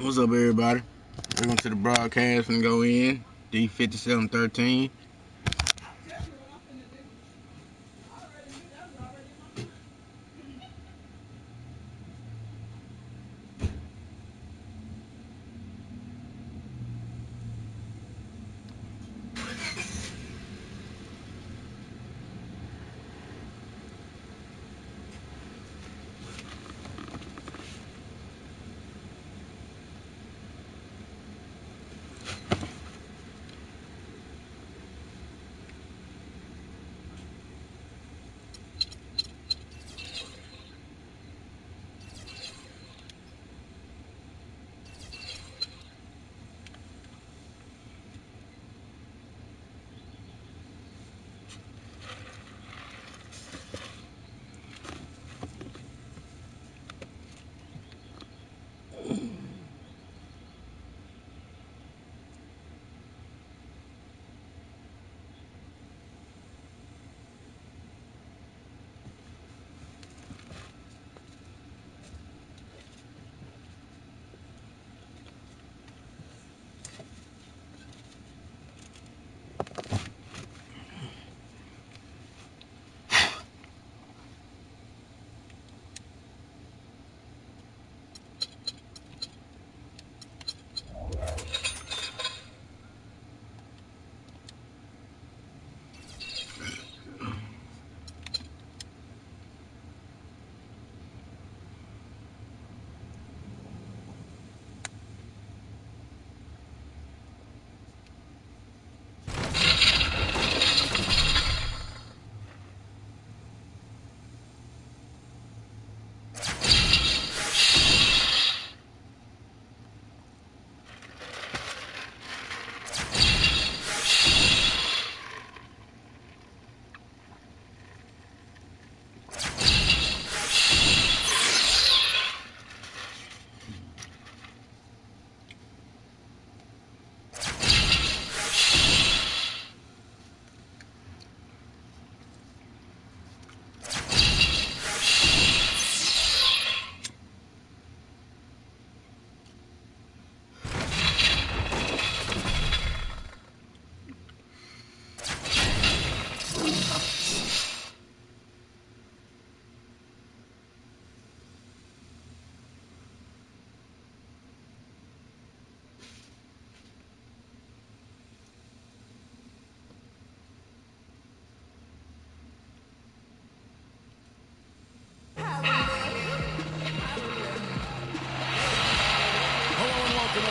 What's up, everybody? Welcome to the broadcast and go in. D5713.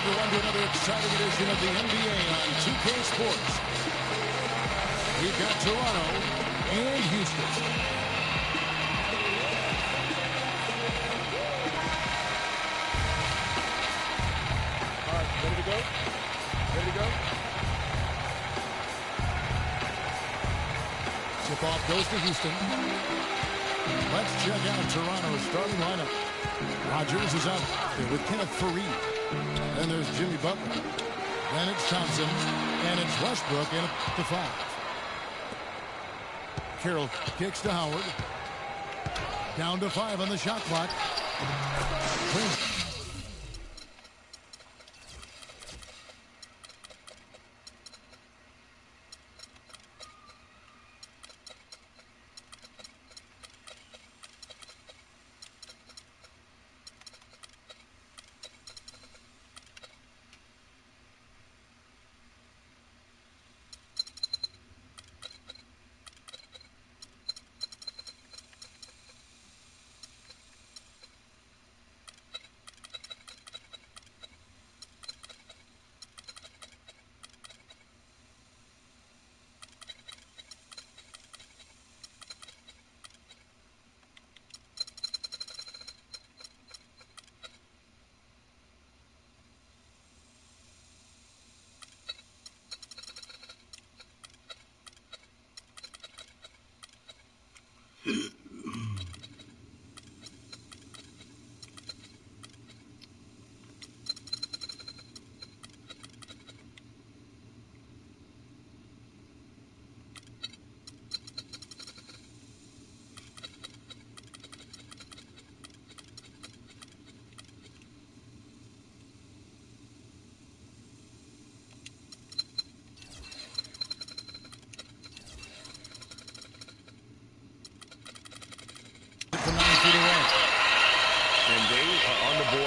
Everyone to another exciting edition of the NBA on 2K Sports. We've got Toronto and Houston. All right, ready to go? Ready to go? Tip off goes to Houston. Let's check out Toronto's starting lineup. Rodgers is out there with Kenneth Faried. Then there's Jimmy Butler. Then it's Thompson. And it's Westbrook in at the 5. Carroll kicks to Howard. Down to 5 on the shot clock.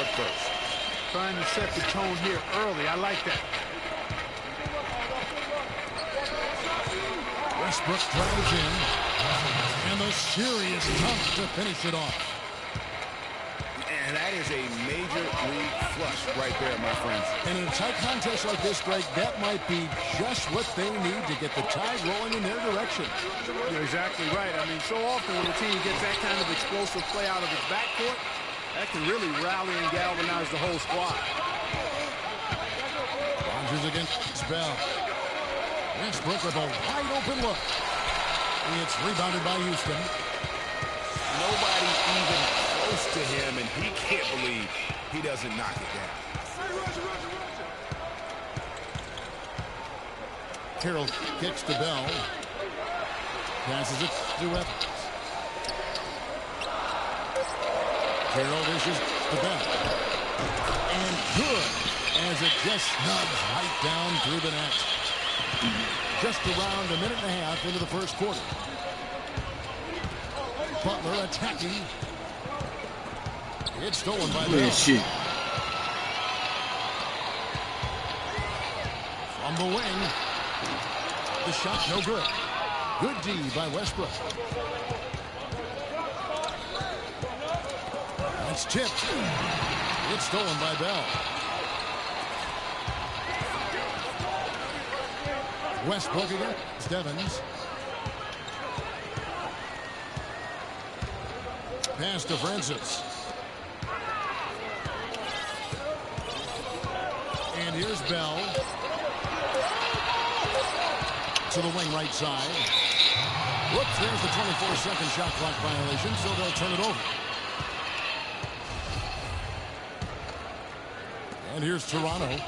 scored first. Trying to set the tone here early. I like that. Westbrook drives in. And a serious dunk to finish it off. And that is a major league flush right there, my friends. And in a tight contest like this, Greg, that might be just what they need to get the tide rolling in their direction. You're exactly right. I mean, so often when the team gets that kind of explosive play out of its backcourt, that can really rally and galvanize the whole squad. Rogers against Bell. Westbrook with a wide open look. It's rebounded by Houston. Nobody even close to him, and he can't believe he doesn't knock it down. Carroll kicks to Bell. Passes it to Evans. Carroll dishes to Bell. And good, as it just snubs right down through the net. Just around a minute and a half into the first quarter. Butler attacking. It's stolen by Bell. Shit. From the wing. The shot no good. Good D by Westbrook. It's tipped. It's stolen by Bell. Westbrook against Evans. Pass to Francis. And here's Bell. To the wing right side. Whoops, there's the 24-second shot clock violation, so they'll turn it over. And here's Toronto.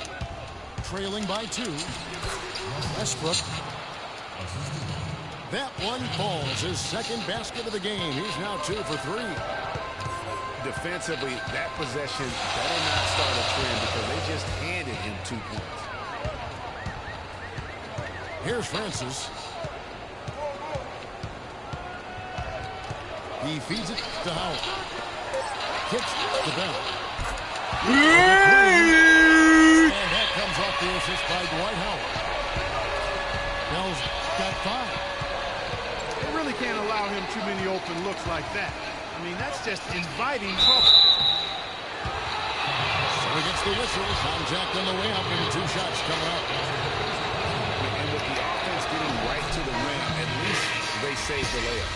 Trailing by 2. Westbrook. That one falls. His second basket of the game. He's now 2 for 3. Defensively, that possession better not start a trend because they just handed him 2 points. Here's Francis. He feeds it to Howard. Kicks to Bell. And that comes off the assist by Dwight Howard. Bell's got 5. They really can't allow him too many open looks like that. I mean, that's just inviting trouble. So he gets the whistle. Contact on the way up, and 2 shots coming up. And with the offense getting right to the rim, at least they saved the layup.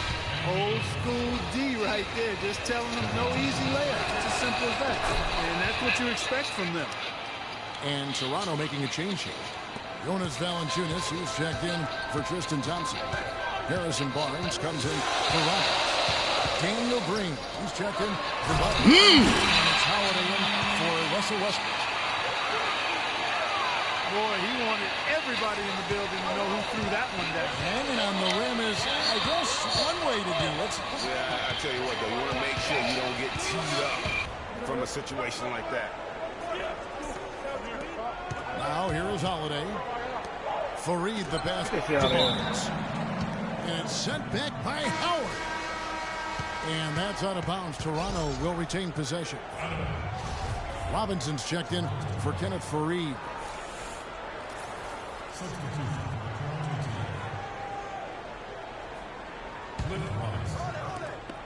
Old school D right there, just telling them no easy layup. It's as simple as that. And that's what you expect from them. And Toronto making a change here. Jonas Valanciunas, who's checked in for Tristan Thompson. Harrison Barnes comes in for Roberts. Daniel Green, he's checked in for Butler. And it's Holiday in for Russell Westbrook. Boy, he wanted everybody in the building to know who threw that one down. Hanging on the rim is, I guess, one way to do it. Yeah, I tell you what, though, you want to make sure you don't get teed up from a situation like that. Now, here is Holiday. Fareed the basket to Barnes. And it's sent back by Howard. And that's out of bounds. Toronto will retain possession. Robinson's checked in for Kenneth Fareed.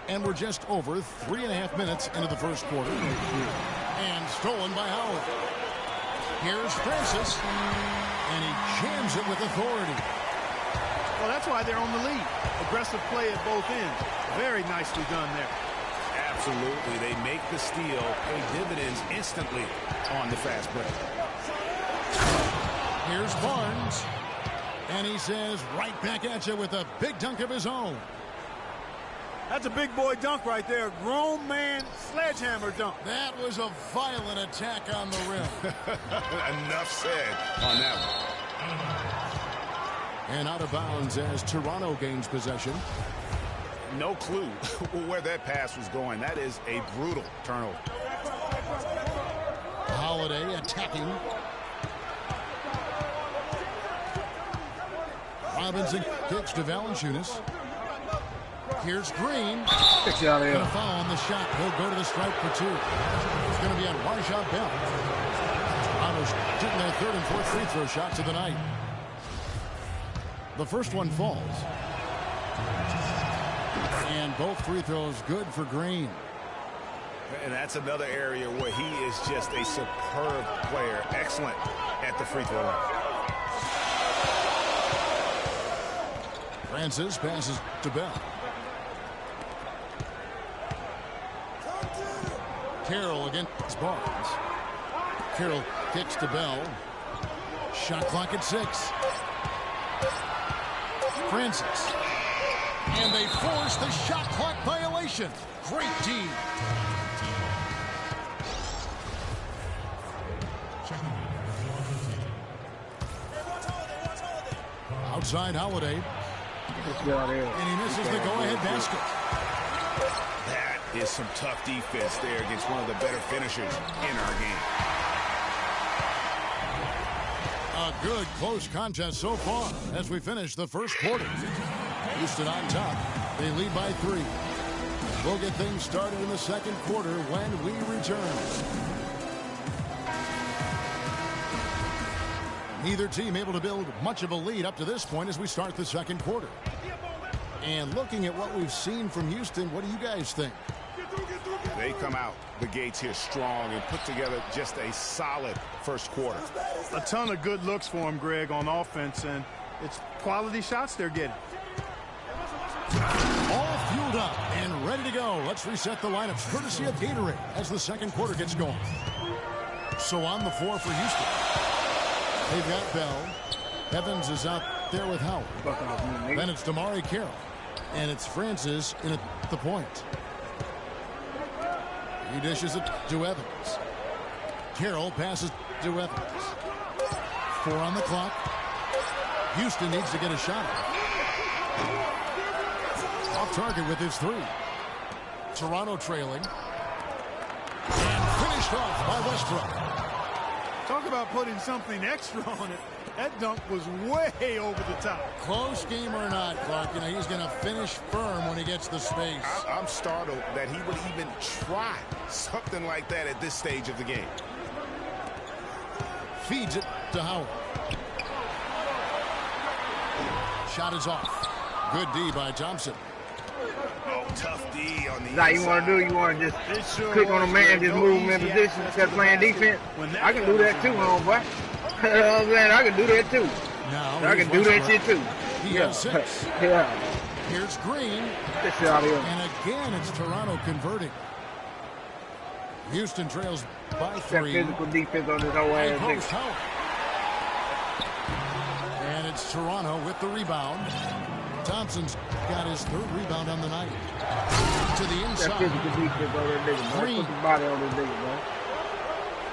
And we're just over 3.5 minutes into the first quarter. And stolen by Howard. Here's Francis. And he jams it with authority. Well, that's why they're on the lead. Aggressive play at both ends. Very nicely done there. Absolutely. They make the steal, pay dividends instantly on the fast break. Here's Barnes. And he says right back at you with a big dunk of his own. That's a big boy dunk right there. Grown man sledgehammer dunk. That was a violent attack on the rim. Enough said on that one. And out of bounds as Toronto gains possession. No clue where that pass was going. That is a brutal turnover. Holiday attacking. Robinson kicks to Valanciunas. Here's Green. Get you out of here. Gonna foul on the shot. He'll go to the stripe for 2. It's going to be on Rajah Bell. Toronto's shooting their 3rd and 4th free throw shots of the night. The first one falls. And both free throws good for Green. And that's another area where he is just a superb player. Excellent at the free throw line. Francis passes to Bell. Carroll against Barnes. Carroll kicks to Bell. Shot clock at 6. Francis. And they force the shot clock violation. Great D. Outside Holiday. And he misses the go-ahead basket. That is some tough defense there against one of the better finishers in our game. A good close contest so far as we finish the first quarter. Houston on top. They lead by 3. We'll get things started in the second quarter when we return. Neither team able to build much of a lead up to this point as we start the second quarter. And looking at what we've seen from Houston, what do you guys think? They come out the gates here strong and put together just a solid first quarter. A ton of good looks for him, Greg, on offense, and it's quality shots they're getting. All fueled up and ready to go. Let's reset the lineups courtesy of Gatorade as the second quarter gets going. So on the floor for Houston, they've got Bell. Evans is out there with Howard. Then it's Damari Carroll. And it's Francis in at the point. He dishes it to Evans. Carroll passes to Evans. 4 on the clock. Houston needs to get a shot. Off target with his 3. Toronto trailing. And finished off by Westbrook. Talk about putting something extra on it. That dunk was way over the top. Close game or not, Clark, you know, he's going to finish firm when he gets the space. I'm startled that he would even try something like that at this stage of the game. Feeds it to Howard. Shot is off. Good D by Thompson. Oh, tough D on the Now you want to do, you want to just click on a man, just move him in position, because playing defense. I can do that too, homeboy. You know what I'm saying? I can do that too. Now I can do that shit too. He has 6. Yeah. Here's Green. Get shit out of here. And again, it's Toronto converting. Houston trails by 3. That physical defense on this whole ass Post nigga. Howard. And it's Toronto with the rebound. Thompson's got his 3rd rebound on the night. To the That inside. physical defense on that nigga, boy. Green. Put the body on this nigga, boy.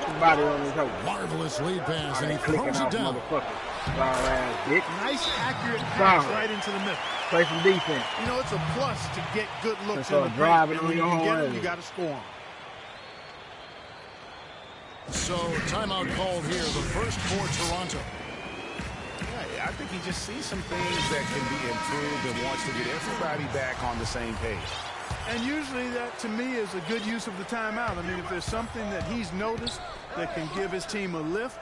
Put the body on this hoe. Marvelous lead pass, and he Clicking throws it off down. motherfucker. Foul ass bitch. Nice, accurate pass Foul. right into the middle. Play some defense. You know, it's a plus to get good looks So in the paint. driving And on when your you own get them, way. you got to score them. So timeout called here, the first for Toronto. Yeah, I think he just sees some things that can be improved and wants to get everybody back on the same page. And usually that, to me, is a good use of the timeout. I mean, if there's something that he's noticed that can give his team a lift,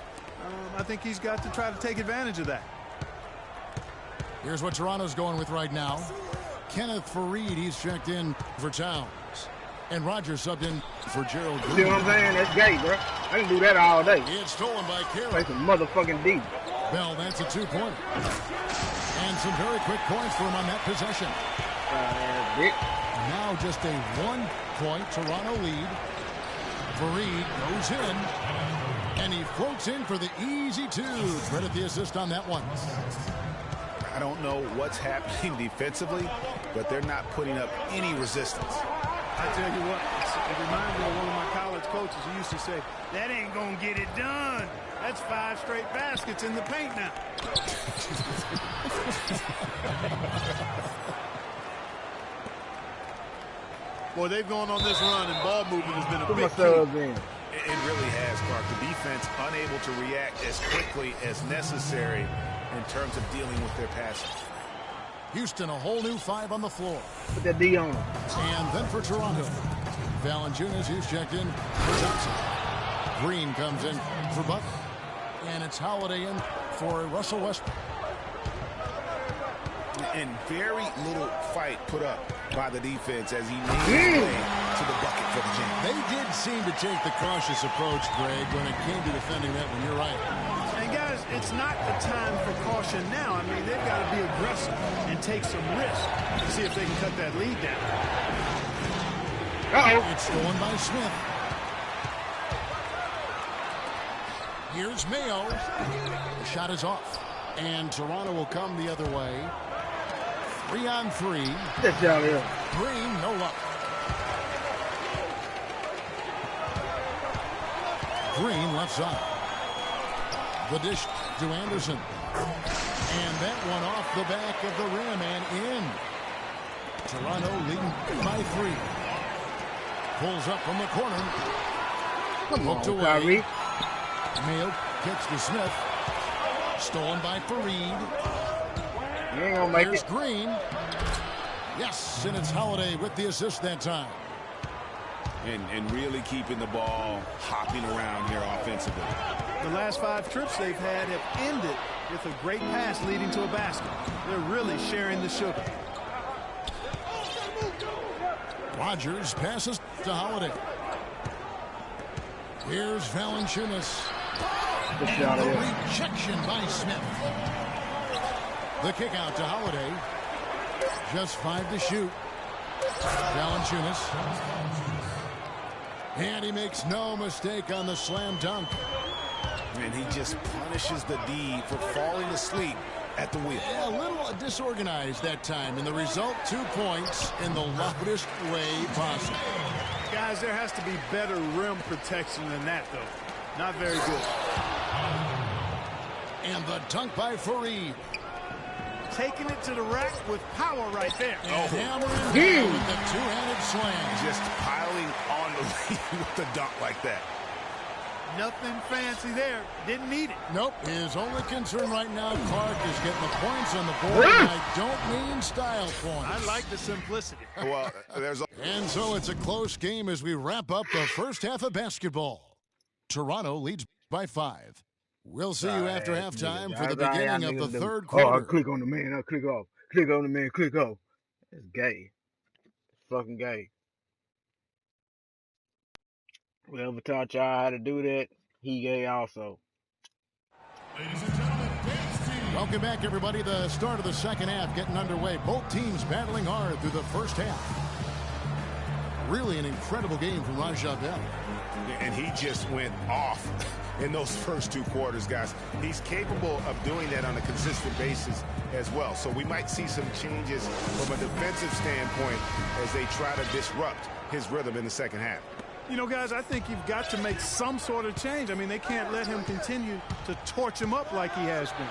I think he's got to try to take advantage of that. Here's what Toronto's going with right now. Kenneth Faried, he's checked in for Towns. And Rogers subbed in for Gerald Green. See what I'm saying? That's gay, bro. I can do that all day. It's stolen by Carroll. Play some motherfucking D. Bell, that's a 2-pointer. And some very quick points for him on that possession. Bitch. Now just a 1-point Toronto lead. Faried goes in. And he floats in for the easy 2. Credit the assist on that one. I don't know what's happening defensively, but they're not putting up any resistance. I tell you what, it reminds me of one of my college coaches who used to say, that ain't going to get it done. That's 5 straight baskets in the paint now. Boy, they've gone on this run, and ball movement has been a Put my big subs key. in. It really has, Clark. The defense unable to react as quickly as necessary in terms of dealing with their passes. Houston, a whole new 5 on the floor. Put that D on him. And then for Toronto, Valanciunas, who's checked in for Johnson. Green comes in for Butler. And it's Holiday in for Russell Westbrook. And very little fight put up by the defense as he made his way to the bucket for the jam. They did seem to take the cautious approach, Greg, when it came to defending that one. You're right. And guys, it's not the time for caution now. I mean, they've got to be aggressive and take some risks to see if they can cut that lead down. It's stolen by Smith. Here's Mayo. The shot is off. And Toronto will come the other way. 3-on-3. Get down here. Green, no luck. Green left side. The dish to Anderson. And that one off the back of the rim and in. Toronto leading by 3. Pulls up from the corner. Hooked away. Kyrie. Mayo kicks to Smith. Stolen by Fareed. You ain't gonna make There's it. Green. Yes, and it's Holiday with the assist that time. And really keeping the ball hopping around here offensively. The last 5 trips they've had have ended with a great pass leading to a basket. They're really sharing the sugar. Rogers passes to Holiday. Here's Valanciunas. Good shot The here. rejection by Smith. The kick out to Holiday. Just 5 to shoot. Valanciunas. And he makes no mistake on the slam dunk. And he just punishes the D for falling asleep at the wheel. Yeah, a little disorganized that time. And the result, 2 points in the loudest way possible. Guys, there has to be better rim protection than that, though. Not very good. And the dunk by Fareed. Taking it to the rack with power right there. And hammering down with the two-handed slam. Just piling on the lead with the dunk like that. Nothing fancy there. Didn't need it. Nope. His only concern right now, Clark, is getting the points on the board. And I don't mean style points. I like the simplicity. Well, there's And so it's a close game as we wrap up the first half of basketball. Toronto leads by 5. We'll see you after halftime for the beginning of the third quarter. Oh, I click on the man. I click off. Click on the man. Click off. It's gay. It's fucking gay. Whoever taught y'all how to do that, he gay also. Ladies and gentlemen, welcome back, everybody. The start of the second half getting underway. Both teams battling hard through the first half. Really an incredible game from Raja Bell. And he just went off in those first 2 quarters, guys. He's capable of doing that on a consistent basis as well. So we might see some changes from a defensive standpoint as they try to disrupt his rhythm in the second half. You know, guys, I think you've got to make some sort of change. I mean, they can't let him continue to torch him up like he has been.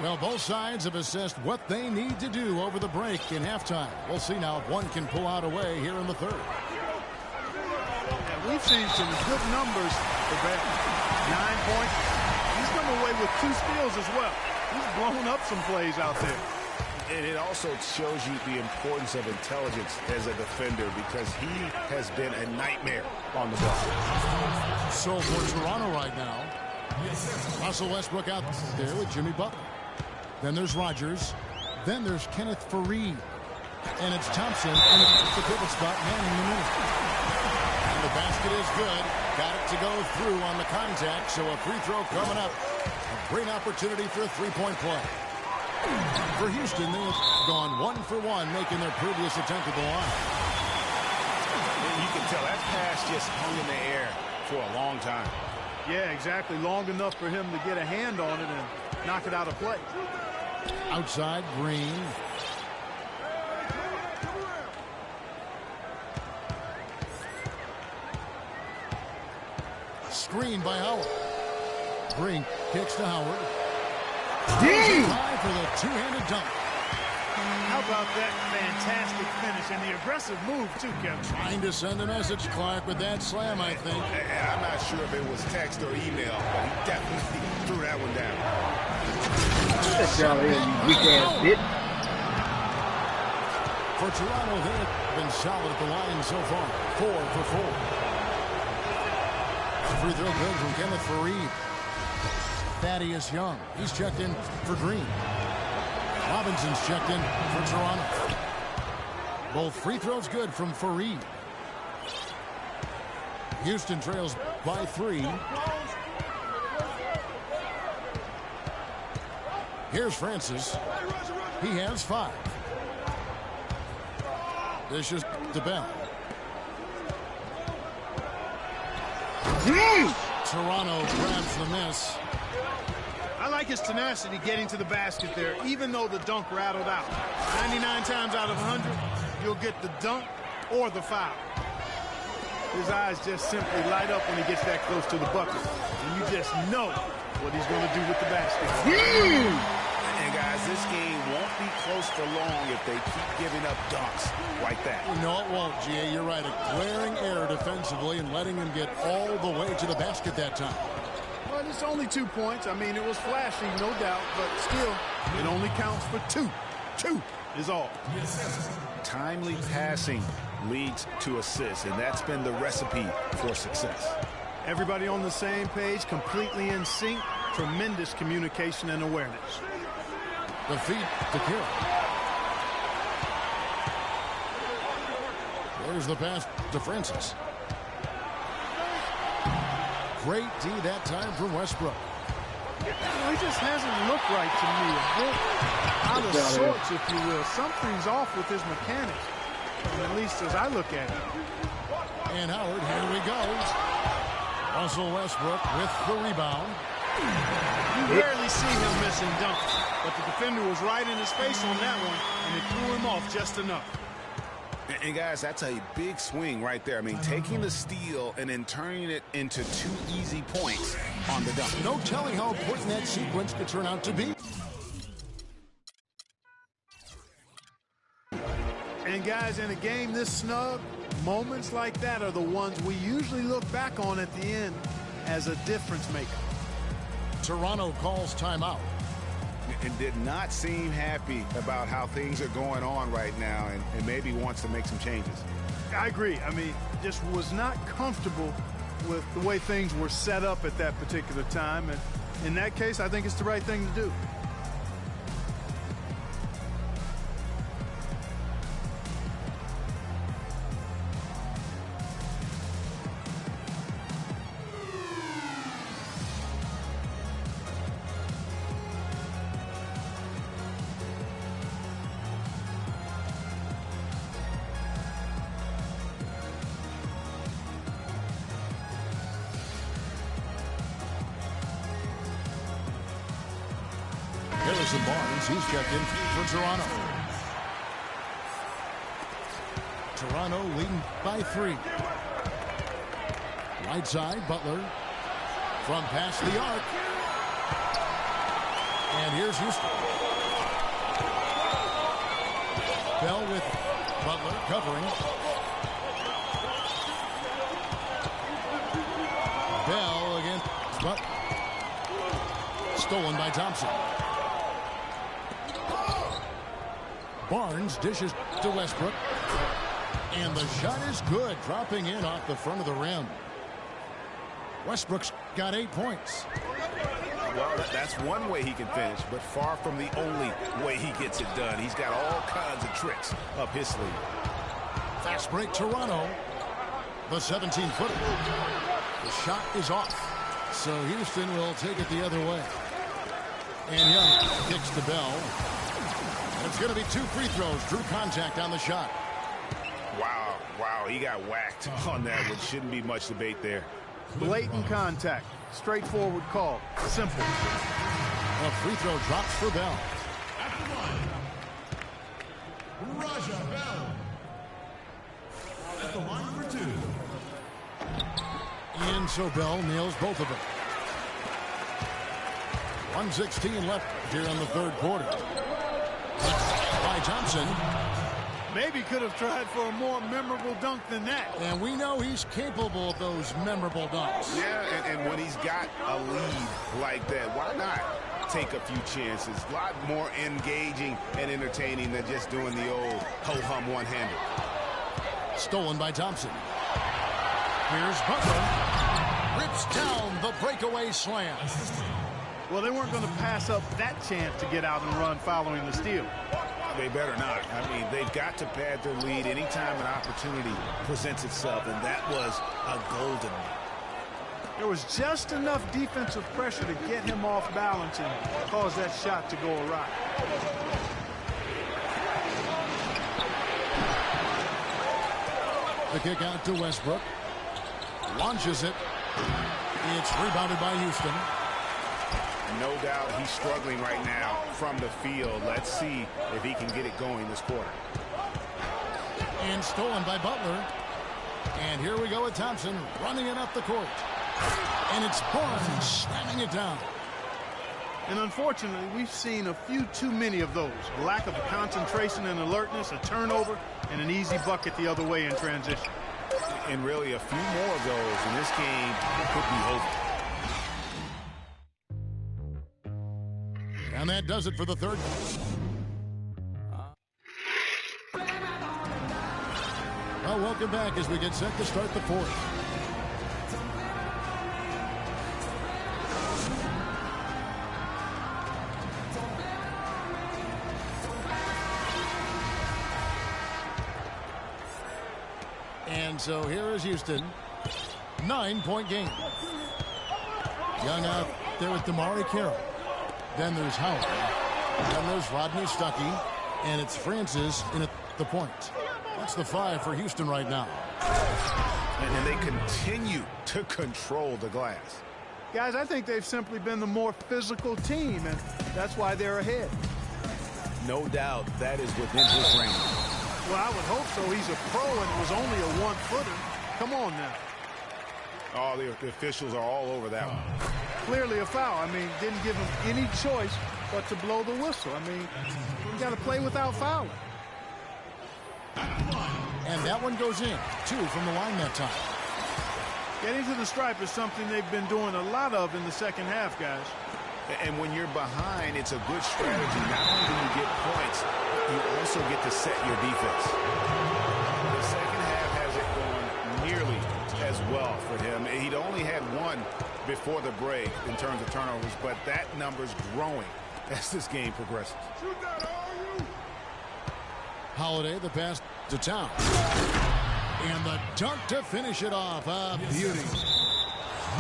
Well, both sides have assessed what they need to do over the break in halftime. We'll see now if one can pull out a way here in the third. And we've seen some good numbers for that. 9 points. He's come away with 2 steals as well. He's blown up some plays out there. And it also shows you the importance of intelligence as a defender because he has been a nightmare on the ball. So for Toronto right now, Russell Westbrook out there with Jimmy Butler. Then there's Rogers. Then there's Kenneth Fareed. And it's Thompson in the pivot spot, manning the middle. And the basket is good. Got it to go through on the contact, so a free throw coming up. A great opportunity for a three-point play. For Houston, they have gone 1 for 1, making their previous attempt at the line. And you can tell that pass just hung in the air for a long time. Yeah, exactly. Long enough for him to get a hand on it and knock it out of play. Outside, Green. Screen by Howard. Green kicks to Howard. High for the two-handed dunk. How about that fantastic finish and the aggressive move, too, Kevin? Trying to send a message, Clark, with that slam, I think. I'm not sure if it was text or email, but he definitely threw that one down. y'all is, you weak ass bitch. For Toronto, they've been solid at the line so far. 4 for 4. Free throw good from Kenneth Fareed. Thaddeus Young, he's checked in for Green. Robinson's checked in for Toronto. Both free throws good from Fareed. Houston trails by 3. Here's Francis. He has 5. This is to Bell. Toronto grabs the miss. I like his tenacity getting to the basket there, even though the dunk rattled out. 99 times out of 100, you'll get the dunk or the foul. His eyes just simply light up when he gets that close to the bucket. And you just know what he's going to do with the basket. And guys, this game won't be close for long if they keep giving up dunks like that. No, it won't, G.A. You're right. A glaring error defensively and letting him get all the way to the basket that time. Well, it's only 2 points. I mean, it was flashy, no doubt, but still, it only counts for 2. 2 is all. Timely passing leads to assists, and that's been the recipe for success. Everybody on the same page, completely in sync, tremendous communication and awareness. The feed to Kill. There's the pass to Francis. Great D that time from Westbrook. Well, he just hasn't looked right to me. A bit out of sorts, if you will. Something's off with his mechanics, at least as I look at it. And Howard, here we go. Russell Westbrook with the rebound. You rarely see him missing dunks, but the defender was right in his face on that one, and it threw him off just enough. And guys, that's a big swing right there. I mean, taking the steal and then turning it into 2 easy points on the dunk. No telling how important that sequence could turn out to be. And guys, in a game this snug, moments like that are the ones we usually look back on at the end as a difference maker. Toronto calls timeout. And did not seem happy about how things are going on right now, and maybe wants to make some changes. I agree. I mean, just was not comfortable with the way things were set up at that particular time. And in that case, I think it's the right thing to do. Harrison Barnes, he's checked in for Toronto. Toronto leading by 3. Right side, Butler. From past the arc. And here's Houston. Bell with Butler covering. Bell against Butler. Stolen by Thompson. Barnes dishes to Westbrook. And the shot is good, dropping in off the front of the rim. Westbrook's got 8 points. Well, that's one way he can finish, but far from the only way he gets it done. He's got all kinds of tricks up his sleeve. Fast break, Toronto. The 17-footer. The shot is off. So Houston will take it the other way. And Young kicks to Bell. It's going to be 2 free throws. Drew contact on the shot. Wow, he got whacked on that one. Shouldn't be much debate there. Blatant contact. Straightforward call. Simple. A free throw drops for Bell. At the line, Raja Bell. At the line for 2. And so Bell nails both of them. 1:16 left here in the 3rd quarter. By Thompson. Maybe could have tried for a more memorable dunk than that. And we know he's capable of those memorable dunks. Yeah, and when he's got a lead like that, why not? take a few chances. A lot more engaging and entertaining than just doing the old ho-hum one-hander. Stolen by Thompson. Here's Butler. Rips down the breakaway slam. Well, they weren't going to pass up that chance to get out and run following the steal. They better not. I mean, they've got to pad their lead anytime an opportunity presents itself, and that was a golden one. There was just enough defensive pressure to get him off balance and cause that shot to go awry. The kick out to Westbrook. Launches it. It's rebounded by Houston. No doubt he's struggling right now from the field. Let's see if he can get it going this quarter. And stolen by Butler. And here we go with Thompson running it up the court. And it's Barnes slamming it down. And unfortunately, we've seen a few too many of those. Lack of concentration and alertness, a turnover, and an easy bucket the other way in transition. And really a few more of those, and this game could be over. And that does it for the third. Well, welcome back as we get set to start the fourth. And so here is Houston. 9-point game. Young out there with DeMarre Carroll. Then there's Howard. Then there's Rodney Stuckey. And it's Francis in at the point. That's the 5 for Houston right now. And they continue to control the glass. Guys, I think they've simply been the more physical team, and that's why they're ahead. No doubt that is within his range. Well, I would hope so. He's a pro, and it was only a one-footer. Come on now. Oh, the officials are all over that one. Clearly a foul. I mean, didn't give him any choice but to blow the whistle. I mean, you got to play without fouling. And that one goes in. 2 from the line that time. Getting to the stripe is something they've been doing a lot of in the second half, guys. And when you're behind, it's a good strategy. Not only do you get points, you also get to set your defense. The second half hasn't gone nearly as well for him. He'd only had 1 before the break in terms of turnovers, but that number's growing as this game progresses. Holiday, the pass to Town. And the dunk to finish it off. A beauty.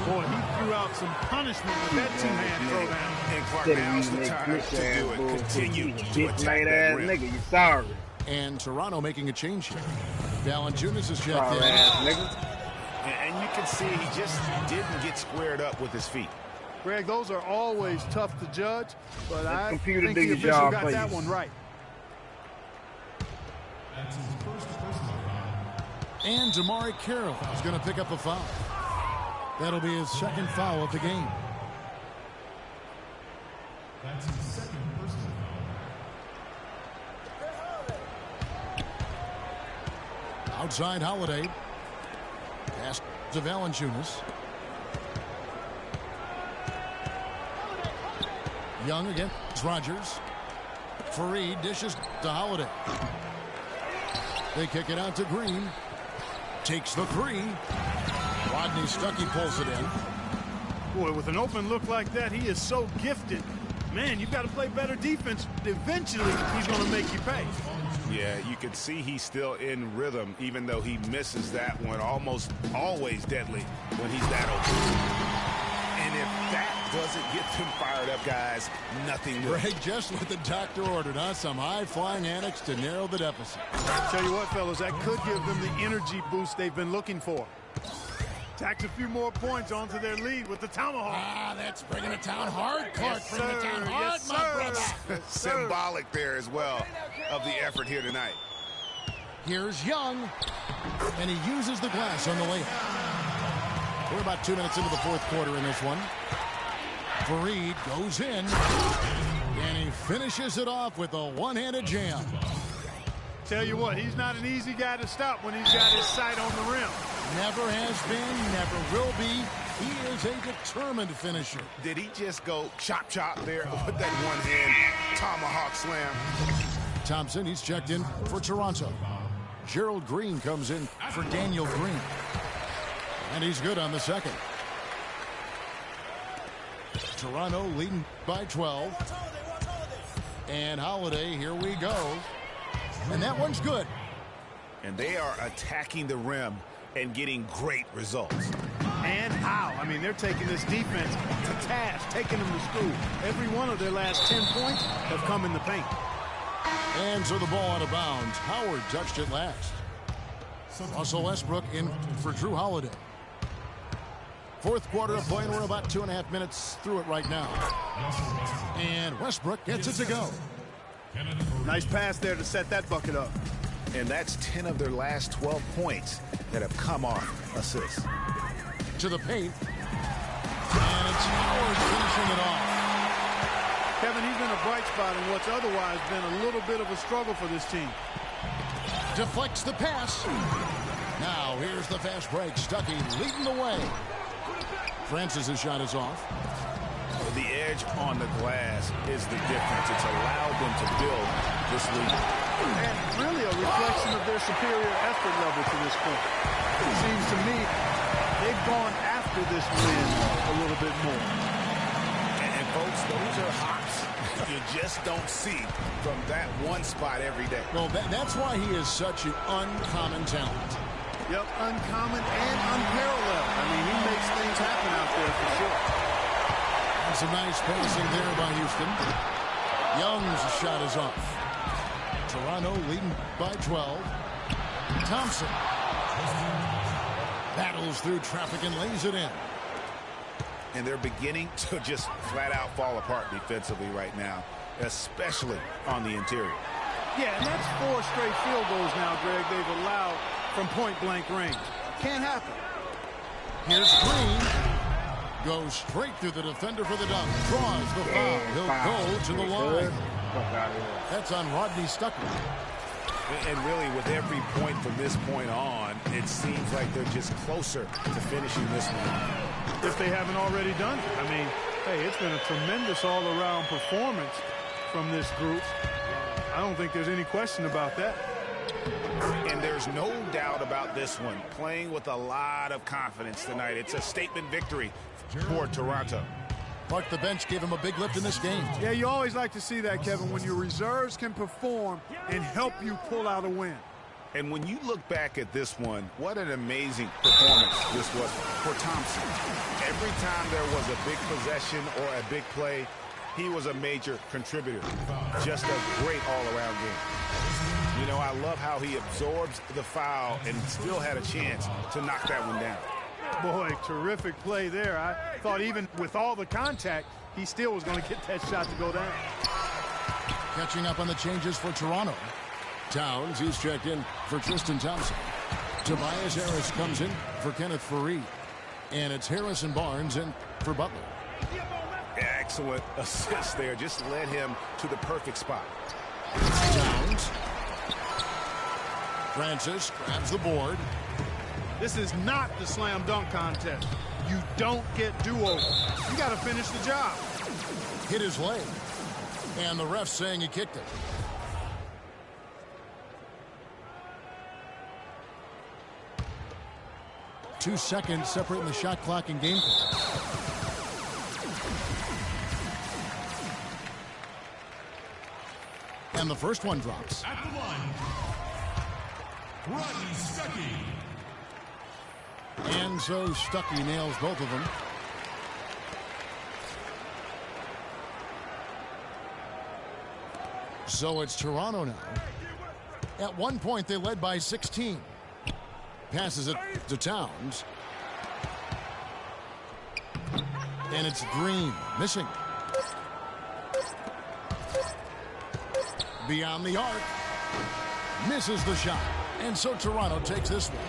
Boy, he threw out some punishment with that two-hand throwdown. And Clark, now's the time to do it. Continue to attack that rim. Nigga, you sorry. And Toronto making a change here. Valanciunas is checked in. And you can see he just didn't get squared up with his feet. Greg, those are always tough to judge, but I think computer the official got that one right. And DeMarre Carroll is going to pick up a foul. That'll be his second foul of the game. That's his second personal foul. Outside Holiday. Pass to Valanciunas. Young against Rogers. Fareed dishes to Holiday. They kick it out to Green. Takes the 3. Rodney Stuckey pulls it in. Boy, with an open look like that, he is so gifted. Man, you've got to play better defense. Eventually, he's going to make you pay. Yeah, you can see he's still in rhythm, even though he misses that one. Almost always deadly when he's that open. And if that doesn't get them fired up, guys, nothing will. Greg, just what the doctor ordered, huh? Some high-flying antics to narrow the deficit. Tell you what, fellas, that could give them the energy boost they've been looking for. Tacks a few more points onto their lead with the tomahawk. Ah, that's bringing it down hard, Clark. Yes, Bringing it down hard, yes, my brother. Yes, Symbolic there as well of the effort here tonight. Here's Young, and he uses the glass on the layup. We're about 2 minutes into the fourth quarter in this one. Fareed goes in, and he finishes it off with a one-handed jam. Tell you what, he's not an easy guy to stop when he's got his sight on the rim. Never has been, never will be. He is a determined finisher. Did he just go chop chop there with that one hand tomahawk slam? Thompson, he's checked in for Toronto. Gerald Green comes in for Daniel Green. And he's good on the second. Toronto leading by 12. And Holiday, here we go. And that one's good. And they are attacking the rim and getting great results. And how? I mean, they're taking this defense to task, taking them to school. Every one of their last 10 points have come in the paint. And so the ball out of bounds. Howard touched it last. Russell Westbrook in for Drew Holiday. Fourth quarter of play, and we're about 2.5 minutes through it right now. And Westbrook gets it to go. Nice pass there to set that bucket up. And that's 10 of their last 12 points that have come off assists. To the paint. And it's Howard finishing it off. Kevin, he's been a bright spot in what's otherwise been a little bit of a struggle for this team. Deflects the pass. Now here's the fast break. Stuckey leading the way. Francis's shot is off. The edge on the glass is the difference. It's allowed them to build this lead. And really a reflection of their superior effort level to this point. It seems to me they've gone after this win a little bit more. And folks, those are hops you just don't see from that one spot every day. Well, that's why he is such an uncommon talent. Yep, uncommon and unparalleled. I mean, he makes things happen out there for sure. And some nice passing there by Houston. Young's shot is off. Toronto leading by 12. Thompson battles through traffic and lays it in. And they're beginning to just flat out fall apart defensively right now, especially on the interior. Yeah, and that's 4 straight field goals now, Greg, they've allowed from point-blank range. Can't happen. Here's Green. Goes straight through the defender for the dunk. Draws the foul. He'll go to the line. That's on Rodney Stuckey. And really, with every point from this point on, it seems like they're just closer to finishing this one. If they haven't already done it. I mean, hey, it's been a tremendous all-around performance from this group. I don't think there's any question about that. And there's no doubt about this one. Playing with a lot of confidence tonight. It's a statement victory for Toronto. Mark, the bench gave him a big lift in this game. Yeah, you always like to see that, Kevin, when your reserves can perform and help you pull out a win. And when you look back at this one, what an amazing performance this was for Thompson. Every time there was a big possession or a big play, he was a major contributor. Just a great all-around game. You know, I love how he absorbs the foul and still had a chance to knock that one down. Boy, terrific play there. I thought even with all the contact, he still was going to get that shot to go down. Catching up on the changes for Toronto. Towns, he's checked in for Tristan Thompson. Tobias Harris comes in for Kenneth Faried. And it's Harris and Barnes in for Butler. Excellent assist there. Just led him to the perfect spot. Towns. Francis grabs the board. This is not the slam dunk contest. You don't get do-overs. You got to finish the job. Hit his leg. And the ref saying he kicked it. Two seconds separating the shot clock and game clock. And the first one drops. At the line, Rodney Stuckey. And so Stuckey nails both of them. So it's Toronto now. At one point, they led by 16. Passes it to Towns. And it's Green missing. Beyond the arc. Misses the shot. And so Toronto takes this one.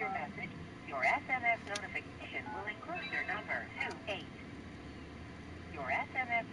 your message, your SMS notification will include your number 28. Your SMS...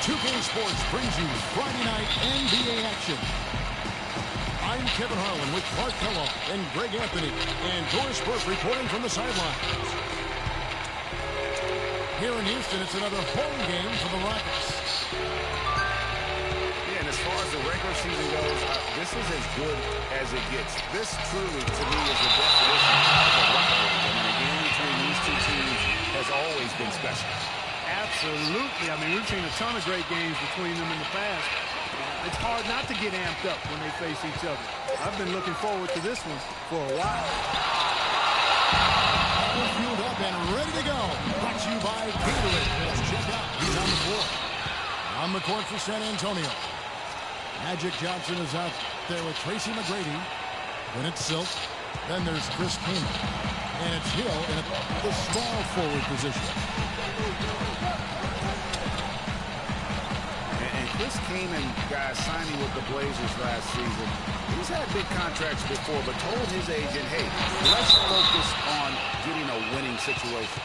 2K Sports brings you Friday night NBA action. I'm Kevin Harlan with Clark Kellogg and Greg Anthony and Doris Burke reporting from the sidelines. Here in Houston, it's another home game for the Rockets. Yeah, and as far as the regular season goes, this is as good as it gets. This truly, to me, is the definition of a rivalry. I mean, the game between these two teams has always been special. Absolutely. I mean, we've seen a ton of great games between them in the past. It's hard not to get amped up when they face each other. I've been looking forward to this one for a while. All fueled up and ready to go. Brought to you by Gatorade. Let's check out who's on the floor. On the court for San Antonio. Magic Johnson is out there with Tracy McGrady. Then it's Silk. Then there's Chris Kaman. And it's Hill in the small forward position. And Chris Kaman, guys, signing with the Blazers last season, he's had big contracts before, but told his agent, hey, let's focus on getting a winning situation.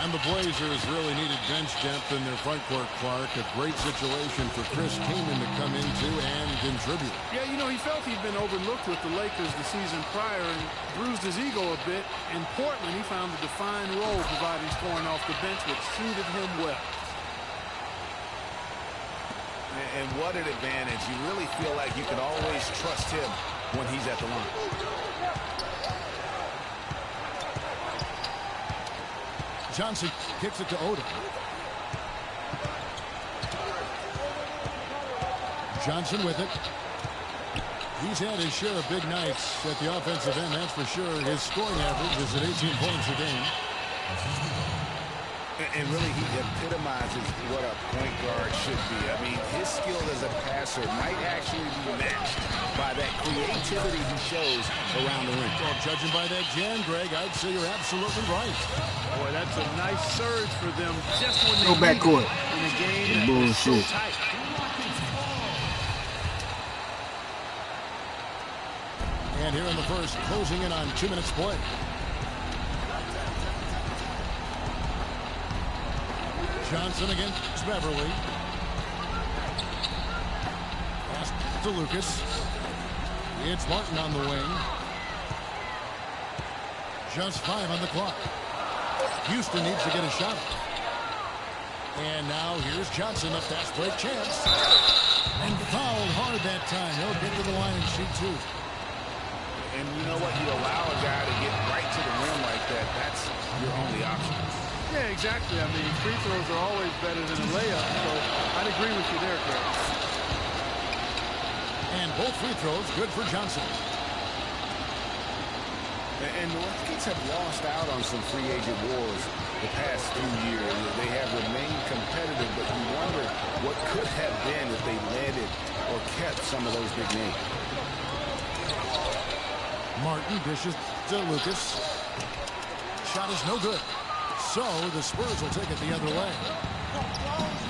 And the Blazers really needed bench depth in their front court, Clark. A great situation for Chris Kaman to come into and contribute. Yeah, you know, he felt he'd been overlooked with the Lakers the season prior and bruised his ego a bit. In Portland, he found a defined role providing scoring off the bench, which suited him well. And what an advantage. You really feel like you can always trust him when he's at the line. Johnson kicks it to Odom. Johnson with it. He's had his share of big nights at the offensive end, that's for sure. His scoring average is at 18 points a game. And really, he epitomizes what a point guard should be. I mean, his skill as a passer might actually be matched by that creativity he shows around the rim. Well, judging by that jam, Greg, I'd say you're absolutely right. Boy, that's a nice surge for them just when they Go backcourt. in a game that is so tight. And here in the first, closing in on 2 minutes play. Johnson against Beverly. Pass to Lucas. It's Martin on the wing. Just 5 on the clock. Houston needs to get a shot. And now here's Johnson, a fast break chance. And fouled hard that time. He'll get to the line and shoot 2. And you know what? You allow a guy to get right to the rim like that. That's your only option. Yeah, exactly. I mean, free throws are always better than a layup, so I'd agree with you there, Greg. And both free throws good for Johnson. And the Rockets have lost out on some free agent wars the past few years. They have remained competitive, but you wonder what could have been if they landed or kept some of those big names. Martin dishes to Lucas. Shot is no good. So the Spurs will take it the other way.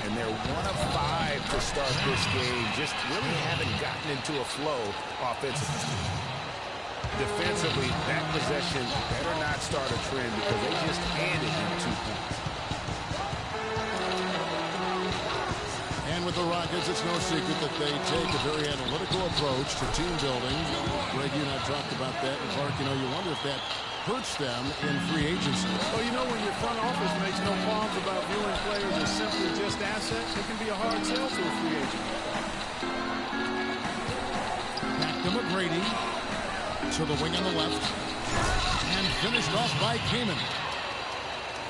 And they're 1 of 5 to start this game. Just really haven't gotten into a flow offensively. Defensively, that possession better not start a trend because they just handed him 2 points. And with the Rockets, it's no secret that they take a very analytical approach to team building. Greg, you and I talked about that. And Clark, you know, you wonder if that hurts them in free agency. Well, you know, when your front office makes no qualms about viewing players as simply just assets, it can be a hard sell to a free agent. Back to McGrady. To the wing on the left. And finished off by Kaman.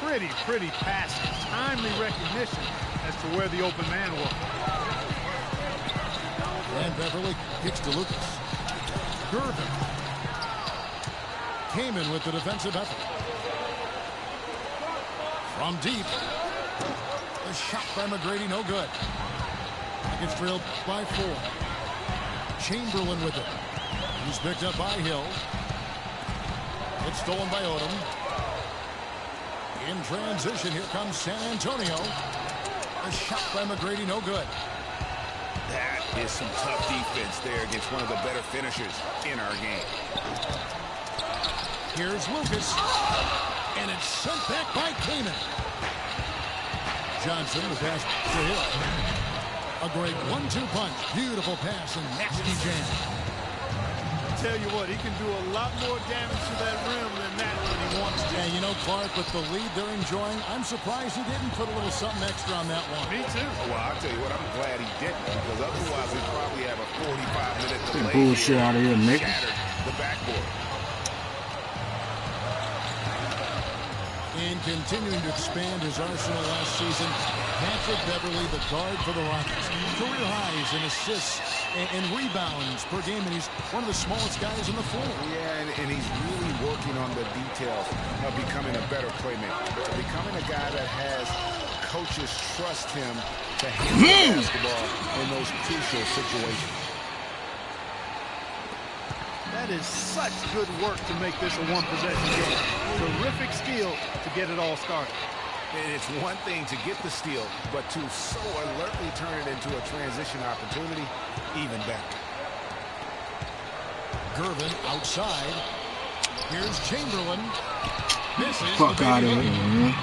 Pretty passing. Timely recognition as to where the open man was. And Beverly kicks to Lucas. Gervin. Kaman with the defensive effort. From deep. The shot by McGrady, no good. It's trailed by 4. Chamberlain with it. He's picked up by Hill. It's stolen by Odom. In transition, here comes San Antonio. A shot by McGrady, no good. That is some tough defense there against one of the better finishers in our game. Here's Lucas. And it's sent back by Kaman. Johnson, the pass to Hill. A great 1-2 punch. Beautiful pass and nasty jam. tell you what, he can do a lot more damage to that rim than that when he wants to. Yeah, you know, Clark, with the lead they're enjoying, I'm surprised he didn't put a little something extra on that one. Me too. Well, I'll tell you what, I'm glad he didn't, because otherwise we probably have a 45-minute delay. Bullshit out of here, nigga. Shattered the backboard. And continuing to expand his arsenal last season, Patrick Beverley, the guard for the Rockets. Career highs in assists and rebounds per game, and he's one of the smallest guys on the floor. Yeah, and he's really working on the details of becoming a better playmaker, becoming a guy that has coaches trust him to handle basketball in those crucial situations. That is such good work to make this a one-possession game. Terrific skill to get it all started. And it's one thing to get the steal, but to so alertly turn it into a transition opportunity, even better. Gervin outside. Here's Chamberlain. Misses. Fuck out of here, man.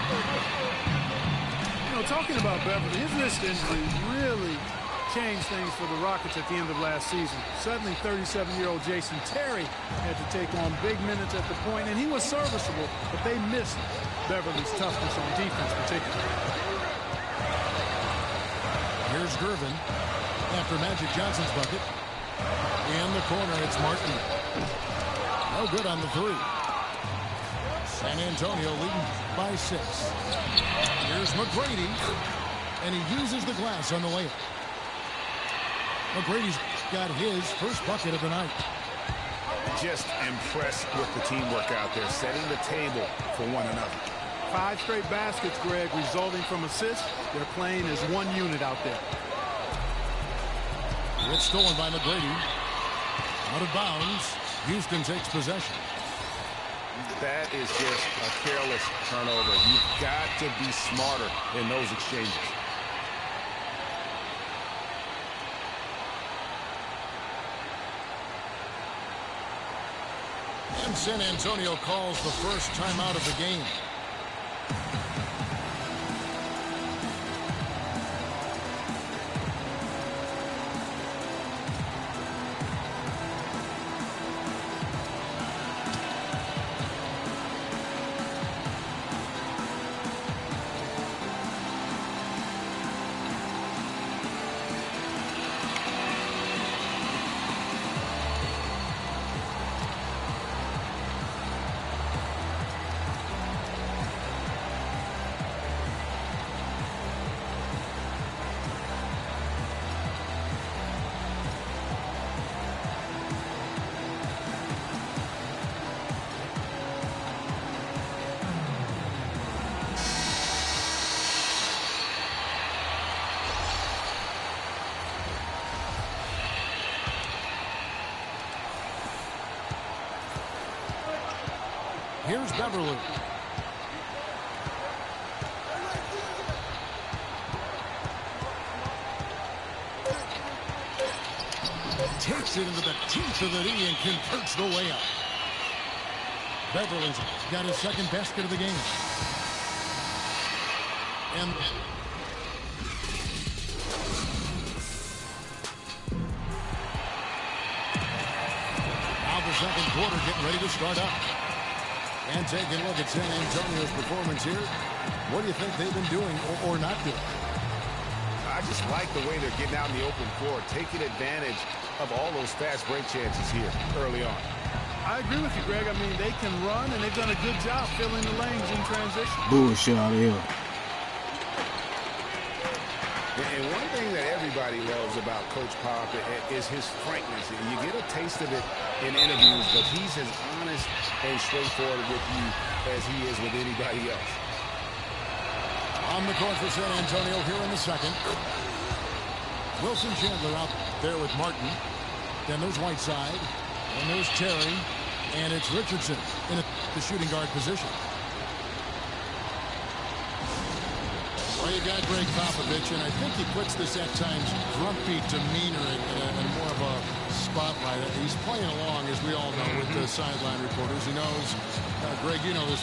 You know, talking about Beverly, his wrist injury really changed things for the Rockets at the end of last season. Suddenly, 37-year-old Jason Terry had to take on big minutes at the point, and he was serviceable, but they missed Beverly's toughness on defense particularly. Here's Gervin after Magic Johnson's bucket. In the corner, it's Martin. No good on the three. San Antonio leading by 6. Here's McGrady, and he uses the glass on the layup. McGrady's got his first bucket of the night. Just impressed with the teamwork out there, setting the table for one another. 5 straight baskets, Greg, resulting from assists. They're playing as one unit out there. It's stolen by McGrady. Out of bounds. Houston takes possession. That is just a careless turnover. You've got to be smarter in those exchanges. And San Antonio calls the first timeout of the game. Here's Beverly. Takes it into the teeth of the knee and converts the layup. Beverly's got his second basket of the game. And now the second quarter getting ready to start up. And taking a look at San Antonio's performance here. What do you think they've been doing or not doing? I just like the way they're getting out in the open floor, taking advantage of all those fast break chances here early on. I agree with you, Greg. I mean, they can run, and they've done a good job filling the lanes in transition. Bullshit out of here. And one thing that everybody loves about Coach Pop is his frankness. You get a taste of it in interviews, but he's as honest and straightforward with you as he is with anybody else. On the court for San Antonio here in the second. Wilson Chandler out there with Martin. Then there's Whiteside. And there's Terry. And it's Richardson in the shooting guard position. Well, you got Greg Popovich, and I think he puts this at times grumpy demeanor and more of a spotlight. He's playing along, as we all know, with the sideline reporters. He knows, Greg, you know this.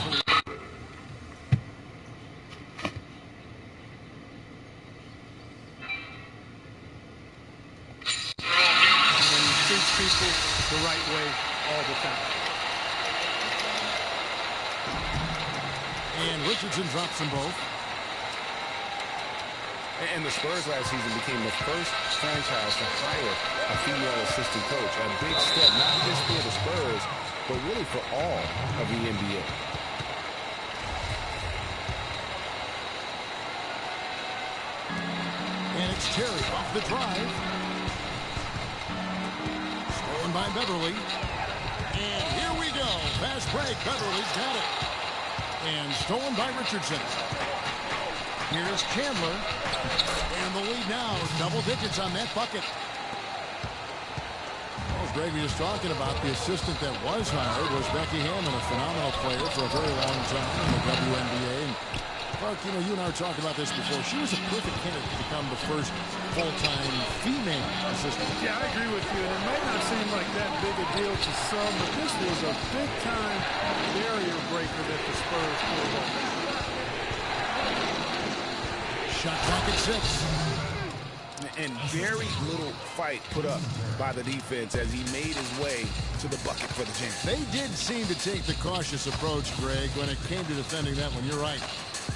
people the right way all the time. And Richardson drops them both. And the Spurs last season became the first franchise to hire a female assistant coach. A big step, not just for the Spurs, but really for all of the NBA. And it's Terry off the drive. Stolen by Beverly. And here we go. Fast break. Beverly's got it. And stolen by Richardson. Here's Chandler. And the lead now, double digits on that bucket. As Greg was just talking about, the assistant that was hired was Becky Hammond, a phenomenal player for a very long time in the WNBA. And Clark, you know, you and I were talking about this before. She was a perfect candidate to become the first full-time female assistant. Yeah, I agree with you. And it might not seem like that big a deal to some, but this was a big-time barrier breaker that the Spurs pulled off. Shot clock at 6. And very little fight put up by the defense as he made his way to the bucket for the jam. They did seem to take the cautious approach, Greg, when it came to defending that one. You're right.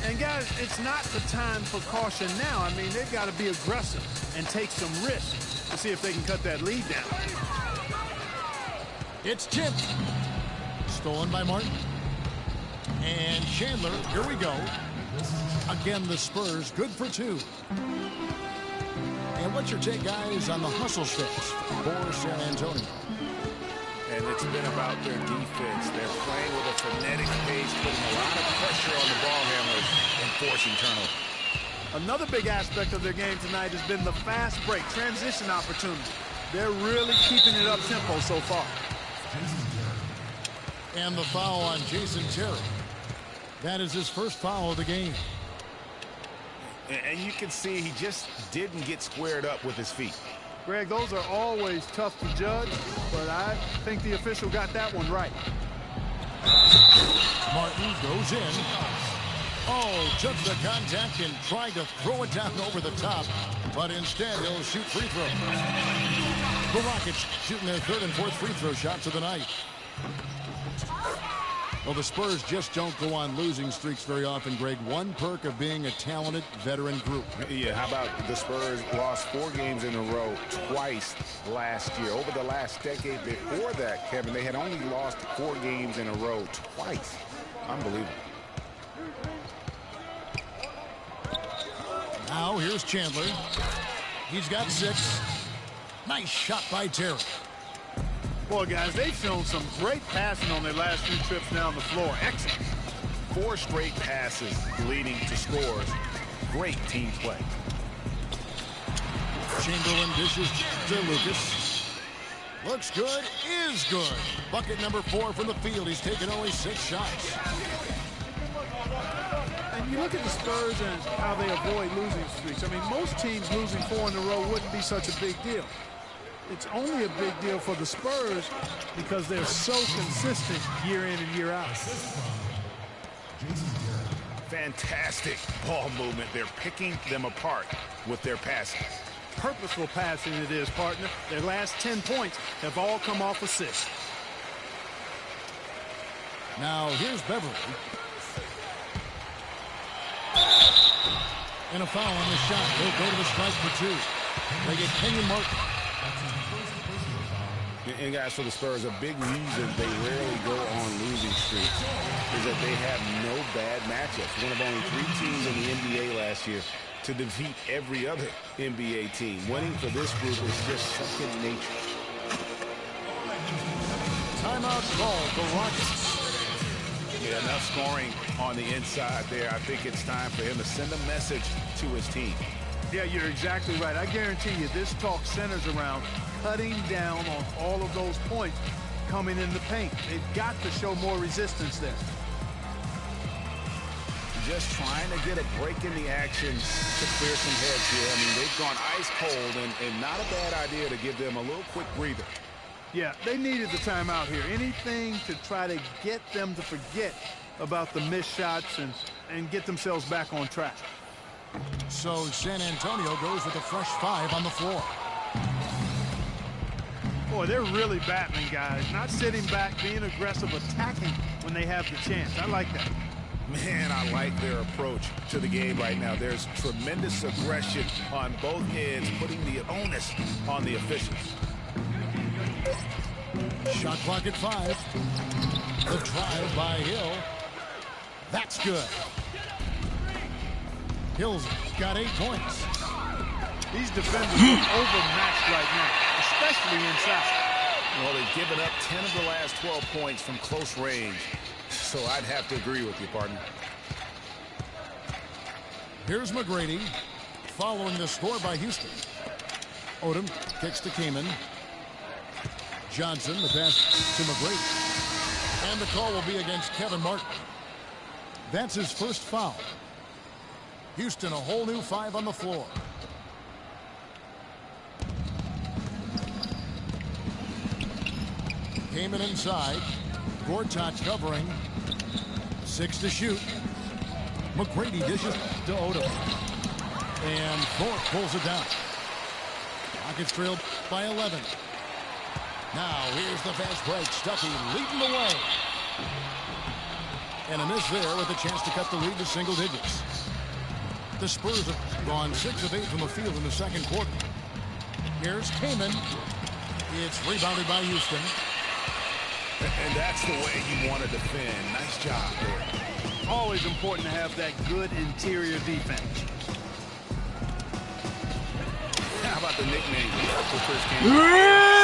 And, guys, it's not the time for caution now. I mean, they've got to be aggressive and take some risks to see if they can cut that lead down. It's tipped. Stolen by Martin. And Chandler, here we go. Again, the Spurs, good for 2. And what's your take, guys, on the hustle stats for San Antonio? And it's been about their defense. They're playing with a frenetic pace, putting a lot of pressure on the ball handlers and forcing turnovers. Another big aspect of their game tonight has been the fast break, transition opportunity. They're really keeping it up-tempo so far. And the foul on Jason Terry. That is his first foul of the game. And you can see he just didn't get squared up with his feet. Greg, those are always tough to judge, but I think the official got that one right. Martin goes in. Oh, took the contact and tried to throw it down over the top, but instead he'll shoot free throws. The Rockets shooting their third and fourth free throw shots of the night. Well, the Spurs just don't go on losing streaks very often, Greg. One perk of being a talented veteran group. Yeah, how about the Spurs lost 4 games in a row twice last year. Over the last decade before that, Kevin, they had only lost 4 games in a row twice. Unbelievable. Now here's Chandler. He's got 6. Nice shot by Terry. Boy, guys, they've shown some great passing on their last few trips down the floor. Excellent. 4 straight passes leading to scores. Great team play. Chamberlain dishes to Lucas. Looks good, is good. Bucket number 4 from the field. He's taken only 6 shots. And you look at the Spurs and how they avoid losing streaks. I mean, most teams losing 4 in a row wouldn't be such a big deal. It's only a big deal for the Spurs because they're so consistent year in and year out. Fantastic ball movement. They're picking them apart with their passing. Purposeful passing it is, partner. Their last 10 points have all come off assists. Now here's Beverly. And a foul on the shot. They'll go to the strike for 2. They get Kenyon Martin. And guys, for the Spurs, a big reason they rarely go on losing streaks is that they have no bad matchups. One of only 3 teams in the NBA last year to defeat every other NBA team. Winning for this group is just second nature. Timeout called the Rockets. Yeah, enough scoring on the inside there. I think it's time for him to send a message to his team. Yeah, you're exactly right. I guarantee you this talk centers around cutting down on all of those points coming in the paint. They've got to show more resistance there. Just trying to get a break in the action to clear some heads here. I mean, they've gone ice cold, and not a bad idea to give them a little quick breather. Yeah, they needed the timeout here. Anything to try to get them to forget about the missed shots and get themselves back on track. So San Antonio goes with a fresh 5 on the floor. Boy, they're really battling, guys. Not sitting back, being aggressive, attacking when they have the chance. I like that. Man, I like their approach to the game right now. There's tremendous aggression on both ends, putting the onus on the officials. Shot clock at 5. The drive by Hill. That's good. Hill's got 8 points. These defenders are overmatched right now, especially inside. Well, they've given up 10 of the last 12 points from close range. So I'd have to agree with you, partner. Here's McGrady following the score by Houston. Odom kicks to Kaman. Johnson, the pass to McGrady. And the call will be against Kevin Martin. That's his first foul. Houston, a whole new 5 on the floor. Kaman inside. Gortat covering. 6 to shoot. McGrady dishes to Odom. And Thorpe pulls it down. Rockets trailed by 11. Now here's the fast break. Stuckey leading the way. And a miss there with a chance to cut the lead to single digits. The Spurs have gone 6 of 8 from the field in the second quarter. Here's Kaman. It's rebounded by Houston. And that's the way you want to defend. Nice job there. Always important to have that good interior defense. How about the nickname for Chris Kaman? He's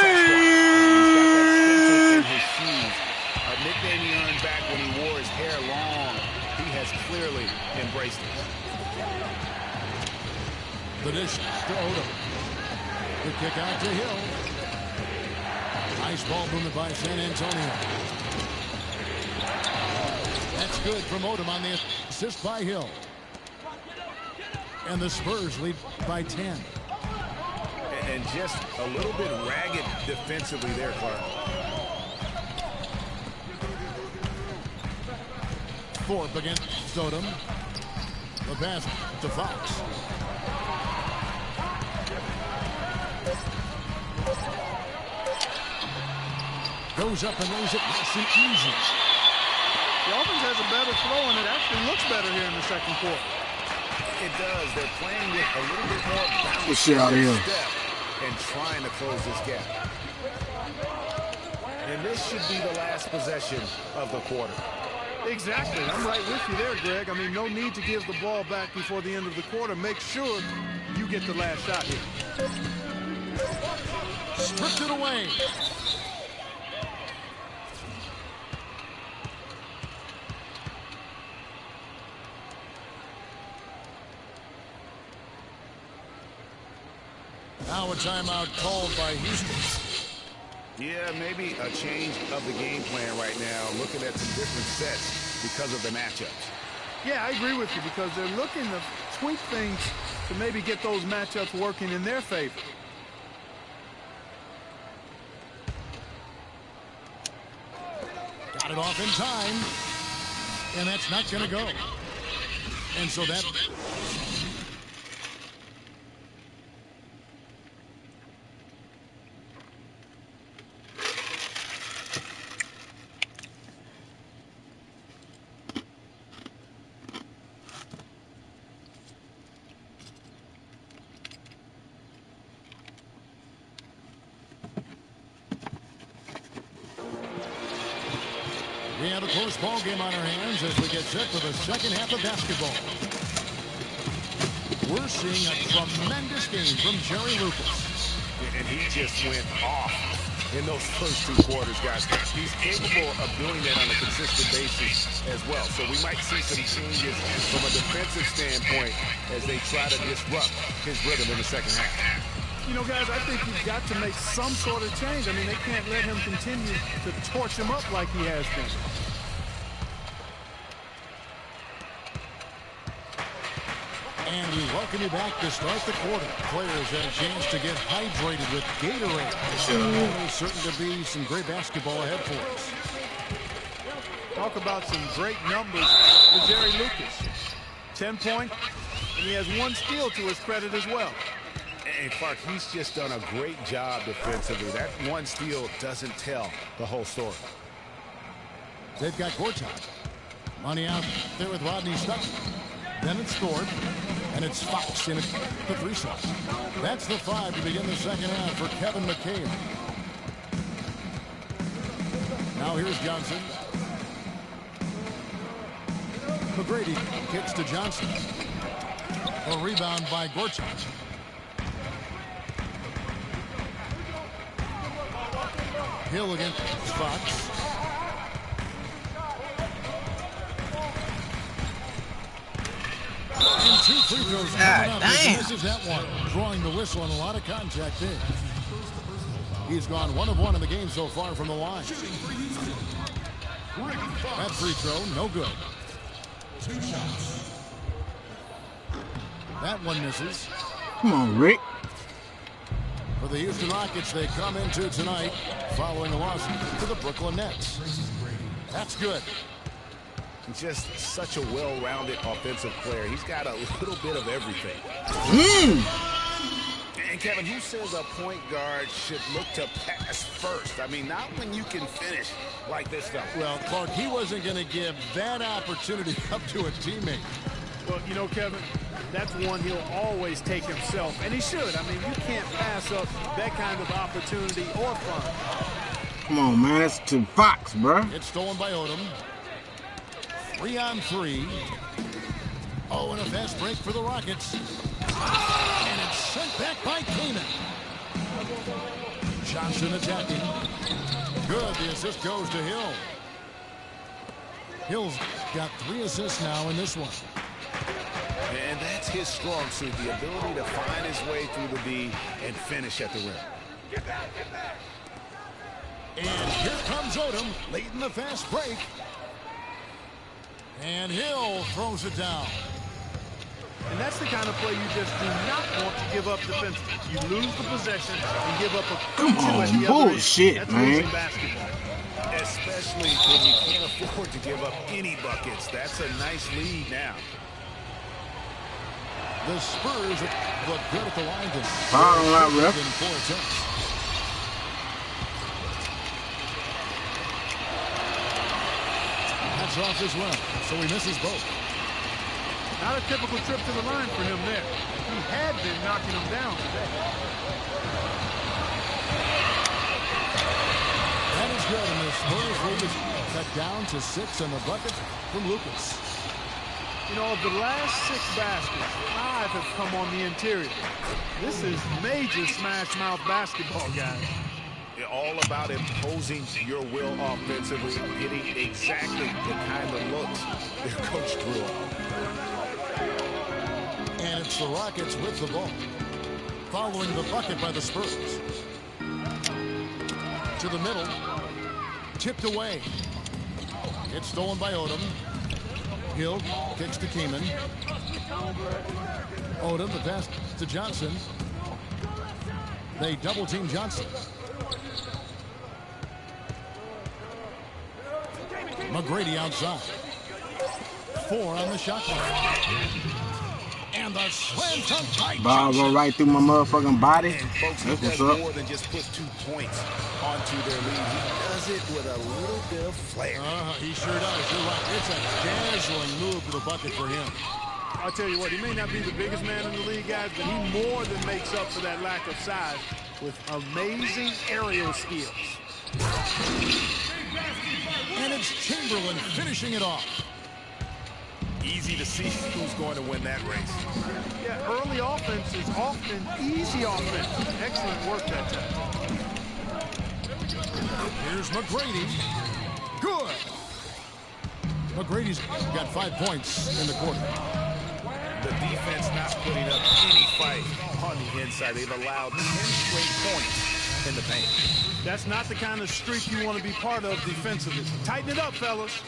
got that stencil in his shoes. A nickname he earned back when he wore his hair long. He has clearly embraced it. The dish to Odom. The kick out to Hill. Nice ball movement by San Antonio. That's good from Odom on the assist by Hill. And the Spurs lead by 10. And just a little bit ragged defensively there, Clark. Thorpe against Odom. The pass to Fox. Goes up and lays it nice and easy. The offense has a better flow, and it actually looks better here in the second quarter. It does. They're playing with a little bit more balance Good shit out in here. their step and trying to close this gap. And this should be the last possession of the quarter. Exactly. I'm right with you there, Greg. I mean, no need to give the ball back before the end of the quarter. Make sure you get the last shot here. Stripped it away. Now a timeout called by Houston. Yeah, maybe a change of the game plan right now, looking at some different sets because of the matchups. Yeah, I agree with you because they're looking to tweak things to maybe get those matchups working in their favor. Got it off in time. And that's not going to go. And so that... We have a close ball game on our hands as we get set for the second half of basketball. We're seeing a tremendous game from Jerry Lucas. And he just went off in those first 2 quarters, guys. He's capable of doing that on a consistent basis as well. So we might see some changes from a defensive standpoint as they try to disrupt his rhythm in the second half. You know, guys, I think you've got to make some sort of change. I mean, they can't let him continue to torch him up like he has been. And we welcome you back to start the quarter. Players had a chance to get hydrated with Gatorade. There's certain to be some great basketball ahead for us. Talk about some great numbers for Jerry Lucas. 10 points, and he has 1 steal to his credit as well. And Clark, he's just done a great job defensively. That one steal doesn't tell the whole story. They've got Gortat. Money out there with Rodney Stuckey. Then it's Thorpe, and it's Fox in the 3 slot. That's the 5 to begin the second half for Kevin McCabe. Now here's Johnson. McGrady kicks to Johnson. A rebound by Gortat. Hill against Fox. And 2 free throws coming up. He misses that one. Drawing the whistle on a lot of contact there. He's gone 1 of 1 in the game so far from the line. That free throw, no good. That one misses. Come on, Rick. For the Houston Rockets, they come into tonight following a loss to the Brooklyn Nets. That's good. Just such a well-rounded offensive player. He's got a little bit of everything. And Kevin, who says a point guard should look to pass first? I mean, not when you can finish like this stuff. Well, Clark, he wasn't going to give that opportunity up to a teammate. Well, you know, Kevin, that's one he'll always take himself, and he should. I mean, you can't pass up that kind of opportunity or fun. Come on, man. That's to Fox, bro. It's stolen by Odom. 3 on 3. Oh, and a fast break for the Rockets. And it's sent back by Kaman. Johnson attacking. Good. The assist goes to Hill. Hill's got 3 assists now in this one. And that's his strong suit, the ability to find his way through the D and finish at the rim. And here comes Odom late in the fast break. And Hill throws it down. And that's the kind of play you just do not want to give up defensively. You lose the possession and give up a Come on, bullshit, man. Basketball. Especially when you can't afford to give up any buckets. That's a nice lead now. The Spurs look good at the line to Foul on that, ref. in 4 attempts. That's off as well, so he misses both. Not a typical trip to the line for him there. He had been knocking him down today. That is good, and the Spurs lead is cut down to 6 on the bucket from Lucas. You know, of the last 6 baskets, 5 have come on the interior. This is major smash-mouth basketball, guys. All about imposing your will offensively, hitting exactly the kind of looks their coach drew up. And it's the Rockets with the ball, following the bucket by the Spurs. To the middle, tipped away. It's stolen by Odom. Hill kicks to Kaman. Odom, the pass to Johnson. They double-team Johnson. McGrady outside. 4 on the shot clock. And the slam dunk by Ball go right through my motherfucking body. And folks, he does more than just put 2 points onto their lead. He does it with a little bit of flair. He sure does. You're right. It's a dazzling move to the bucket for him. I'll tell you what, he may not be the biggest man in the league, guys, but he more than makes up for that lack of size with amazing aerial skills. And it's Chamberlain finishing it off. Easy to see who's going to win that race. Yeah, early offense is often easy offense. Excellent work that time. Here's McGrady. Good. McGrady's got 5 points in the quarter. The defense not putting up any fight on the inside. They've allowed 10 straight points in the paint. That's not the kind of streak you want to be part of defensively. Tighten it up, fellas.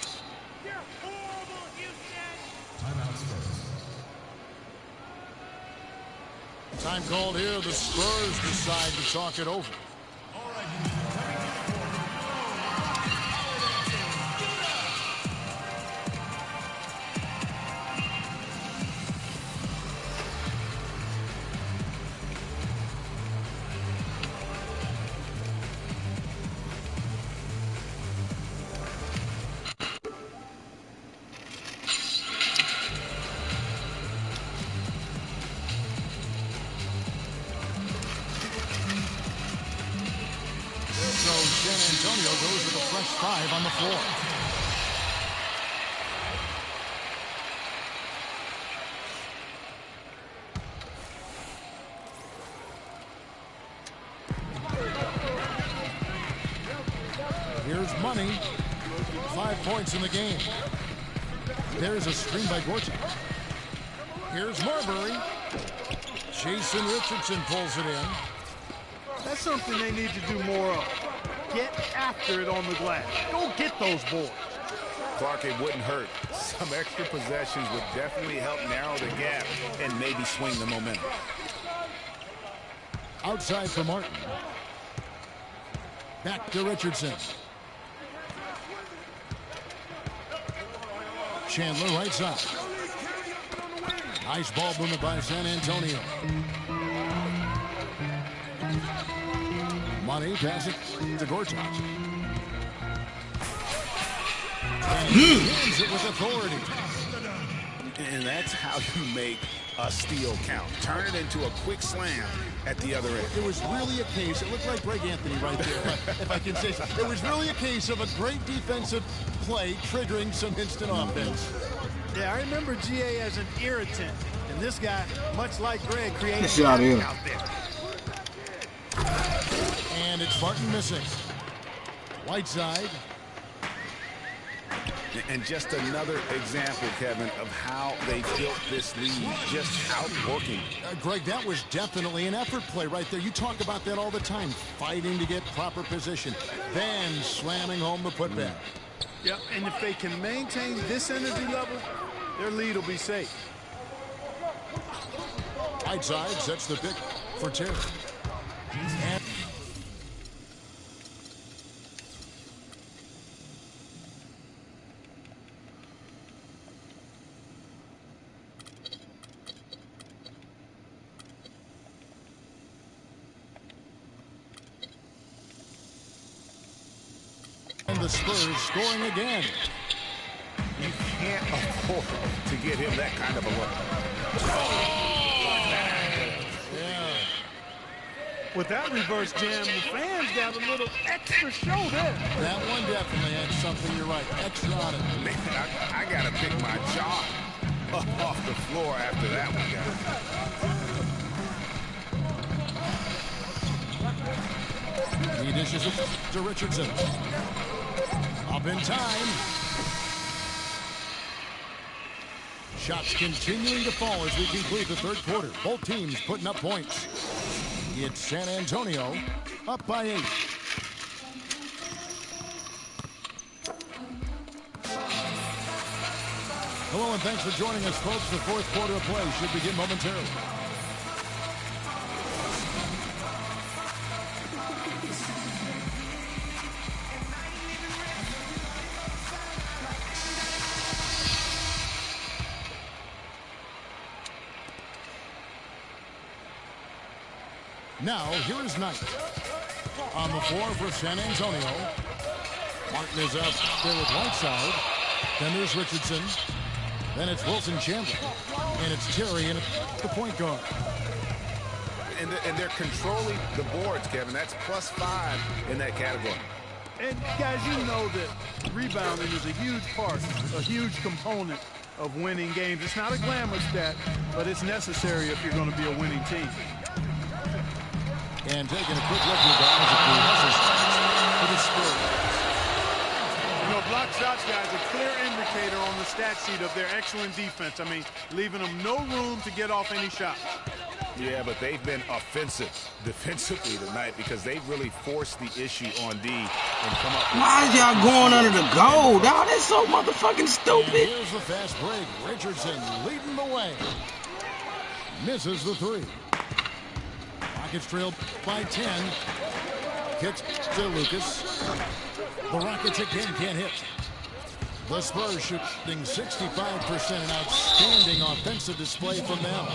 Time called here. The Spurs decide to talk it over. There's 5 on the floor. Here's Money. 5 points in the game. There's a screen by Gortat. Here's Marbury. Jason Richardson pulls it in. That's something they need to do more of. Get after it on the glass. Go get those boards. Clark, it wouldn't hurt. Some extra possessions would definitely help narrow the gap and maybe swing the momentum. Outside for Martin. Back to Richardson. Chandler right side. Nice ball movement by San Antonio. Money passing to Gortat. And he wins it with authority. And that's how you make a steal count. Turn it into a quick slam at the other end. It was really a case, it looked like Greg Anthony right there, if I can say so. It was really a case of a great defensive play triggering some instant offense. Yeah, I remember GA as an irritant. And this guy, much like Greg, created shot in. out there. And it's Martin missing. Whiteside. And just another example, Kevin, of how they built this lead, just outworking. Greg, that was definitely an effort play right there. You talk about that all the time, fighting to get proper position, then slamming home the putback. Yep, and if they can maintain this energy level, their lead will be safe. Whiteside sets the pick for Terry. And the Spurs scoring again. You can't afford to get him that kind of a look. Yeah. With that reverse jam, the fans got a little extra show there. That one definitely had something, you're right, extra on it. Man, I got to pick my jaw up off the floor after that one, guys. He dishes it to Richardson. Up in time. Shots continuing to fall as we conclude the third quarter. Both teams putting up points. It's San Antonio up by 8. Hello and thanks for joining us, folks. The fourth quarter of play should begin momentarily. Now, here is Knight. On the floor for San Antonio. Martin is up there with Whiteside. Then there's Richardson. Then it's Wilson Chandler. And it's Terry in the point guard. And they're controlling the boards, Kevin. That's +5 in that category. And guys, you know that rebounding is a huge part, a huge component of winning games. It's not a glamour stat, but it's necessary if you're going to be a winning team. And taking a quick look at the messages for the Spurs. You know, block shots, guys, a clear indicator on the stat sheet of their excellent defense. I mean, leaving them no room to get off any shots. Yeah, but they've been offensive defensively tonight because they've really forced the issue on D and come up with... Why is y'all going under the goal, dog? That's so motherfucking stupid. And here's the fast break. Richardson leading the way. Misses the 3. Rockets trail by 10. Kicks to Lucas. The Rockets again can't hit. The Spurs shooting 65%. An outstanding offensive display from them.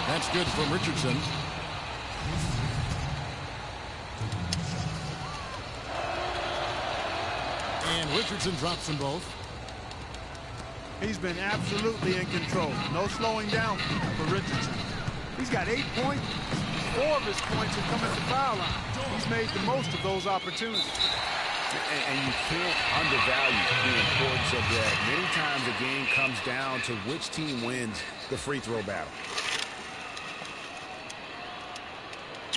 That's good from Richardson. And Richardson drops them both. He's been absolutely in control. No slowing down for Richardson. He's got 8 points. 4 of his points have come at the foul line. He's made the most of those opportunities. And you can't undervalue the importance of that. Many times the game comes down to which team wins the free throw battle.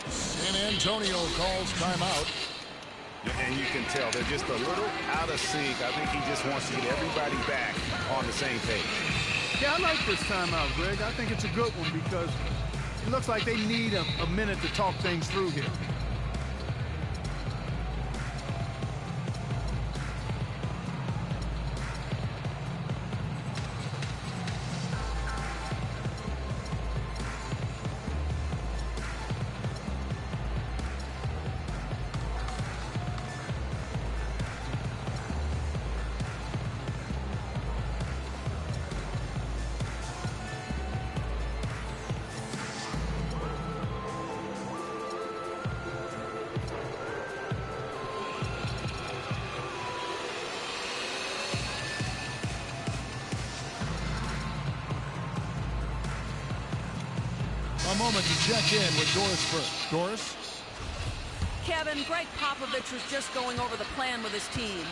San Antonio calls timeout. And you can tell they're just a little out of sync. I think he just wants to get everybody back on the same page. Yeah, I like this timeout, Greg. I think it's a good one because it looks like they need a minute to talk things through here. A moment to check in with Doris first. Doris? Kevin, Greg Popovich was just going over the plan with his team.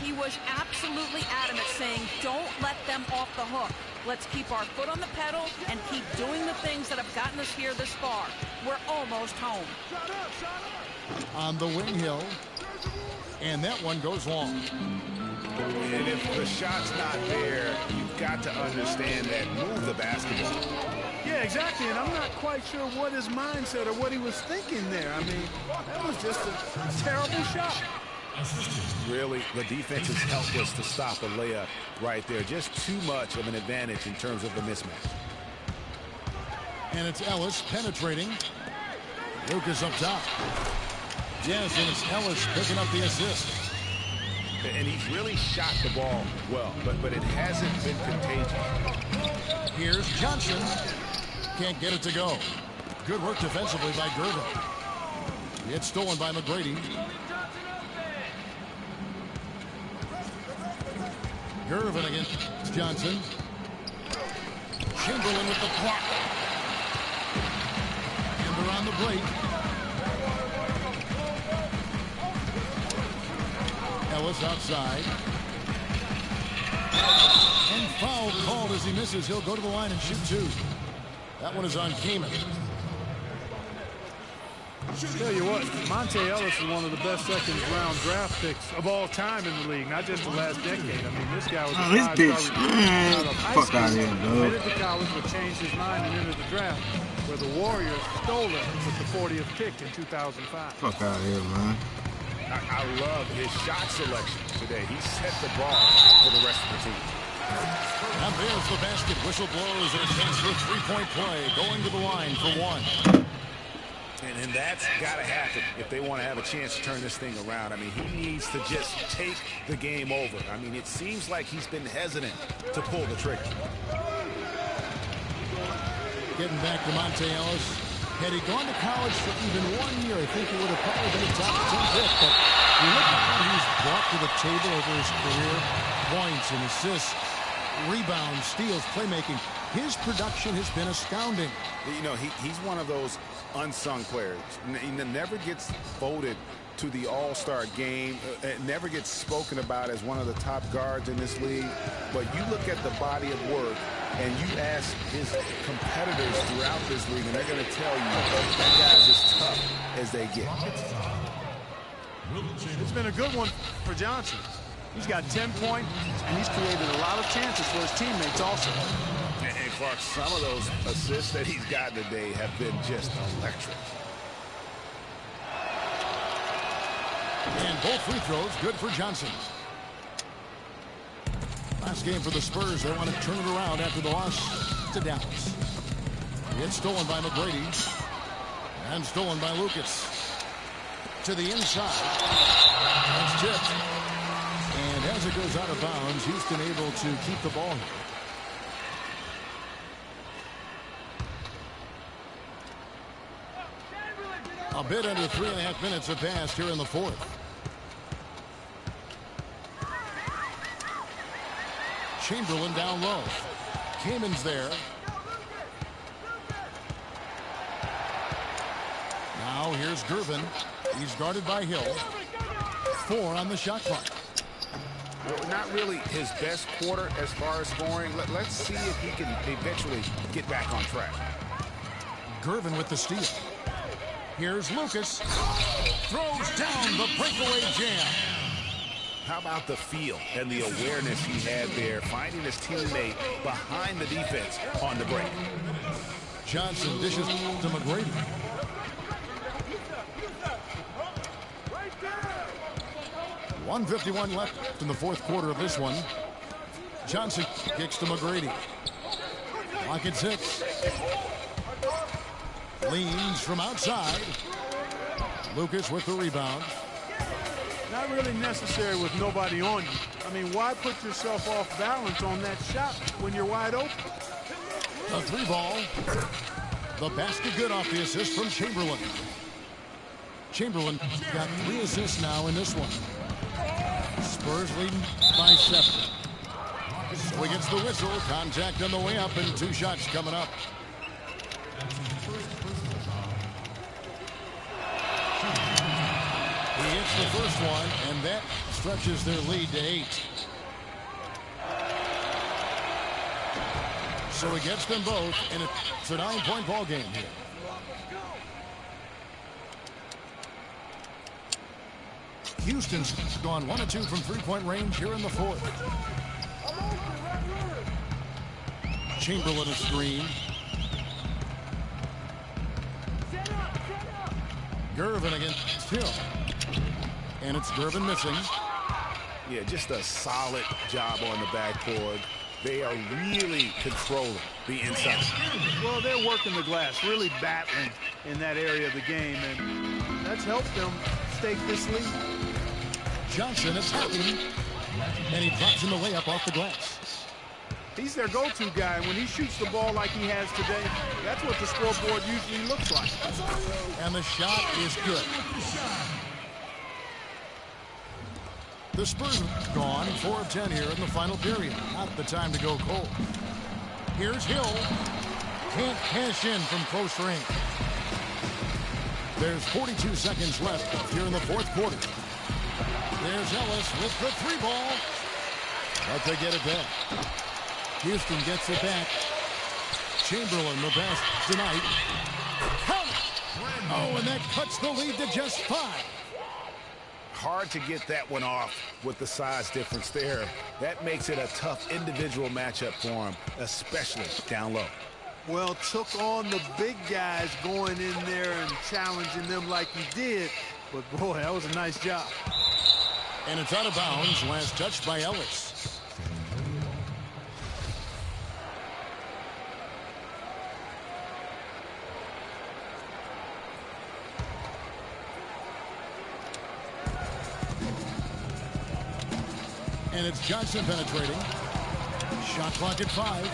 He was absolutely adamant, saying, don't let them off the hook. Let's keep our foot on the pedal and keep doing the things that have gotten us here this far. We're almost home. On the wing hill. And that one goes long. And if the shot's not there, you've got to understand that. Move the basketball. Yeah, exactly, and I'm not quite sure what his mindset or what he was thinking there. I mean, that was just a terrible shot. Really, the defense is helpless to stop a layup right there. Just too much of an advantage in terms of the mismatch. And it's Ellis penetrating. Lucas up top. Yes, and it's Ellis picking up the assist. And he's really shot the ball well, but it hasn't been contagious. Here's Johnson. Can't get it to go. Good work defensively by Gervin. It's stolen by McGrady. Gervin against Johnson. Chamberlain with the block. And they're on the break. Ellis outside. And foul called as he misses. He'll go to the line and shoot 2. That one is on Kamen. Tell you what, Monte Ellis is one of the best second-round draft picks of all time in the league, not just the last decade. I mean, this guy was a five-star recruit out of high school, committed to college, but changed his mind and entered the draft, where the Warriors stole him with the 40th pick in 2005. Fuck out of here, man. I love his shot selection today. He set the bar for the rest of the team. And there's the basket. Whistle blows and a chance for a three-point play. Going to the line for 1. And that's got to happen if they want to have a chance to turn this thing around. I mean, he needs to just take the game over. I mean, it seems like he's been hesitant to pull the trigger. Getting back to Monte Ellis. Had he gone to college for even 1 year, I think he would have probably been a top 10 pick. But you look at what he's brought to the table over his career. Points and assists, rebounds, steals, playmaking. His production has been astounding. You know, he's one of those unsung players. He never gets voted to the All-Star game. It never gets spoken about as one of the top guards in this league. But you look at the body of work and you ask his competitors throughout this league, and they're going to tell you that guy's as tough as they get. It's been a good one for Johnson. He's got 10 points, and he's created a lot of chances for his teammates also. And Clark, some of those assists that he's gotten today have been just electric. And both free throws good for Johnson. Last game for the Spurs. They want to turn it around after the loss to Dallas. It's stolen by McGrady. And stolen by Lucas. To the inside. That's tipped. And as it goes out of bounds, Houston able to keep the ball. A bit under 3.5 minutes have passed here in the fourth. Chamberlain down low. Kamen's there. now. Here's Gervin. He's guarded by Hill. 4 on the shot clock. Well, not really his best quarter as far as scoring. Let's see if he can eventually get back on track. Gervin with the steal. Here's Lucas. Throws down the breakaway jam. How about the feel and the awareness he had there, finding his teammate behind the defense on the break. Johnson dishes to McGrady. .151 left in the fourth quarter of this one. Johnson kicks to McGrady. Clock at 6. Leans from outside. Lucas with the rebound. Not really necessary with nobody on you. I mean, why put yourself off balance on that shot when you're wide open? The 3 ball. The basket good off the assist from Chamberlain. Chamberlain got 3 assists now in this one. Spurs leading by 7. So he gets the whistle. Contact on the way up and 2 shots coming up. He hits the first one, and that stretches their lead to 8. So he gets them both, and it's a 9-point ball game here. Houston's gone 1 of 2 from 3-point range here in the fourth. Chamberlain a screen. Gervin against Hill. And it's Gervin missing. Yeah, just a solid job on the backboard. They are really controlling the inside. Well, they're working the glass, really battling in that area of the game, and that's helped them stake this lead. Johnson attacking, and he drops in the layup off the glass. He's their go-to guy. When he shoots the ball like he has today, that's what the scoreboard usually looks like. And the shot is good. The Spurs have gone 4 of 10 here in the final period. Not the time to go cold. Here's Hill. Can't cash in from close range. There's 42 seconds left here in the fourth quarter. There's Ellis with the 3 ball. But they get it back. Houston gets it back. Chamberlain the best tonight. Count it! Oh, and that cuts the lead to just 5. Hard to get that one off with the size difference there. That makes it a tough individual matchup for him, especially down low. Well, took on the big guys going in there and challenging them like he did. But, boy, that was a nice job. And it's out of bounds. Last touch by Ellis. And it's Johnson penetrating. Shot clock at 5.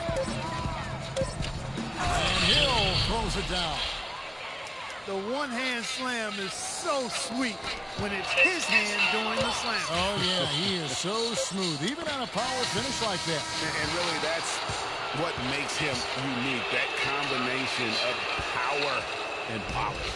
And Hill throws it down. The one-hand slam is so sweet when it's his hand doing the slam. Oh, yeah, he is so smooth, even on a power finish like that. And really, that's what makes him unique, that combination of power and polish.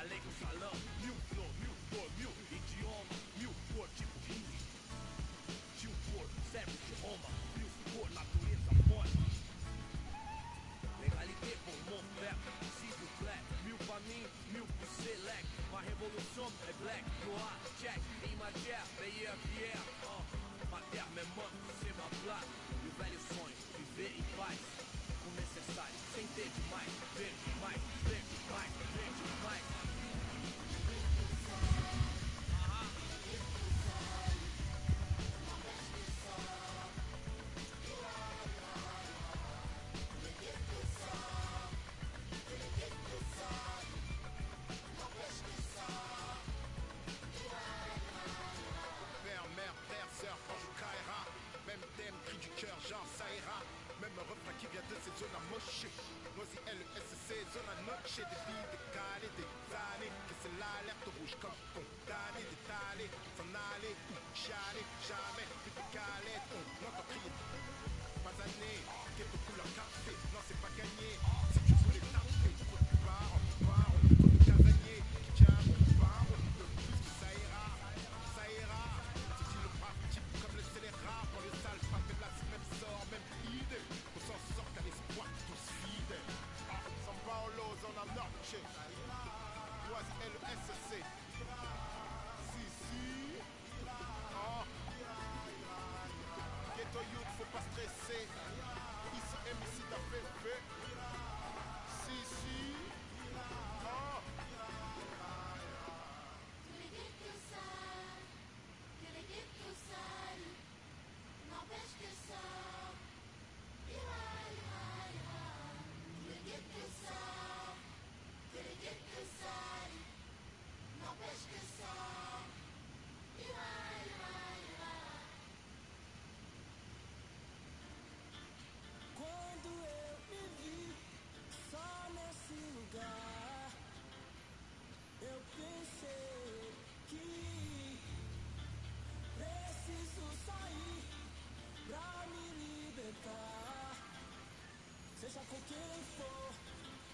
falei com o salão, mil flor, mil cor, mil idioma, mil cor, tipo ringue. Tio cor, cérebro de Roma, mil cor, natureza morte. Legalité pour mon père, s'il vous plaît. Mil pra mim, mil pro select. Ma révolution est black, noir, check. Imagère, meilleur fier. Ma terre, mes mains, c'est ma place. E o velho sonho, viver em paz. O necessário, sem ter demais. Ver demais, ver demais, ver demais. Même thème, cri du cœur, genre ça ira. Même refrain qui vient de ces zones amochées. Noisy LSC, zone à noche. Des vies décalées, des années. Que c'est l'alerte rouge comme condamné. D'étaler, s'en aller ou chialer. Jamais plus de galette, on entend crier. Pas année, qu'est de couleur café. Non, c'est pas gagné. Si tu voulais taper, trop de barres, trop de casaniers. Qui tient mon barreau, le plus que ça ira. Ça ira. C'est le brave type comme le scélérat. Pour les salles, pas de place, même sort, même idée. On s'en sort qu'à l'espoir, tous fidèles. San Paolo, zona norte. Oise LSC. Si. Ghetto youth, faut pas stresser. Ici, MC d'APP. Si. Quando eu me vi só nesse lugar, eu pensei que preciso sair pra me libertar. Seja com quem for,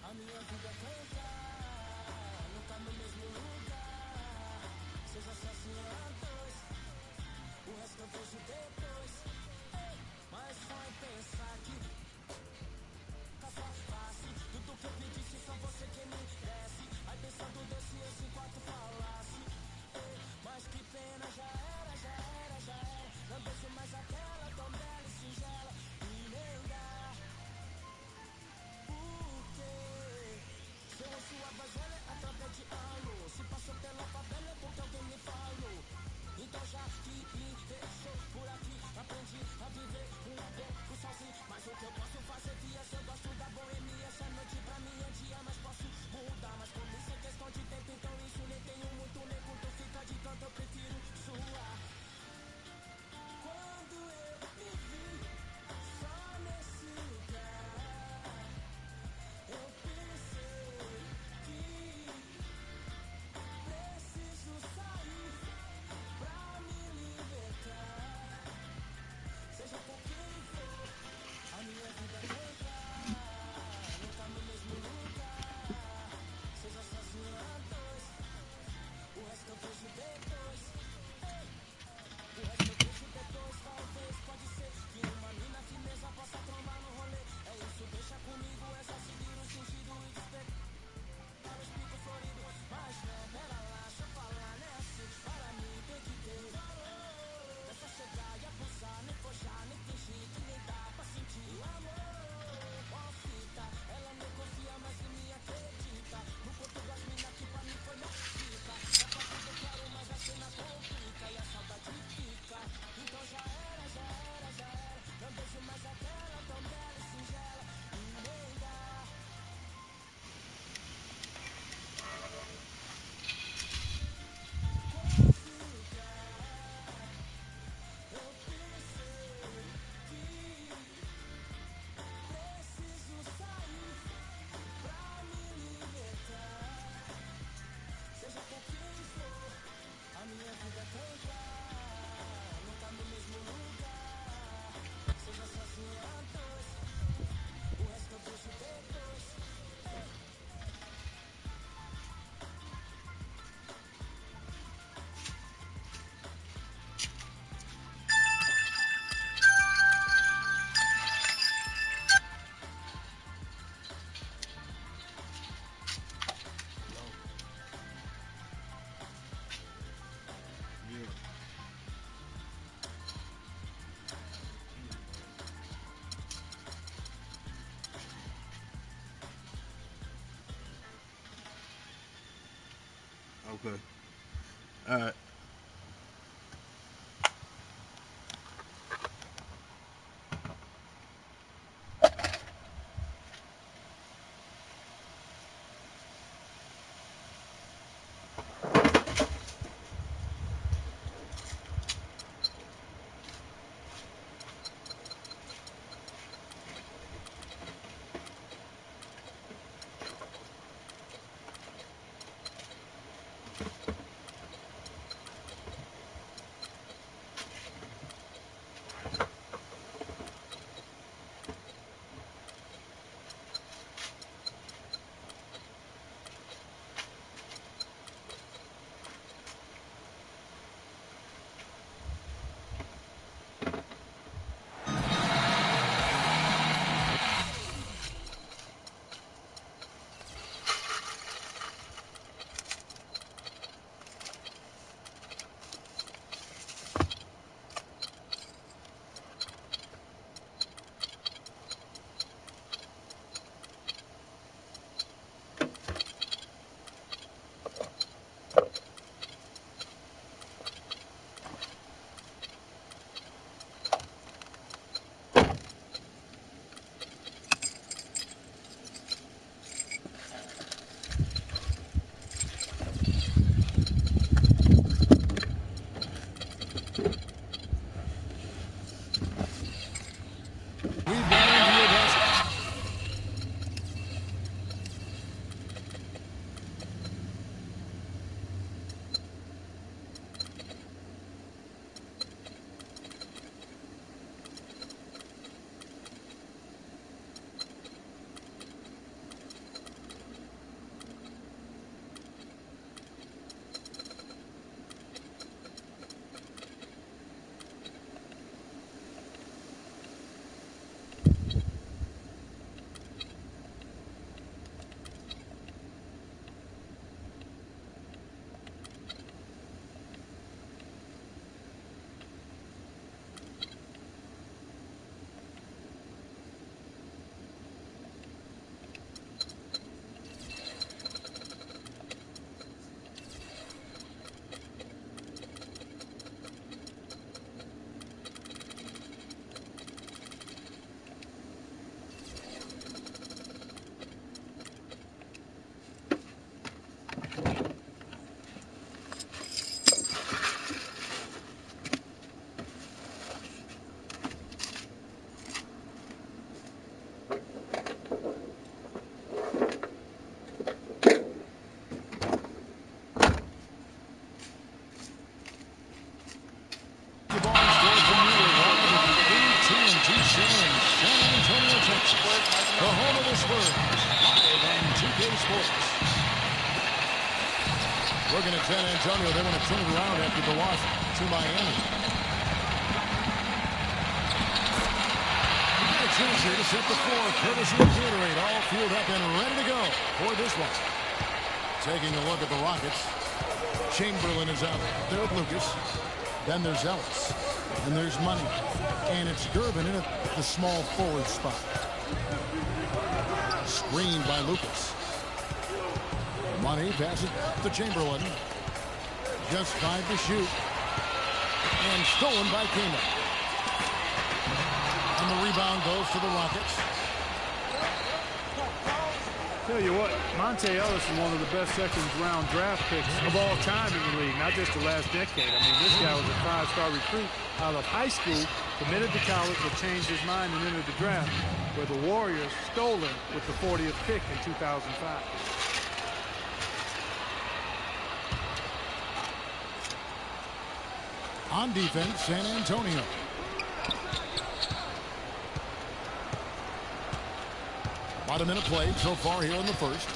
a minha vida cantar, nunca no mesmo lugar. Seja sozinho a dois, o resto eu vejo depois. Mas só em pensar que só fácil, tudo que eu pedisse só você que me desse. Aí pensando doce esse quarto falasse. Mas que pena, já era. Não deixo mais aquela tão bela e singela emendar. Porque seu rosto a voz é através de alô. Se passou pela favela é porque alguém me falou. Então já que me deixou por aqui, aprendi a viver um pouco sozinho. Mas o que eu posso fazer, via se eu gosto da boemia. Essa noite pra mim é dia, mas posso mudar. Mas como isso é questão de tempo, então isso nem tenho muito nego. Tu fica de canto, eu prefiro suar. Quando eu me vi só nesse lugar, eu pensei que preciso sair pra me libertar. Seja por quem for, a minha vida Okay. All right. The home of the Spurs, live on 2K Sports. Looking at San Antonio, they want to turn it around after the loss to Miami. We get a chance here to set the floor, courtesy of Gatorade, all fueled up and ready to go for this one. Taking a look at the Rockets, Chamberlain is out there with Lucas. Then there's Ellis, and there's Money, and it's Durbin in at the small forward spot. Screened by Lucas. Money passes to Chamberlain. Just 5 to shoot. And stolen by Kima. And the rebound goes to the Rockets. Tell you what, Monte Ellis is one of the best second-round draft picks of all time in the league, not just the last decade. I mean, this guy was a 5-star recruit out of high school, committed to college, but changed his mind and entered the draft, where the Warriors stole him with the 40th pick in 2005. On defense, San Antonio. About a minute played so far here in the first.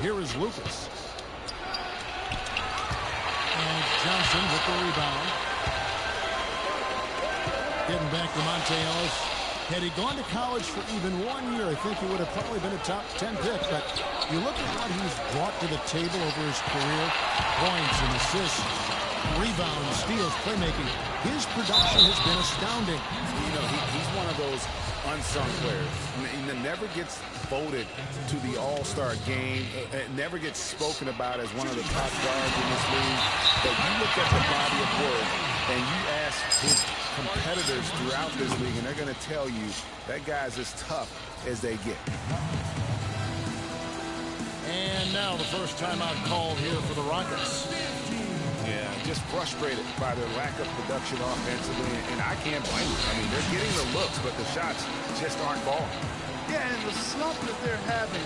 Here is Lucas. And Johnson with the rebound. Getting back to Monte Ellis. Had he gone to college for even 1 year, I think he would have probably been a top 10 pick. But you look at what he's brought to the table over his career. Points and assists, rebounds, steals, playmaking. His production has been astounding. You know, he's one of those unsung players. I mean, he never gets voted to the All-Star game. It never gets spoken about as one of the top guards in this league. But you look at the body of work and you ask his competitors throughout this league, and they're going to tell you that guy's as tough as they get. And now the first timeout called here for the Rockets. Yeah, just frustrated by their lack of production offensively, and I can't blame them. I mean, they're getting the looks, but the shots just aren't falling. Yeah, and the slump that they're having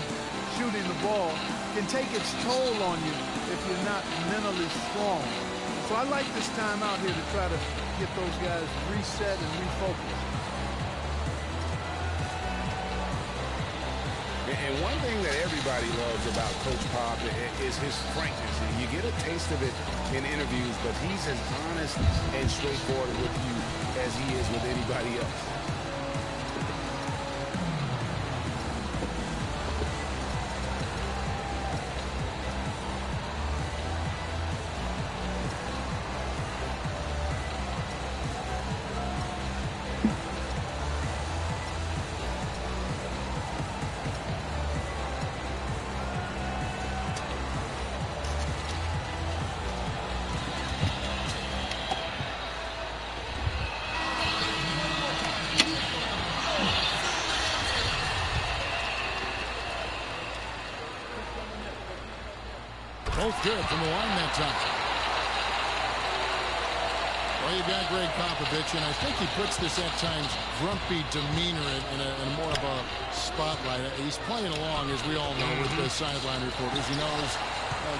shooting the ball can take its toll on you if you're not mentally strong. So I like this timeout here to try to get those guys reset and refocused. And one thing that everybody loves about Coach Pop is his frankness. And you get a taste of it in interviews, but he's as honest and straightforward with you as he is with anybody else. Both good from the line that time. Well, you got Greg Popovich, and I think he puts this at times grumpy demeanor in a more of a spotlight. He's playing along, as we all know, with the sideline reporters. He knows,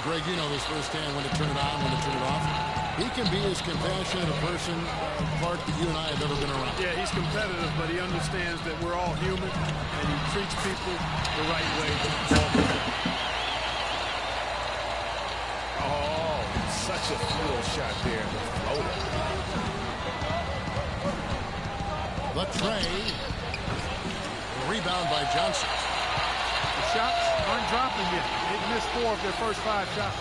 Greg, you know this firsthand, when to turn it on, when to turn it off. He can be as compassionate a person, Clark, that you and I have ever been around. Yeah, he's competitive, but he understands that we're all human, and he treats people the right way all the time. Such a futile shot there. Floater. The tray. Rebound by Johnson. The shots aren't dropping yet. They've missed 4 of their first 5 shots.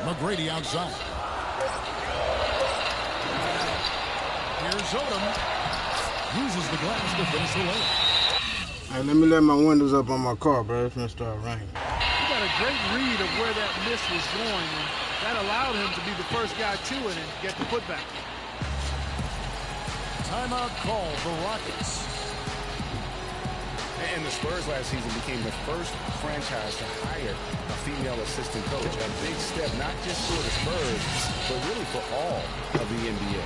McGrady outside. Here's Odom. Uses the glass to finish the layup. Hey, let me let my windows up on my car, bro. It's gonna start raining. He got a great read of where that miss was going, and that allowed him to be the first guy to it and get the putback. Timeout call for Rockets. And the Spurs last season became the first franchise to hire a female assistant coach. A big step, not just for the Spurs, but really for all of the NBA.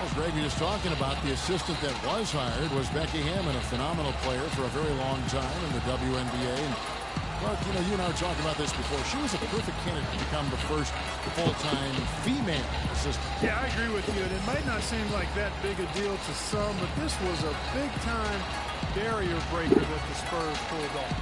As Greg was talking about, the assistant that was hired was Becky Hammond, a phenomenal player for a very long time in the WNBA. And Clark, you know, you and I were talking about this before. She was a perfect candidate to become the first full-time female assistant. Yeah, I agree with you. And it might not seem like that big a deal to some, but this was a big-time barrier breaker that the Spurs pulled off.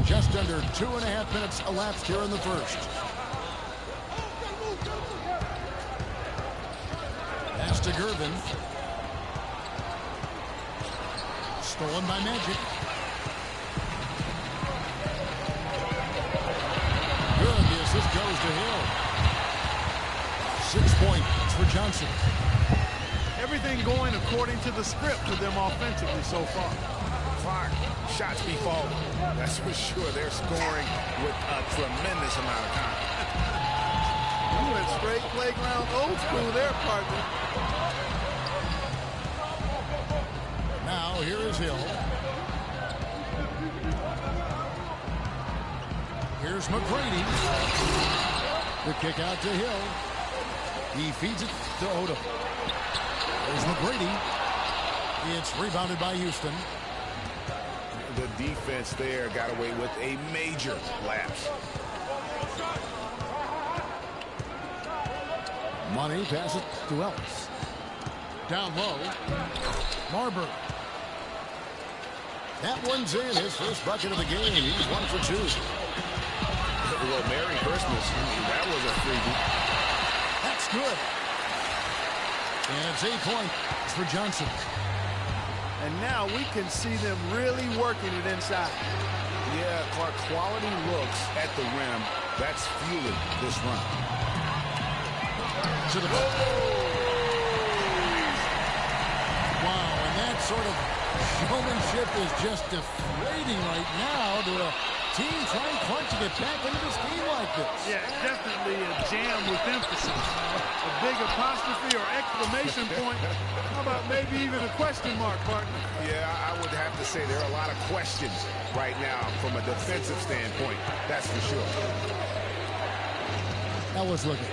Just under 2.5 minutes elapsed here in the first. Pass to Gervin. Stolen by Magic. Good. The assist goes to Hill. 6 points for Johnson. Everything going according to the script with them offensively so far. Clark, shots be falling. That's for sure. They're scoring with a tremendous amount of time. You went straight playground old school there, partner. Now here is Hill. Here's McGrady. The kick out to Hill. He feeds it to Odom. There's McGrady. It's rebounded by Houston. The defense there got away with a major lapse. Money passes to Ellis. Down low. Marbury. That one's in. His first bucket of the game. He's 1 for 2. Well, Merry Christmas. That was a freebie. That's good. And it's 8 points for Johnson. And now we can see them really working it inside. Yeah, Clark, quality looks at the rim. That's fueling this run. To the ball. Wow, and that sort of showmanship is just deflating right now to a team trying Clark to get back into this game like this. Yeah, definitely a jam with emphasis. A big apostrophe or exclamation point. How about maybe even a question mark, partner? Yeah, I would have to say there are a lot of questions right now from a defensive standpoint. That's for sure. Ellis looking.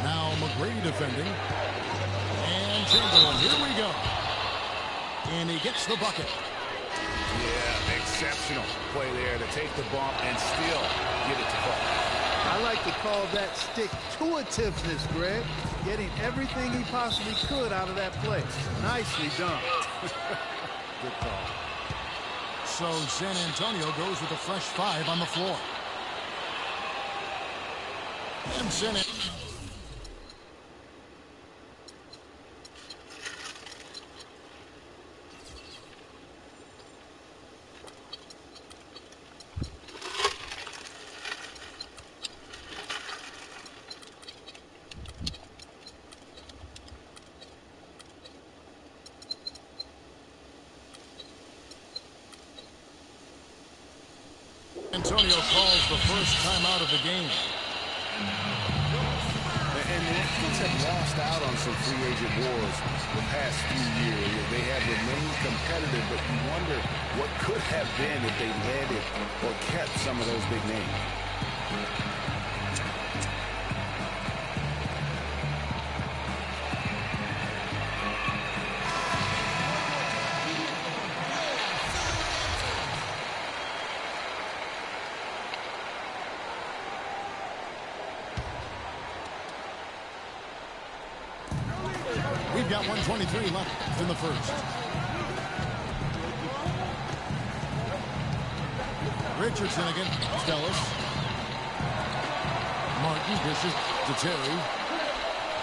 Now McGrady defending. And Chamberlain. Here we go. And he gets the bucket. Yeah, exceptional play there to take the bump and still get it to fall. I like to call that stick-to-itiveness, Greg. Getting everything he possibly could out of that play. Nicely done. Good call. So San Antonio goes with a fresh 5 on the floor. And San Antonio. Antonio calls the first time out of the game. And the Kings have lost out on some free agent wars the past few years. They have remained competitive, but you wonder what could have been if they landed or kept some of those big names. We've got 1:23 left in the first. Richardson again. Ellis. Martin dishes to Terry.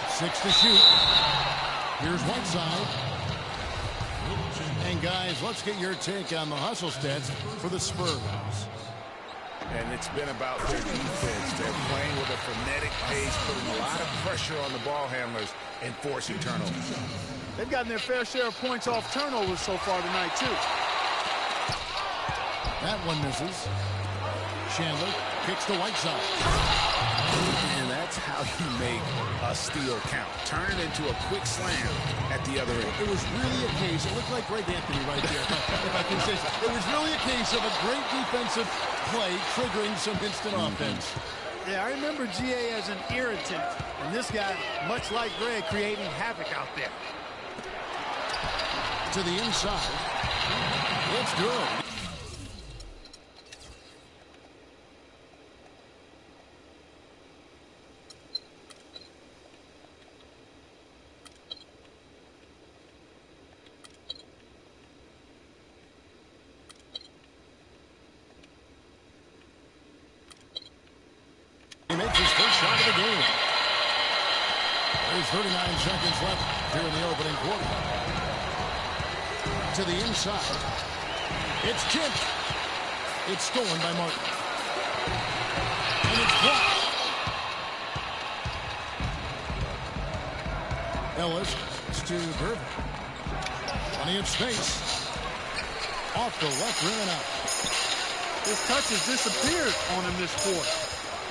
6 to shoot. Here's Whiteside. And guys, let's get your take on the hustle stats for the Spurs. And it's been about their defense. They're playing with a frenetic pace, putting a lot of pressure on the ball handlers and forcing turnovers. They've gotten their fair share of points off turnovers so far tonight, too. That one misses. Chandler kicks to Whiteside. And that's how you make a steal count. Turn it into a quick slam at the other end. It was really a case. It looked like Greg Anthony right there. If I can say so. It was really a case of a great defensive play triggering some instant offense. Yeah, I remember GA as an irritant. And this guy, much like Greg, creating havoc out there. To the inside. It's good. He makes his first shot of the game. There's 39 seconds left here in the opening quarter. To the inside. It's tipped. It's stolen by Martin. And it's blocked. Ellis to Gervin. Plenty of space. Off the left rim and out. His touch has disappeared on him this quarter.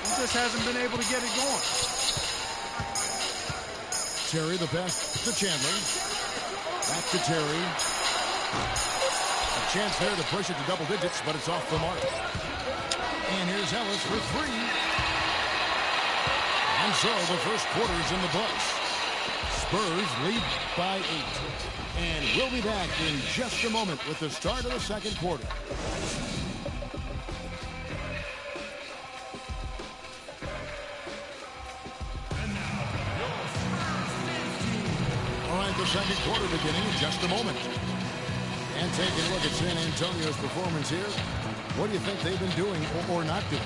He just hasn't been able to get it going. Terry the pass to Chandler. Back to Terry. A chance there to push it to double digits, but it's off the mark. And here's Ellis for three. And so the first quarter is in the books. Spurs lead by 8. And we'll be back in just a moment with the start of the second quarter. All right, the second quarter beginning in just a moment. And taking a look at San Antonio's performance here. What do you think they've been doing or not doing?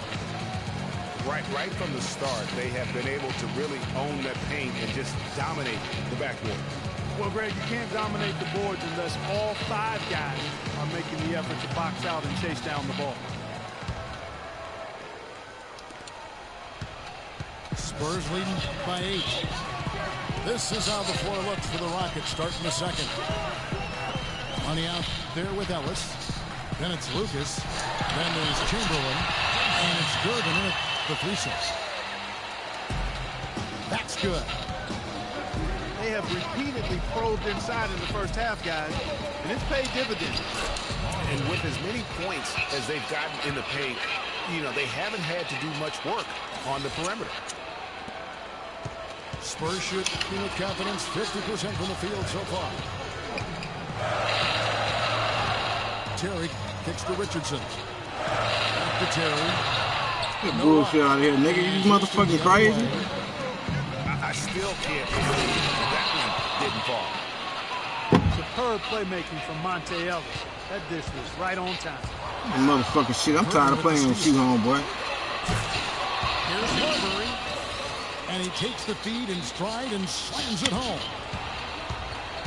Right from the start, they have been able to really own that paint and just dominate the backboard. Well, Greg, you can't dominate the boards unless all 5 guys are making the effort to box out and chase down the ball. Spurs leading by 8. This is how the floor looks for the Rockets starting the second. Money out there with Ellis. Then it's Lucas. Then there's Chamberlain. And it's Durbin in the 3-6. That's good. They have repeatedly probed inside in the first half, guys, and it's paid dividends. And with as many points as they've gotten in the paint, you know, they haven't had to do much work on the perimeter. Spurs shooting with confidence, 50% from the field so far. Terry kicks to Richardson. Back to Terry. Get bullshit out of here, nigga. You motherfucking crazy. I still can't believe that one didn't fall. Superb playmaking from Monte Ellis. That dish was right on time. Motherfucking shit. I'm tired of playing with you, homeboy. Here's Marbury. And he takes the feed in stride and slams it home.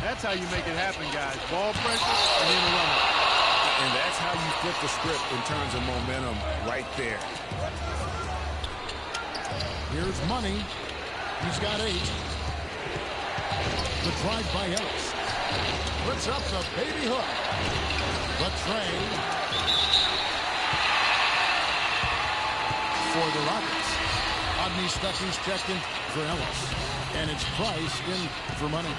That's how you make it happen, guys. Ball pressure and then a runner. And that's how you flip the script in terms of momentum right there. Here's Money. He's got 8. The drive by Ellis. Puts up the baby hook. The tray for the Rockets. Odney Stuckey's checked in for Ellis. And it's Price in for Money.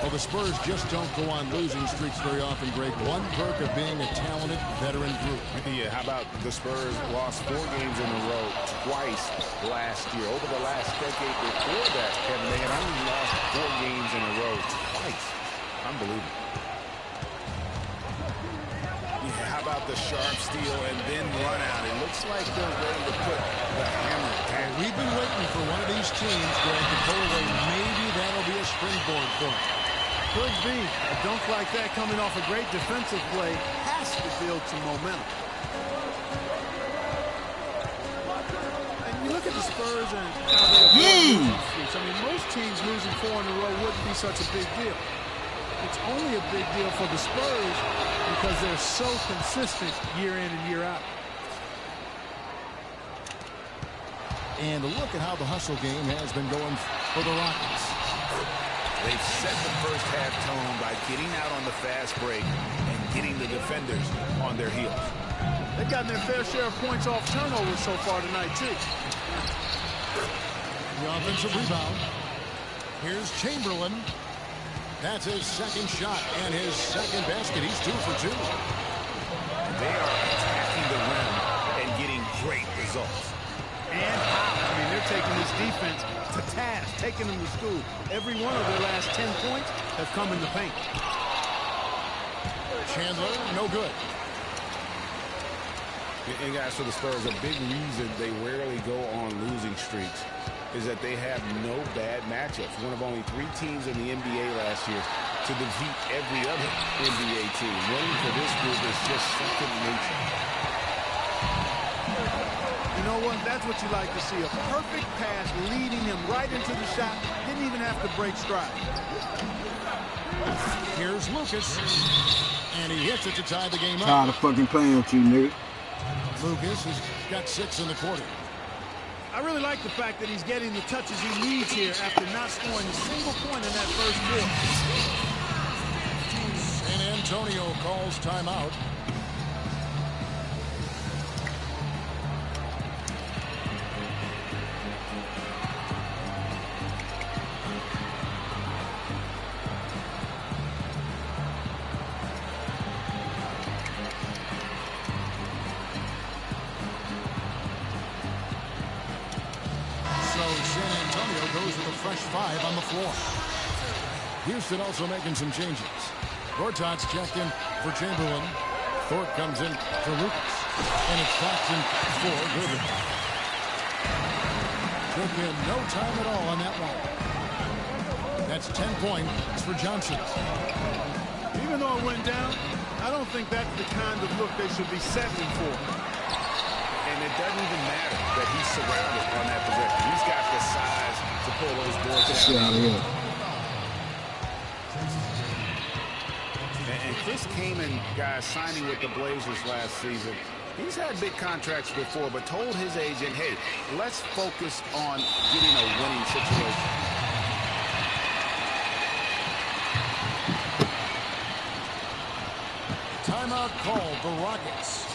Well, the Spurs just don't go on losing streaks very often, Greg. One perk of being a talented veteran group. Yeah, how about the Spurs lost 4 games in a row twice last year. Over the last decade before that, Kevin, they had only lost 4 games in a row twice. Unbelievable. Yeah, how about the sharp steal and then run out? It looks like they're ready to put the hammer down. We've been waiting for one of these teams, Greg, to pull away. Maybe that'll be a springboard for them. Could be. A dunk like that coming off a great defensive play has to build some momentum. And you look at the Spurs and how they avoid losing streaks. I mean, most teams losing 4 in a row wouldn't be such a big deal. It's only a big deal for the Spurs because they're so consistent year in and year out. And a look at how the hustle game has been going for the Rockets. They've set the first half tone by getting out on the fast break and getting the defenders on their heels. They've gotten their fair share of points off turnovers so far tonight, too. The offensive rebound. Here's Chamberlain. That's his second shot and his second basket. He's 2 for 2. They are attacking the rim and getting great results. And I mean, they're taking this defense to task, taking them to school. Every one of their last 10 points have come in the paint. Chandler, no good. And guys, for the Spurs, a big reason they rarely go on losing streaks is that they have no bad matchups. One of only 3 teams in the NBA last year to defeat every other NBA team. Winning for this group is just second nature. You know what? That's what you like to see. A perfect pass leading him right into the shot. Didn't even have to break stride. Here's Lucas. And he hits it to tie the game up. Tired of fucking playing with you, nigga. Lucas has got 6 in the quarter. I really like the fact that he's getting the touches he needs here after not scoring a single point in that first quarter. San Antonio calls timeout. goes with a fresh 5 on the floor. Houston also making some changes. Gortat's checked in for Chamberlain. Thorpe comes in for Lucas. And it's Claxton for Goodwin. Took him no time at all on that one. That's 10 points for Johnson. Even though it went down, I don't think that's the kind of look they should be settling for. And it doesn't even matter that he's surrounded on that possession. He's got the size to pull those boards down. And Chris Kaman, guys, signing with the Blazers last season, he's had big contracts before, but told his agent, hey, let's focus on getting a winning situation. Timeout called the Rockets.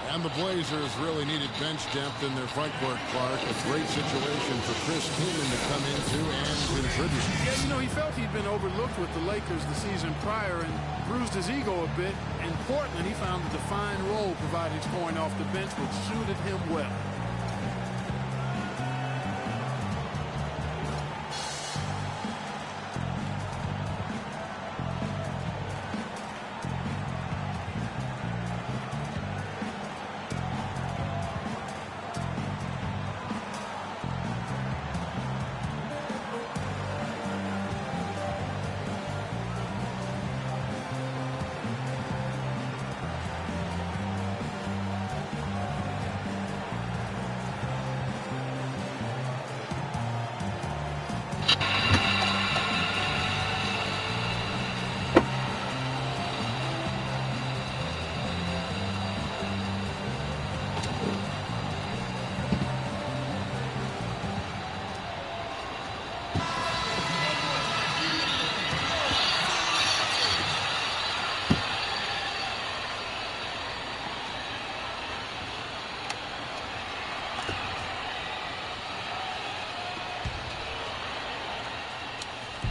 And the Blazers really needed bench depth in their front court, Clark. A great situation for Chris Kaman to come into and contribute. Yeah, you know, he felt he'd been overlooked with the Lakers the season prior and bruised his ego a bit. In Portland, he found a defined role providing scoring off the bench, which suited him well.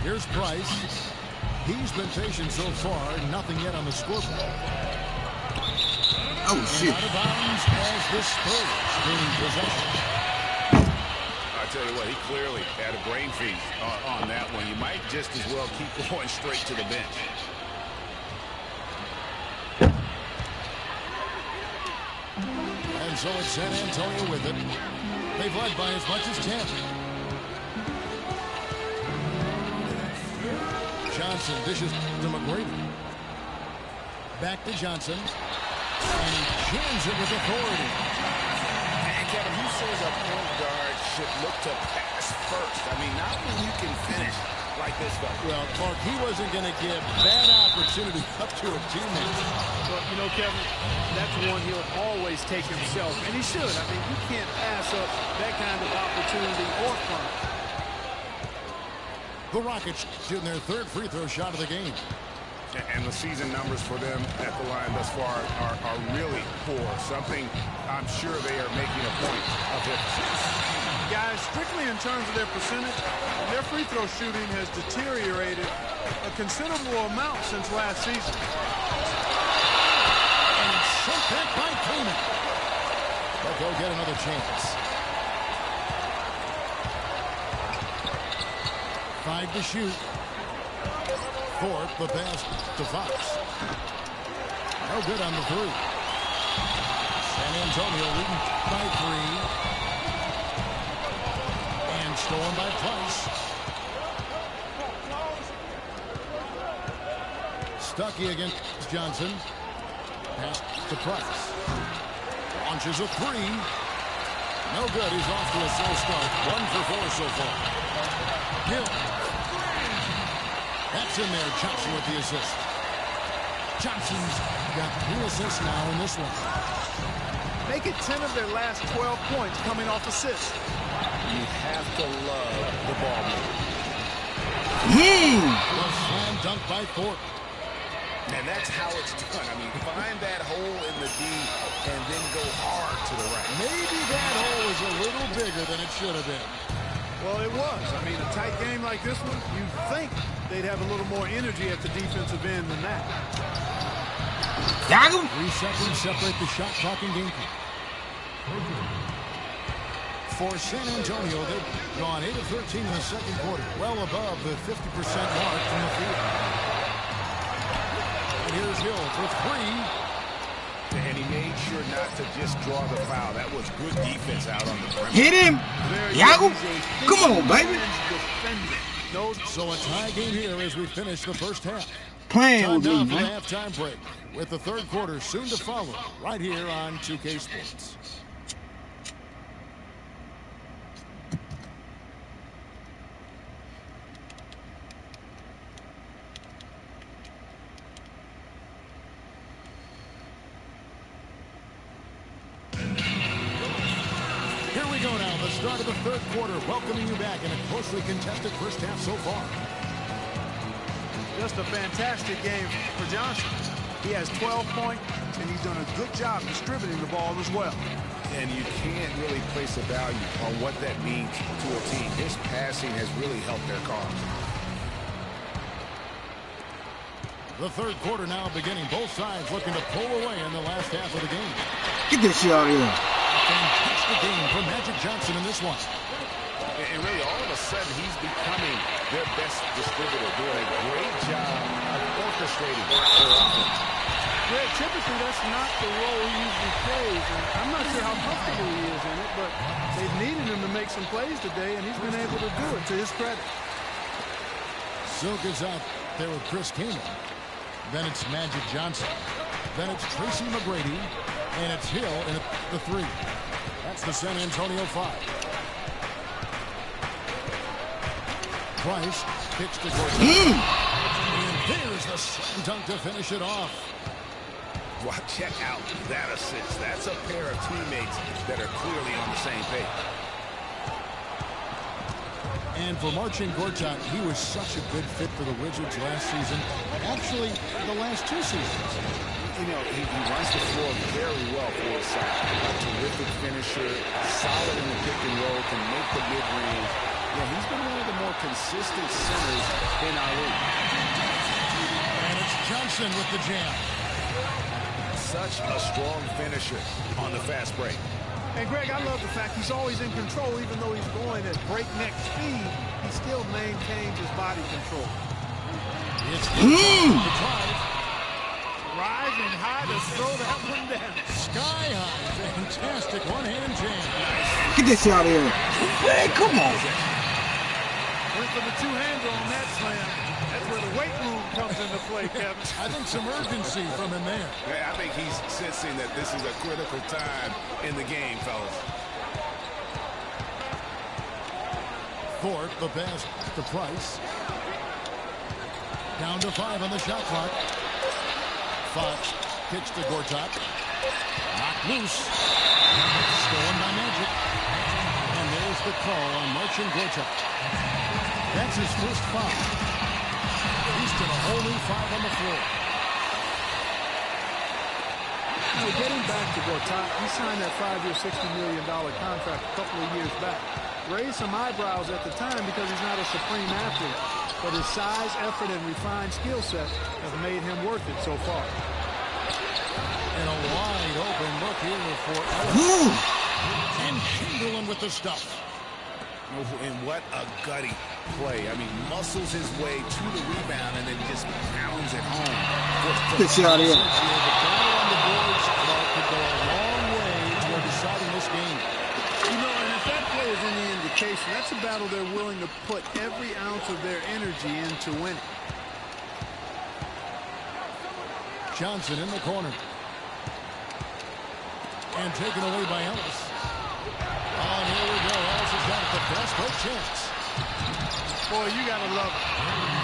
Here's Price. He's been patient so far. Nothing yet on the scoreboard. Oh, shit. Out of bounds as the Spurs gaining possession. I tell you what, he clearly had a brain freeze on that one. You might just as well keep going straight to the bench. And so it's San Antonio with it. They've led by as much as 10. Johnson dishes to McGrady. Back to Johnson. And he jams it with authority. And Kevin, who says a point guard should look to pass first? I mean, not when you can finish like this guy. Well, Clark, he wasn't going to give that opportunity up to a teammate. Well, you know, Kevin, that's one he'll always take himself, and he should. I mean, you can't pass up that kind of opportunity or fun. The Rockets shooting their third free throw shot of the game. And the season numbers for them at the line thus far are really poor. Something I'm sure they are making a point of emphasis. Guys, strictly in terms of their percentage, their free throw shooting has deteriorated a considerable amount since last season. And it's sent back by Kaman. But they'll get another chance. 5 to shoot. Thorpe, the pass to Fox. No good on the 3. San Antonio leading by 3. And stolen by Price. Stuckey against Johnson. Pass to Price. Launches a 3. No good. He's off to a slow start. 1 for 4 so far. Hill. That's in there. Johnson with the assist. Johnson's got 3 assists now in this one. Make it 10 of their last 12 points coming off assists. You have to love the ball movement. A slam dunk by Thorpe. And that's how it's done. I mean, find that hole in the D and then go hard to the right. Maybe that hole is a little bigger than it should have been. Well, it was. I mean, a tight game like this one, you'd think they'd have a little more energy at the defensive end than that. 3 seconds separate the shot clock and game clock. for San Antonio. They've gone 8 of 13 in the second quarter, well above the 50% mark from the field. And here's Hill for three. And he made sure not to just draw the foul. That was good defense out on the perimeter. Hit him! Yago! Come on, baby! So a tie game here as we finish the first half. Playing Time with now me, for the man. halftime break, with the third quarter soon to follow, right here on 2K Sports. Here we go now, the start of the third quarter, welcoming you back in a closely contested first half so far. Just a fantastic game for Johnson. He has 12 points, and he's done a good job distributing the ball as well. And you can't really place a value on what that means to a team. His passing has really helped their cause. The third quarter now beginning. Both sides looking to pull away in the last half of the game. Get this shit out of here. Fantastic game from Magic Johnson in this one. And really, all of a sudden, he's becoming their best distributor, doing a great job of orchestrating their offense. Greg, typically that's not the role he usually plays. And I'm not sure how comfortable he is in it, but they've needed him to make some plays today, and he's been able to do it to his credit. Silk is out there with Chris Kaman. Then it's Magic Johnson. Then it's Tracy McGrady. And it's Hill in the three. That's the San Antonio 5. Price kicks to Gordon. And here's the slam dunk to finish it off. Well, check out that assist. That's a pair of teammates that are clearly on the same page. And for Marcin Gortat, he was such a good fit for the Wizards last season. Actually, the last two seasons. You know, he runs the floor very well for his side. A terrific finisher, solid in the pick and roll, can make the mid-range. Yeah, he's been one of the more consistent centers in our league. And it's Johnson with the jam. Such a strong finisher on the fast break. And Greg, I love the fact he's always in control, even though he's going at breakneck speed. He still maintains his body control. It's the drive. Rising high to throw that one down. Sky high. Fantastic one-hand jam. Get this shit out of here. Man, come on. Went for the two-hander on that slam. That's where the weight room comes into play, Kevin. I think some urgency from him there. Yeah, I think he's sensing that this is a critical time in the game, fellas. Thorpe, the pass to Price. Down to 5 on the shot clock. Fox kicks to Gortat. Knocked loose. Stolen by Magic. And there's the call on Marcin Gortat. That's his first foul. Houston a whole new 5 on the floor. So getting back to Gortat, he signed that 5-year, $60 million contract a couple of years back. Raised some eyebrows at the time because he's not a supreme athlete, but his size, effort, and refined skill set have made him worth it so far. And a wide open look here for Ellis. And Chamberlain with the stuff. And what a gutty play. I mean, muscles his way to the rebound and then just pounds it home. Get shit out of here. The battle on the boards could go a long way toward deciding this game. You know, and if that play is any indication, that's a battle they're willing to put every ounce of their energy into winning. Johnson in the corner. And taken away by Ellis. Oh, and here we go. Ellis has got the best hook chance. Boy, you got to love it.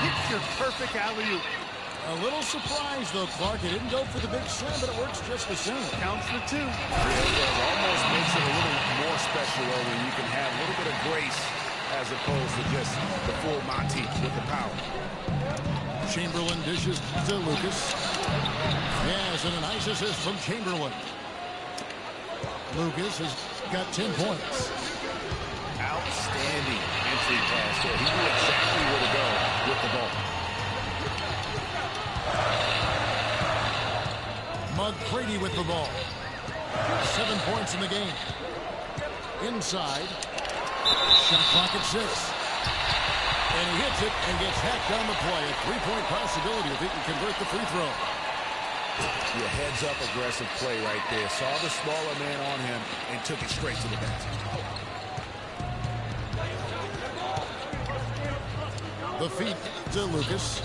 Picture perfect alley-oop. A little surprise, though, Clark. It didn't go for the big slam, but it works just the same. Counts for 2. It almost makes it a little more special when you can have a little bit of grace as opposed to just the full Monty with the power. Chamberlain dishes to Lucas. Yes, and a nice assist from Chamberlain. Lucas has got 10 points. Outstanding entry pass there. He knew exactly where to go with the ball. McGrady with the ball. 7 points in the game. inside. Shot clock at 6. And he hits it and gets hacked on the play. A three-point possibility if he can convert the free throw. Yeah, heads-up aggressive play right there. Saw the smaller man on him and took it straight to the basket. The feed to Lucas.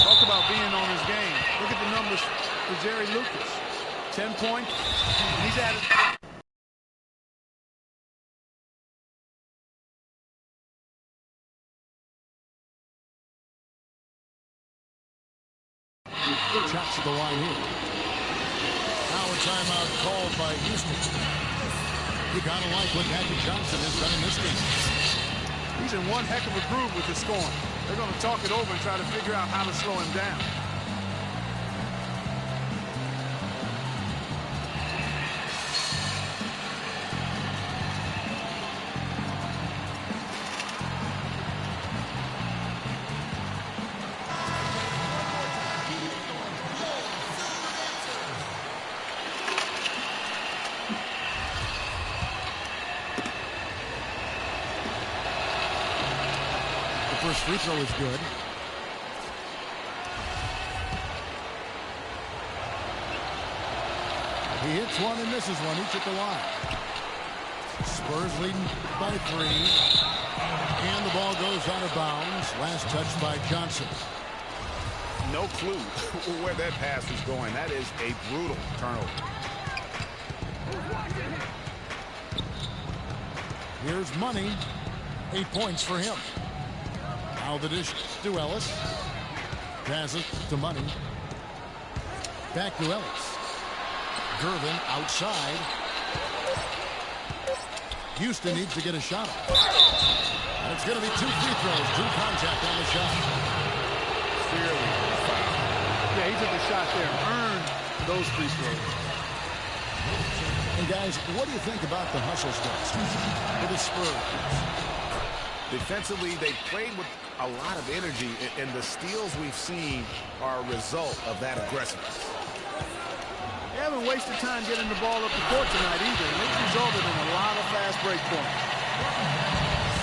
Talk about being on his game. Look at the numbers for Jerry Lucas. 10 points. He's at it. Shots at the line here. Now a timeout called by Houston. You gotta like what Magic Johnson has done in this game. He's in one heck of a groove with the scoring. They're going to talk it over and try to figure out how to slow him down. First free throw is good. He hits one and misses one each at the line. Spurs leading by 3. And the ball goes out of bounds. Last touch by Johnson. No clue where that pass was going. That is a brutal turnover. Here's Money. 8 points for him. Now the dish to Ellis. Passes to Money. Back to Ellis. Gervin outside. Houston needs to get a shot up. And it's going to be 2 free throws. 2 contact on the shot. Clearly foul. Yeah, he took a shot there. Earned those free throws. And guys, what do you think about the hustle steps for the Spurs? Defensively, they played with a lot of energy, and the steals we've seen are a result of that aggressiveness. They haven't wasted time getting the ball up the court tonight either, and it's resulted in a lot of fast break points.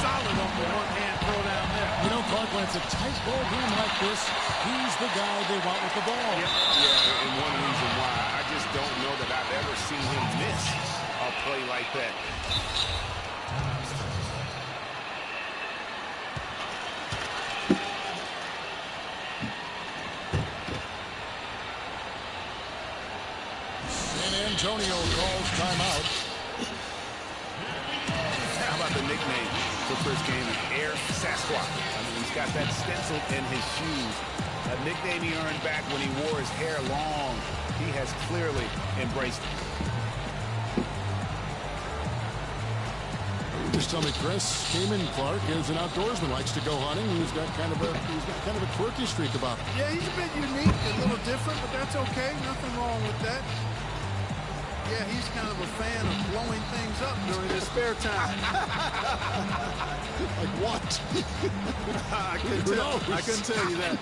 Solid on the one-hand throw down there. You know, Clark, when it's a tight ball game like this, he's the guy they want with the ball. Yep. Yeah, and one reason why I just don't know that I've ever seen him miss a play like that. Antonio calls timeout. How about the nickname for first game? Air Sasquatch. I mean, he's got that stencil in his shoes. A nickname he earned back when he wore his hair long. He has clearly embraced it. Just tell me, Chris, Cayman Clark is an outdoorsman, likes to go hunting. He's got kind of a quirky streak about him. Yeah, he's a bit unique, a little different, but that's okay. Nothing wrong with that. Yeah, he's kind of a fan of blowing things up during his spare time. Like what? I couldn't tell you that.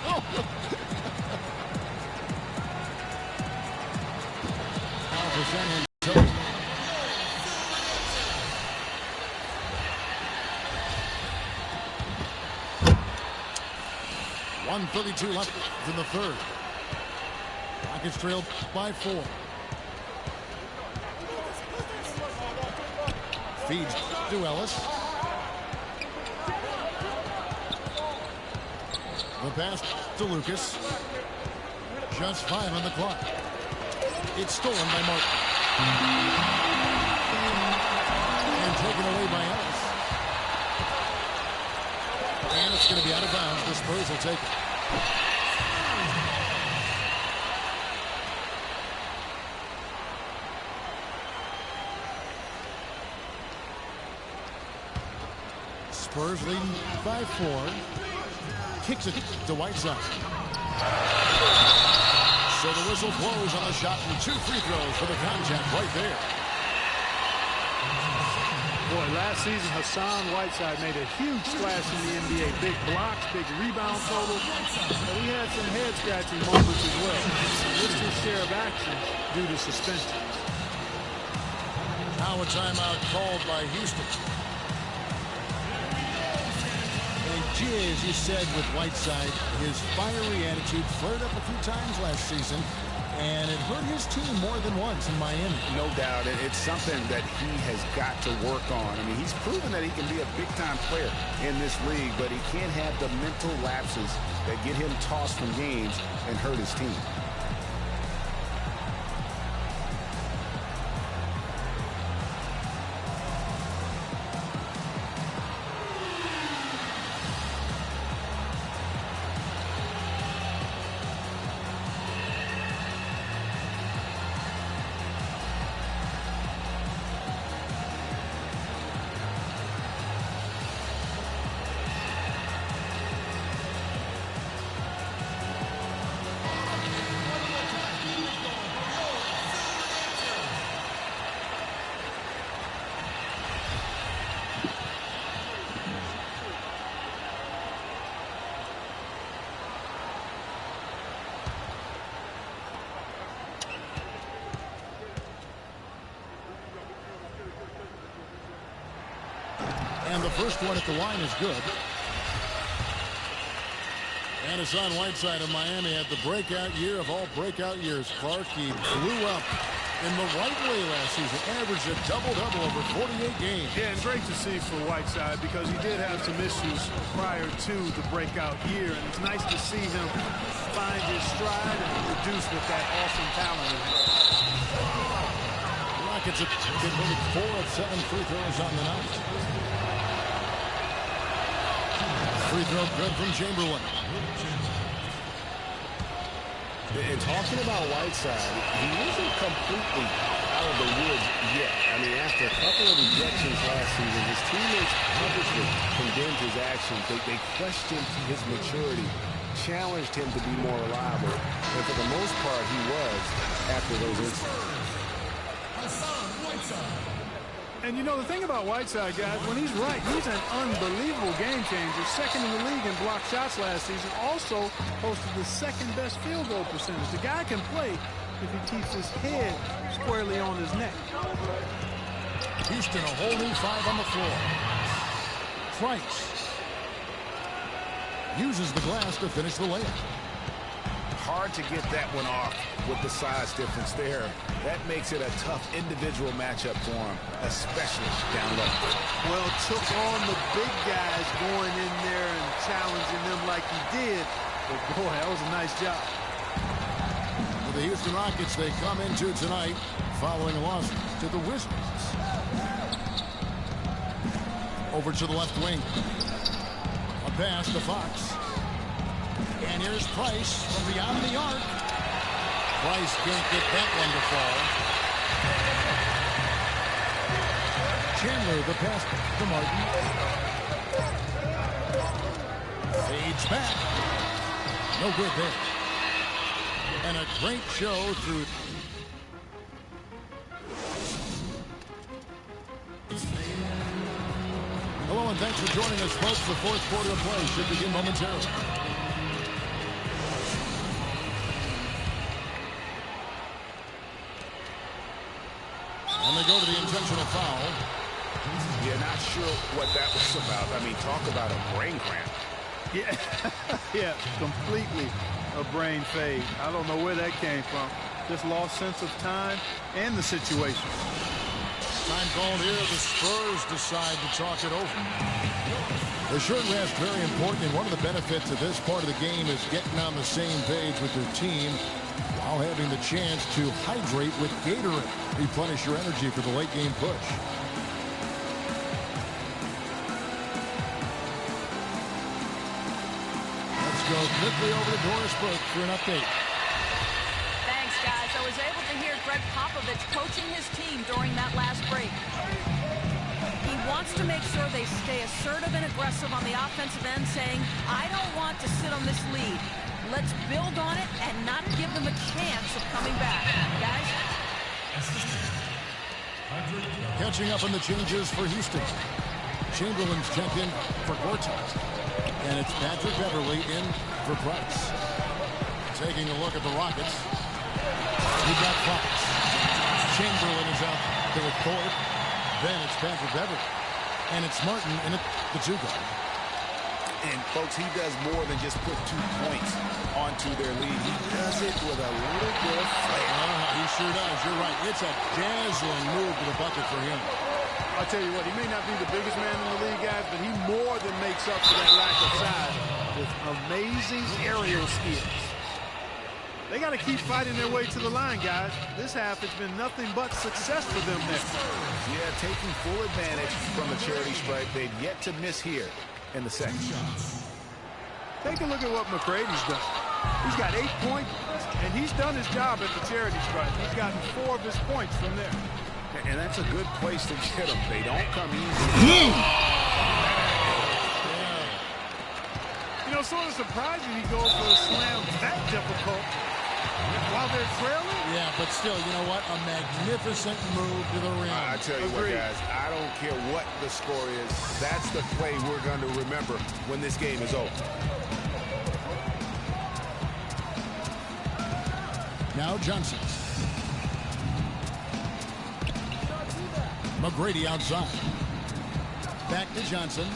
Now for San Antonio. 1:32 left in the third. Rockets trailed by 4. Feeds to Ellis. The pass to Lucas. Just 5 on the clock. It's stolen by Martin. And taken away by Ellis. And it's going to be out of bounds. The Spurs will take it. Spurs leading by 4. Kicks it to Whiteside. So the whistle blows on the shot and 2 free throws for the contact right there. Boy, last season, Hassan Whiteside made a huge splash in the NBA. Big blocks, big rebound total. But he had some head-scratching moments as well. He missed his share of action due to suspension. Now a timeout called by Houston. And gee, as you said with Whiteside, his fiery attitude flared up a few times last season, and it hurt his team more than once in Miami. No doubt. It's something that he has got to work on. I mean, he's proven that he can be a big-time player in this league, but he can't have the mental lapses that get him tossed from games and hurt his team. And the first one at the line is good. And Hassan Whiteside of Miami had the breakout year of all breakout years. Clark, he blew up in the right way last season. Averaged a double-double over 48 games. Yeah, and great to see for Whiteside because he did have some issues prior to the breakout year. And it's nice to see him find his stride and produce with that awesome talent. The Rockets have converted 4 of 7 free throws on the night. Free throw good from Chamberlain. And talking about Whiteside, he isn't completely out of the woods yet. I mean, after a couple of rejections last season, his teammates publicly condemned his actions. They questioned his maturity, challenged him to be more reliable, and for the most part, he was after those incidents. And you know, the thing about Whiteside, guys, when he's right, he's an unbelievable game changer. Second in the league in block shots last season. Also posted the second best field goal percentage. The guy can play if he keeps his head squarely on his neck. Houston, a whole new 5 on the floor. Price uses the glass to finish the layup. Hard to get that one off with the size difference there. That makes it a tough individual matchup for him, especially down low. Well, took on the big guys going in there and challenging them like he did. But boy, that was a nice job. For the Houston Rockets, they come into tonight following a loss to the Wizards. Over to the left wing. A pass to Fox. And here's Price from beyond the arc. Price can't get that one to fall. Chandler, the pass to Martin. Fades back. No good there. And a great show through. Hello and thanks for joining us, folks. The fourth quarter of play should begin momentarily. And they go to the intentional foul. Yeah, not sure what that was about. I mean, talk about a brain cramp. Yeah, yeah, completely a brain fade. I don't know where that came from. Just lost sense of time and the situation. Time called here. The Spurs decide to talk it over. The short rest very important, and one of the benefits of this part of the game is getting on the same page with their team while having the chance to hydrate with Gatorade. Replenish your energy for the late game push. Let's go quickly over to Doris Burke for an update. Thanks, guys. I was able to hear Greg Popovich coaching his team during that last break. He wants to make sure they stay assertive and aggressive on the offensive end, saying, I don't want to sit on this lead. Let's build on it and not give them a chance of coming back. Guys? Catching up on the changes for Houston. Chamberlain's checked in for Gortat. And it's Patrick Beverly in for Price. Taking a look at the Rockets. We've got Fox. Chamberlain is out to the Thorpe. Then it's Patrick Beverly. And it's Martin in at the 2 guard. And, folks, he does more than just put 2 points onto their lead. He does it with a little bit of flair. He sure does. You're right. It's a dazzling move to the bucket for him. I'll tell you what, he may not be the biggest man in the league, guys, but he more than makes up for that lack of size with amazing aerial skills. They got to keep fighting their way to the line, guys. This half has been nothing but success for them there. Yeah, taking full advantage from the charity stripe. They've yet to miss here in the second. Take a look at what McCrady's done. He's got 8 points, and he's done his job at the charity stripe. He's gotten 4 of his points from there. And that's a good place to get them. They don't come easy. You know, sort of surprising he goes for a slam that difficult while they're trailing. Yeah, but still, you know what? A magnificent move to the rim. I tell you what, guys, I don't care what the score is. That's the play we're going to remember when this game is over. Now Johnson. McGrady outside. Back to Johnson.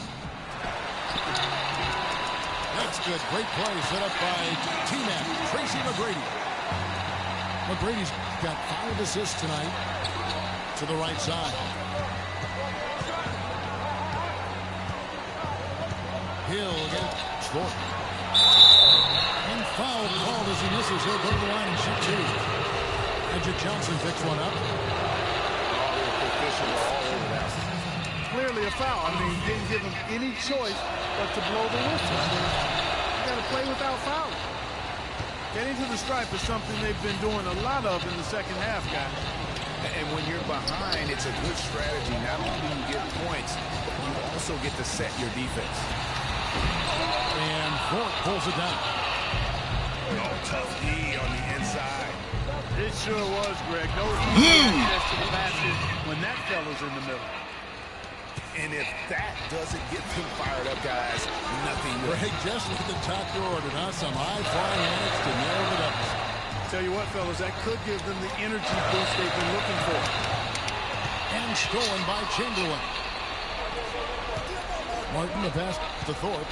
That's good. Great play set up by T-Man, Tracy McGrady. McGrady's got 5 assists tonight to the right side. Hill against Short. And foul called as he misses. He'll go to the line and shoot 2. Magic Johnson picks one up. Clearly a foul. I mean, didn't give him any choice but to blow the whistle. You got to play without fouling. Getting to the stripe is something they've been doing a lot of in the second half, guys. And when you're behind, it's a good strategy. Not only do you get points, but you also get to set your defense. And Thorpe pulls it down. Oh, tough D on the inside. It sure was, Greg. No easy access to the basket when that fella's in the middle. And if that doesn't get them fired up, guys, nothing will. Greg, just at the top of your order, huh? Some high-flying hands to nail it up. Tell you what, fellas, that could give them the energy boost they've been looking for. And stolen by Chamberlain. Martin, the pass to Thorpe.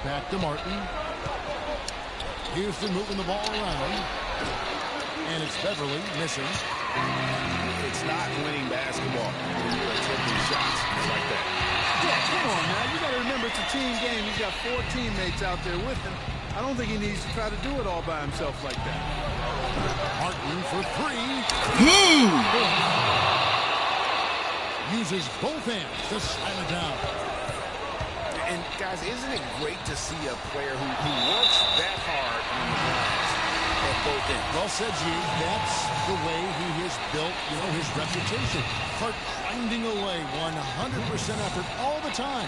Back to Martin. Houston moving the ball around. And it's Beverly missing. It's not winning basketball when you're attempting shots like that. Yeah, come on now. You got to remember it's a team game. He's got 4 teammates out there with him. I don't think he needs to try to do it all by himself like that. Martin for 3. Uses both hands to slam it down. And, guys, isn't it great to see a player who works that hard on the grounds at both ends? Well said, G. That's the way he has built, his reputation. For grinding away 100% effort all the time.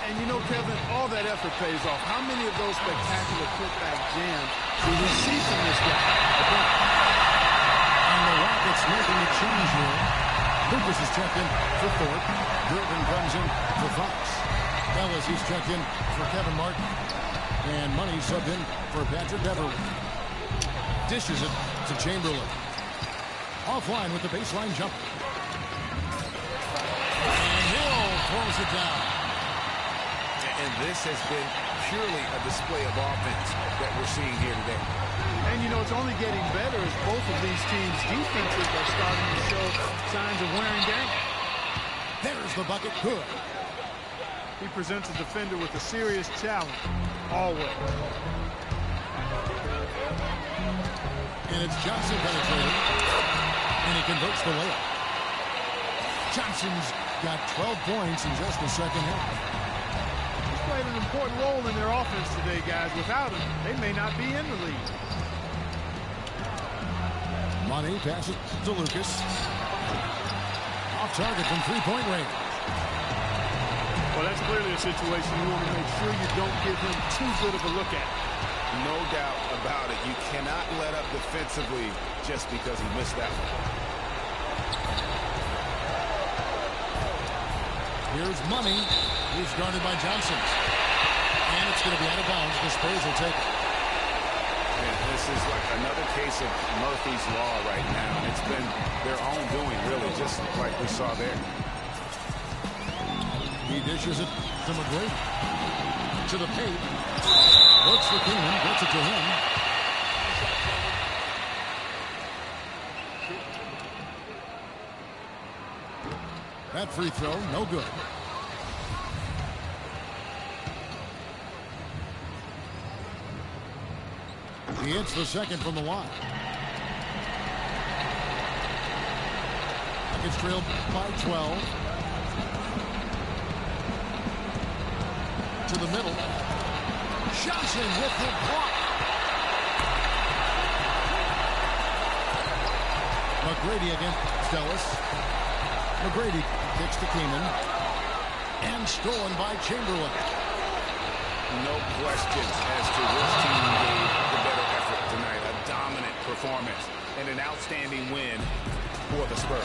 And, Kevin, all that effort pays off. How many of those spectacular putback jams do we see from this guy? And the Rockets making a change here. Lucas is checked in for Thorpe. Durbin comes in for Fox. Ellis is checked in for Kevin Martin. And Money subbed in for Patrick Beverly. Dishes it to Chamberlain. Offline with the baseline jump. And Hill throws it down. And this has been purely a display of offense that we're seeing here today. And, it's only getting better as both of these teams' defenses are starting to show signs of wearing down. There's the bucket. Good. He presents a defender with a serious challenge, always. And it's Johnson penetrating. And he converts the layup. Johnson's got 12 points in just the second half. He's played an important role in their offense today, guys. Without him, they may not be in the league. Money passes to Lucas. Off target from three-point range. Well, that's clearly a situation you want to make sure you don't give him too good of a look at. No doubt about it. You cannot let up defensively just because he missed that one. Here's Money. He's guarded by Johnson. And it's going to be out of bounds. The Spurs will take it. And this is like another case of Murphy's Law right now. And it's been their own doing, really, just like we saw there. He dishes it to McGrady. To the paint. Looks for Keenan. Gets it to him. That free throw, no good. He hits the second from the line. It's trailed by 12. To the middle. Johnson with the block. McGrady against Ellis. McGrady kicks to Keenan. And stolen by Chamberlain. No questions as to which team gave the better effort tonight. A dominant performance and an outstanding win for the Spurs.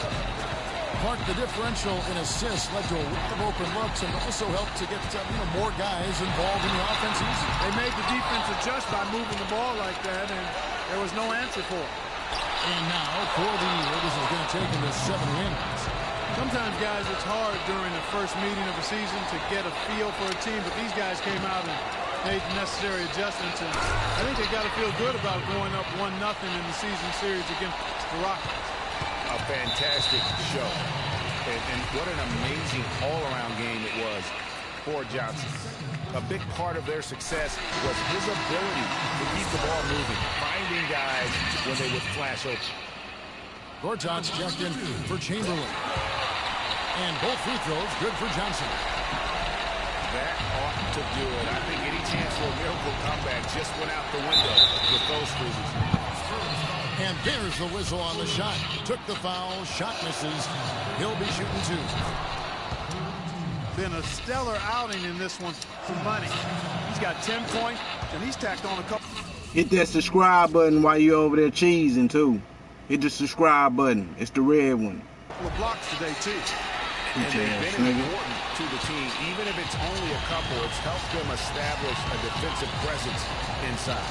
Clark, the differential in assists led to a lot of open looks and also helped to get more guys involved in the offense easy. They made the defense adjust by moving the ball like that, and there was no answer for it. And now, for the year, this is going to take him to 7 wins. Sometimes, guys, it's hard during the first meeting of a season to get a feel for a team, but these guys came out and made the necessary adjustments, and I think they got to feel good about going up 1-0 in the season series against the Rockets. A fantastic show. And what an amazing all-around game it was for Johnson. A big part of their success was his ability to keep the ball moving, finding guys when they would flash open. Gortat's checked in for Chamberlain. And both free throws good for Johnson. That ought to do it. I think any chance for a miracle comeback just went out the window with those freezes. And there's the whistle on the shot. Took the foul. Shot misses. He'll be shooting 2. Been a stellar outing in this one for Money. He's got 10 points, and he's tacked on a couple. Hit that subscribe button while you're over there cheesing, too. Hit the subscribe button. It's the red one. Couple of blocks today, too. And they've been important to the team. Even if it's only a couple, it's helped them establish a defensive presence inside.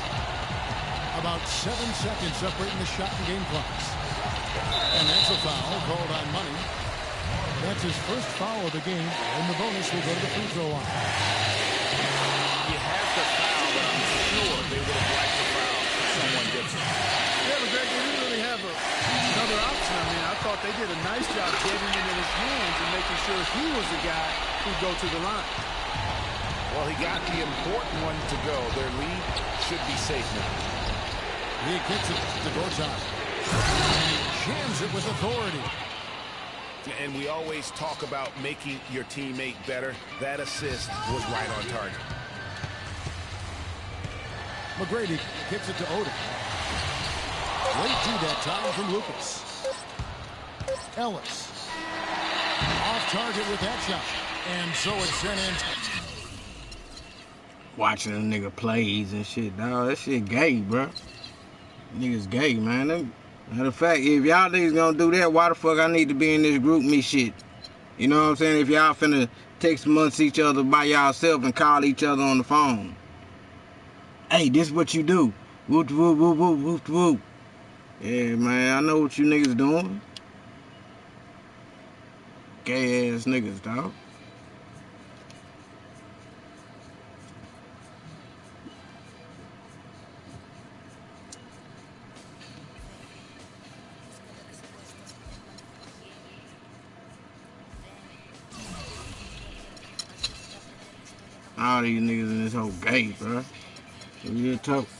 About 7 seconds separating the shot and game clocks. And that's a foul called on Money. That's his first foul of the game, and the bonus will go to the free throw line. You have the foul, but I'm sure they would have liked to foul someone different. Yeah, but Greg, they didn't really have another option. I mean, I thought they did a nice job getting it in his hands and making sure he was the guy who'd go to the line. Well, he got the important one to go. Their lead should be safe now. He kicks it to Gortat. And he jams it with authority. And we always talk about making your teammate better. That assist was right on target. McGrady kicks it to Odom. Late to that time from Lucas. Ellis. Off target with that shot. And so it's sent in. Watching a nigga plays and shit, dog. That shit gay, bro. Niggas gay, man. Matter of fact, if y'all niggas gonna do that, why the fuck I need to be in this group me shit? You know what I'm saying? If y'all finna text amongst each other by y'allself and call each other on the phone. Hey, this what you do. Whoop, whoop, whoop, whoop, whoop, whoop. Yeah, man, I know what you niggas doing. Gay ass niggas, dog. All these niggas in this whole gay, bro. Real tough.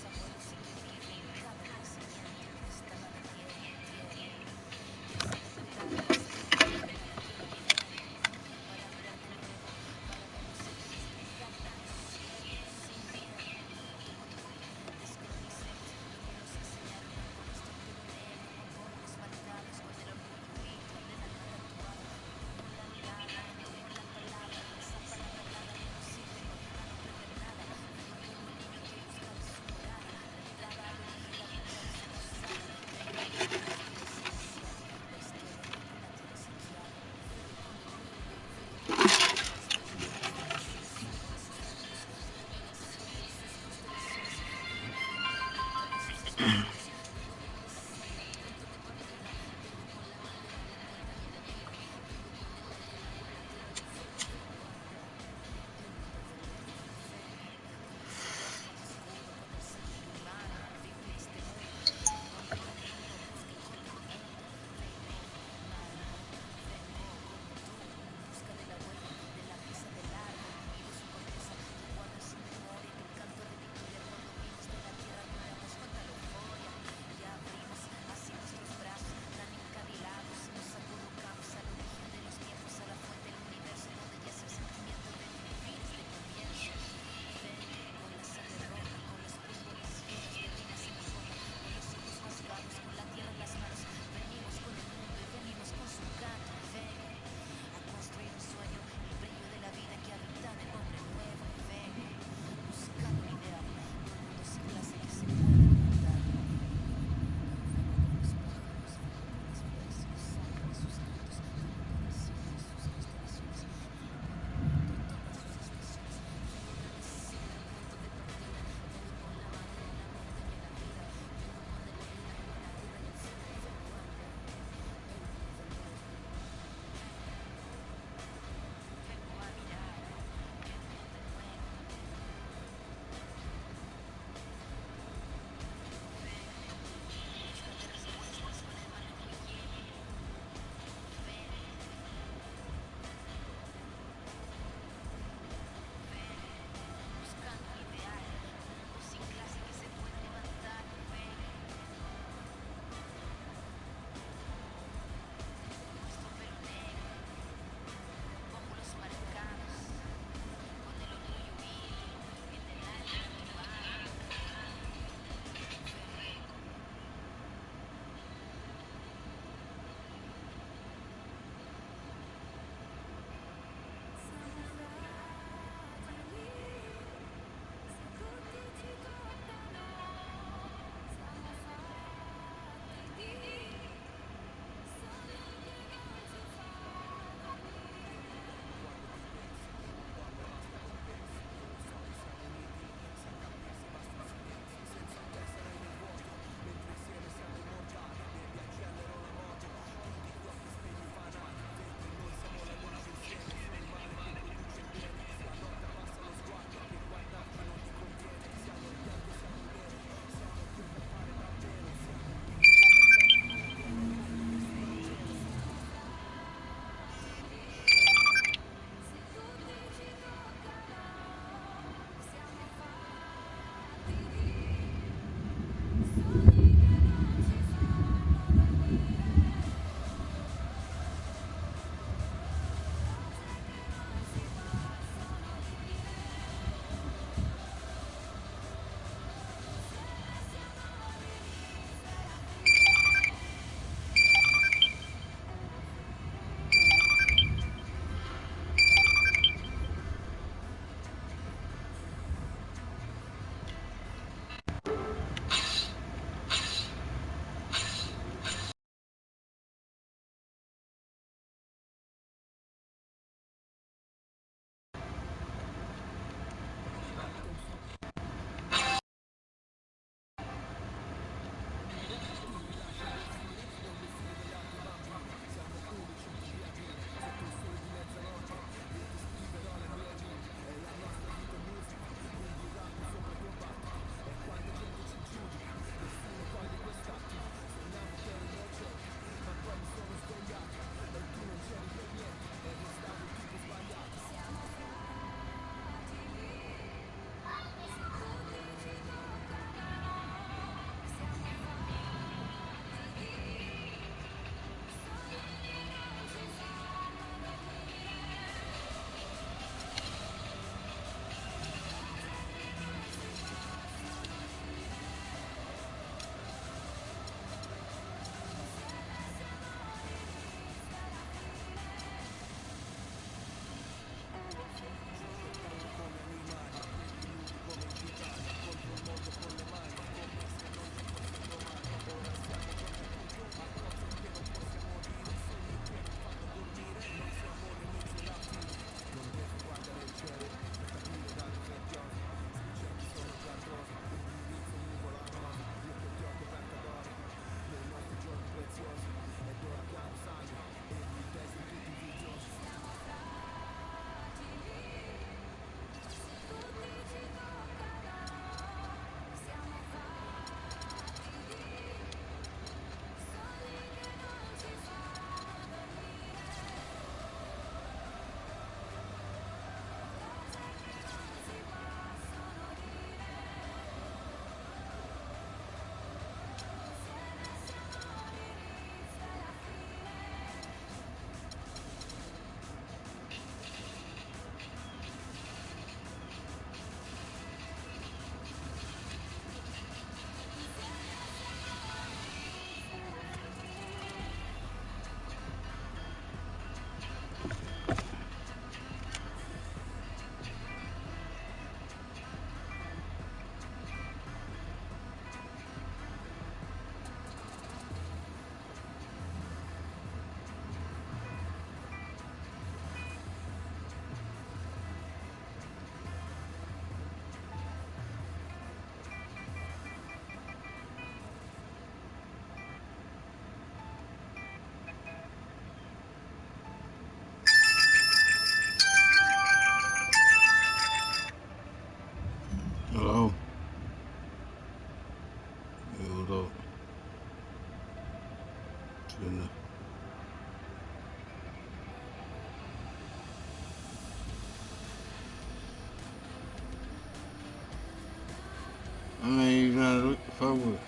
fuck with it.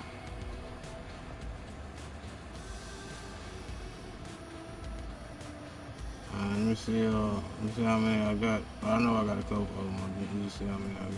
Let me see how many I got. I know I got a couple of them. Let me see how many I got.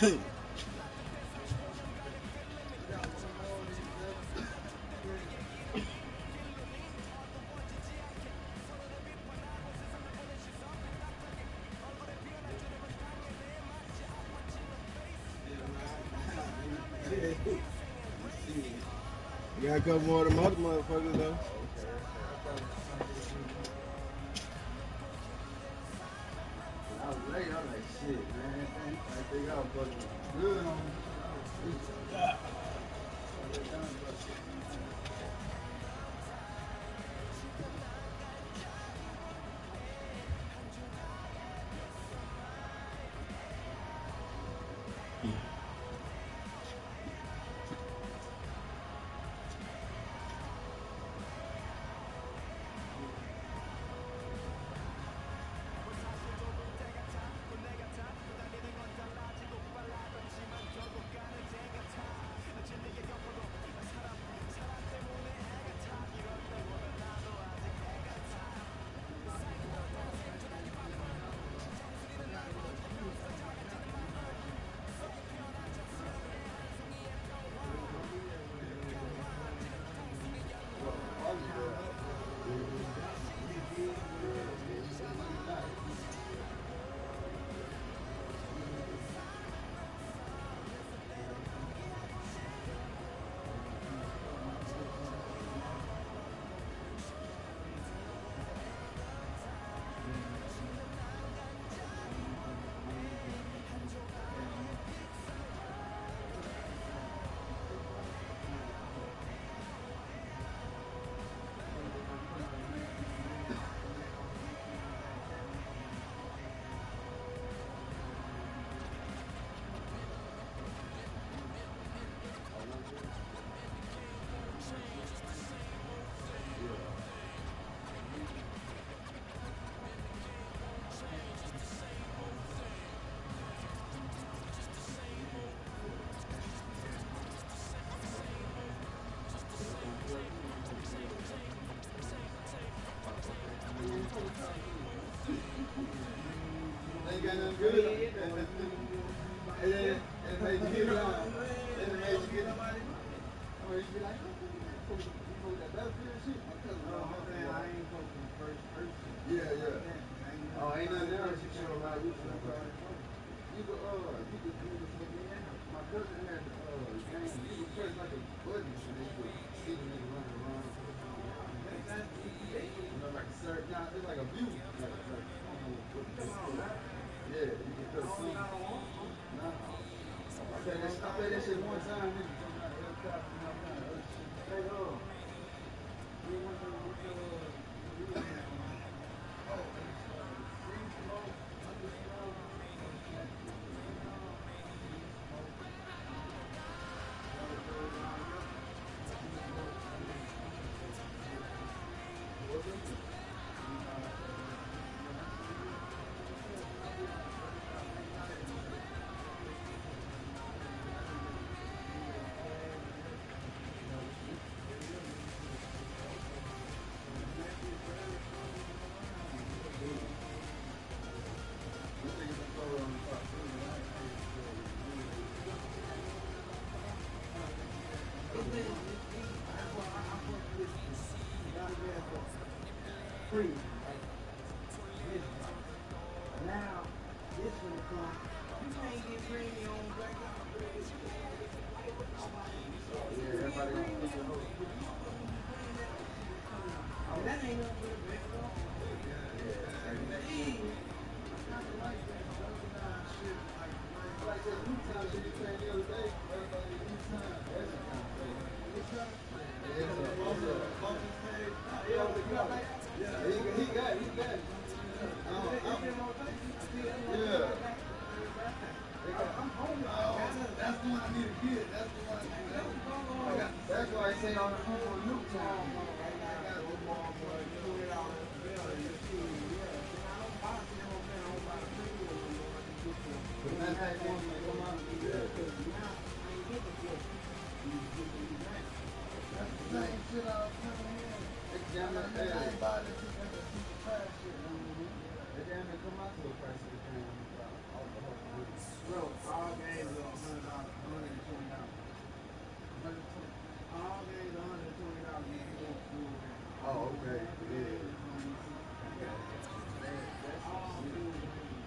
You got a couple more of them other motherfuckers though. I was late, I was like, shit, man. I think I was fucking good on ain't got nothing good. And made you get out. And it made you get out. Or you be like, you know that battlefield shit? I ain't supposed to be first person. Yeah. Oh, ain't nothing else you should allow you to do. You could my cousin had game. You could press like a button and they could see the nigga running around. You know, like a certain, it's like a view. Yeah, you can put a scene. Nah. I played that shit one time, nigga. Now, this one come. You can't get green on back out. Yeah, everybody gonna put your host. Oh, that ain't nothing but a big one. Like that new time shit you played the other day. Everybody new time. That's a kind of thing. Yeah, he got it. Yeah. That's the one I need to get. That's the one. That's why I say on the new time. I got the ball, boy. But that's how you want to come out and do that. That's the same shit I was telling him. They damn near come out to the price of the game. Bro, all games are $100, $120. All games are $120. Oh, okay. Yeah. That's all food games.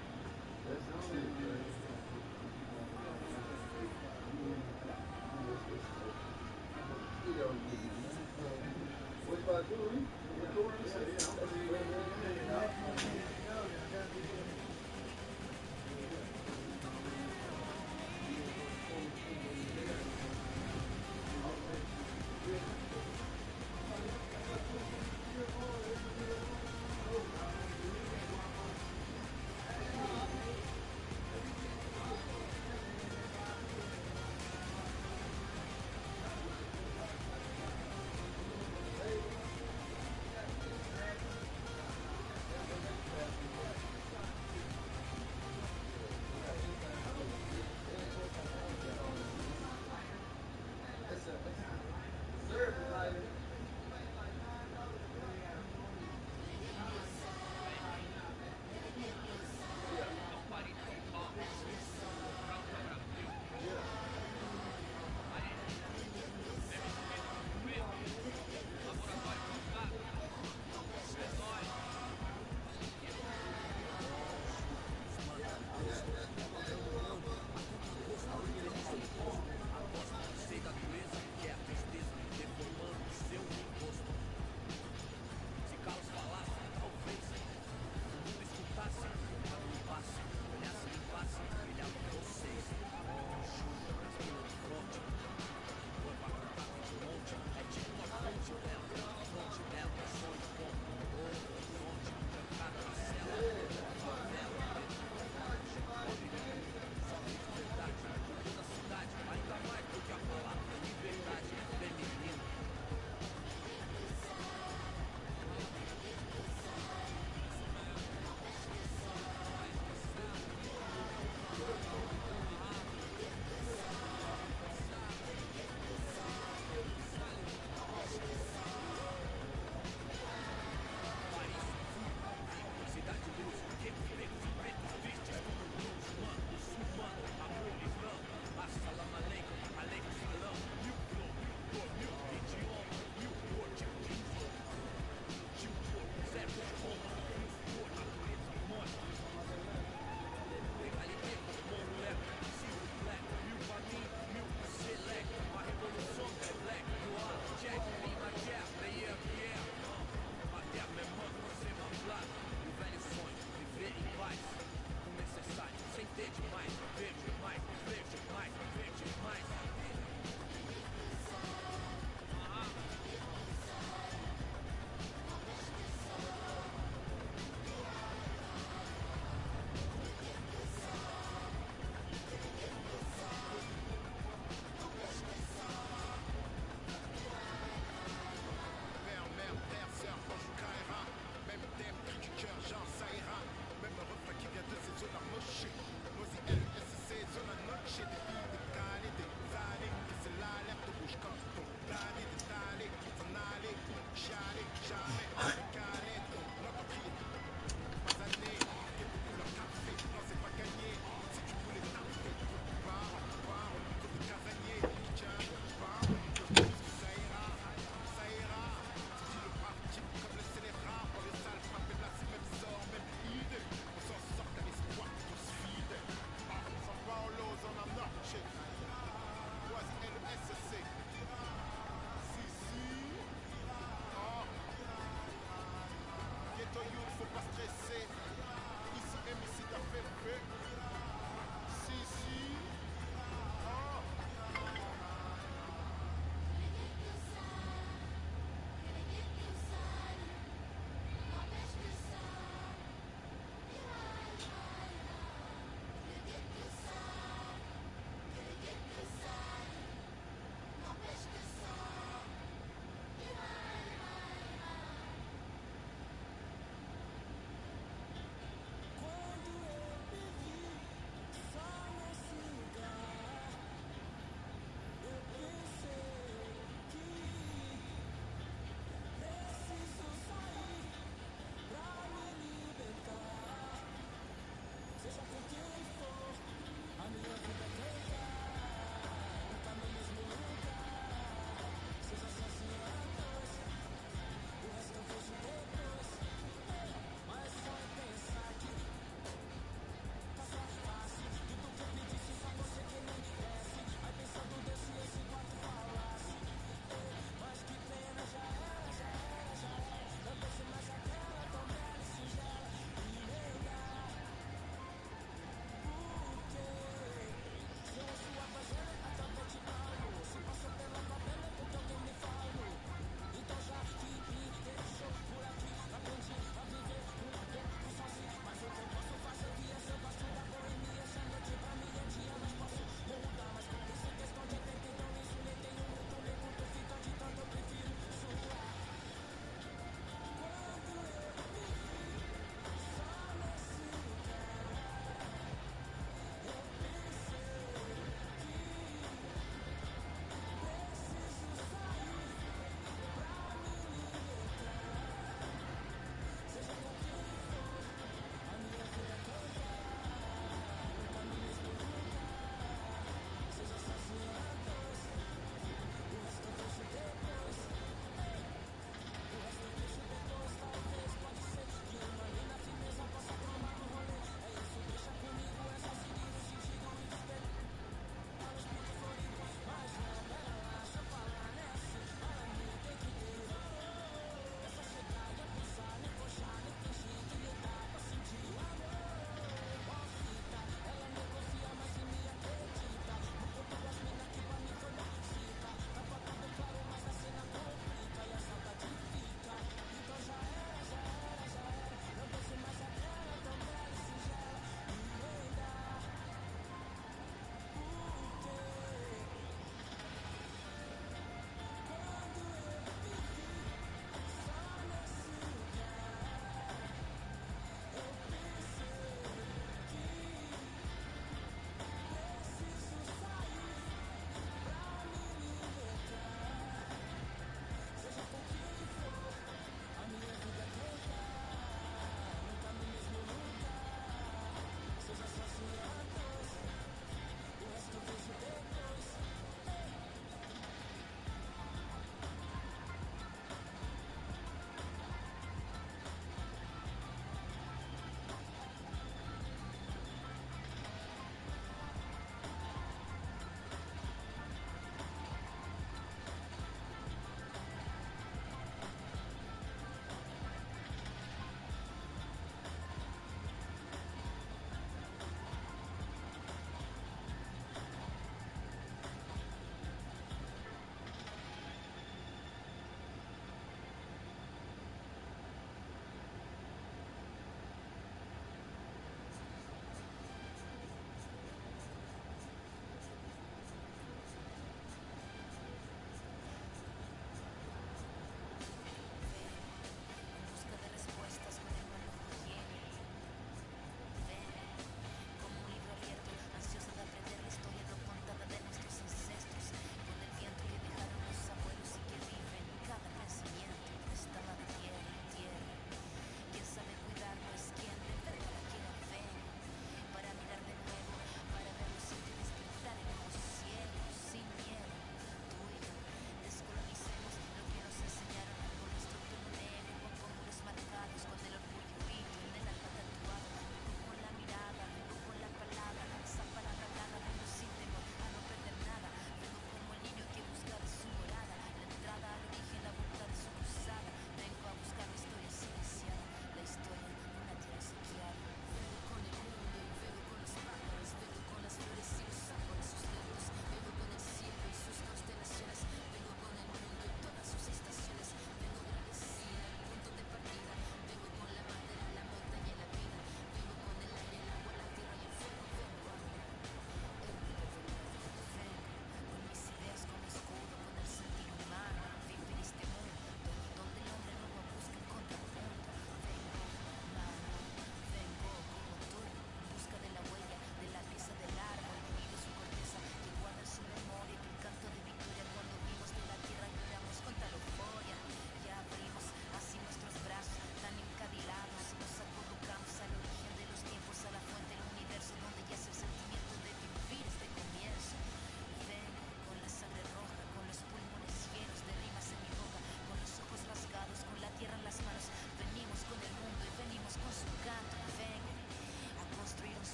That's cheap, man. What about you, Lee?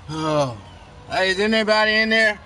Oh. Hey, is anybody in there?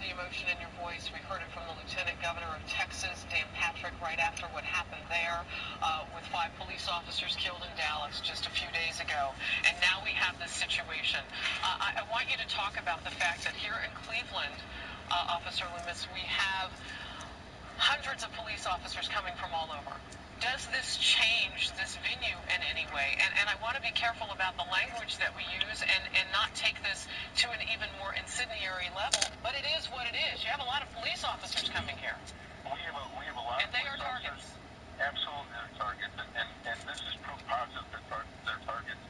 the emotion in your voice. We heard it from the Lieutenant Governor of Texas, Dan Patrick, right after what happened there with 5 police officers killed in Dallas just a few days ago. And now we have this situation. I want you to talk about the fact that here in Cleveland, Officer Loomis, we have hundreds of police officers coming from all over. Does this change this venue in any way? And I want to be careful about the language that we use and not take this to an even more incendiary level. But it is what it is. You have a lot of police officers coming here. We have a lot and they are targets. Absolutely, they're targets. And this is proof positive that they're targets.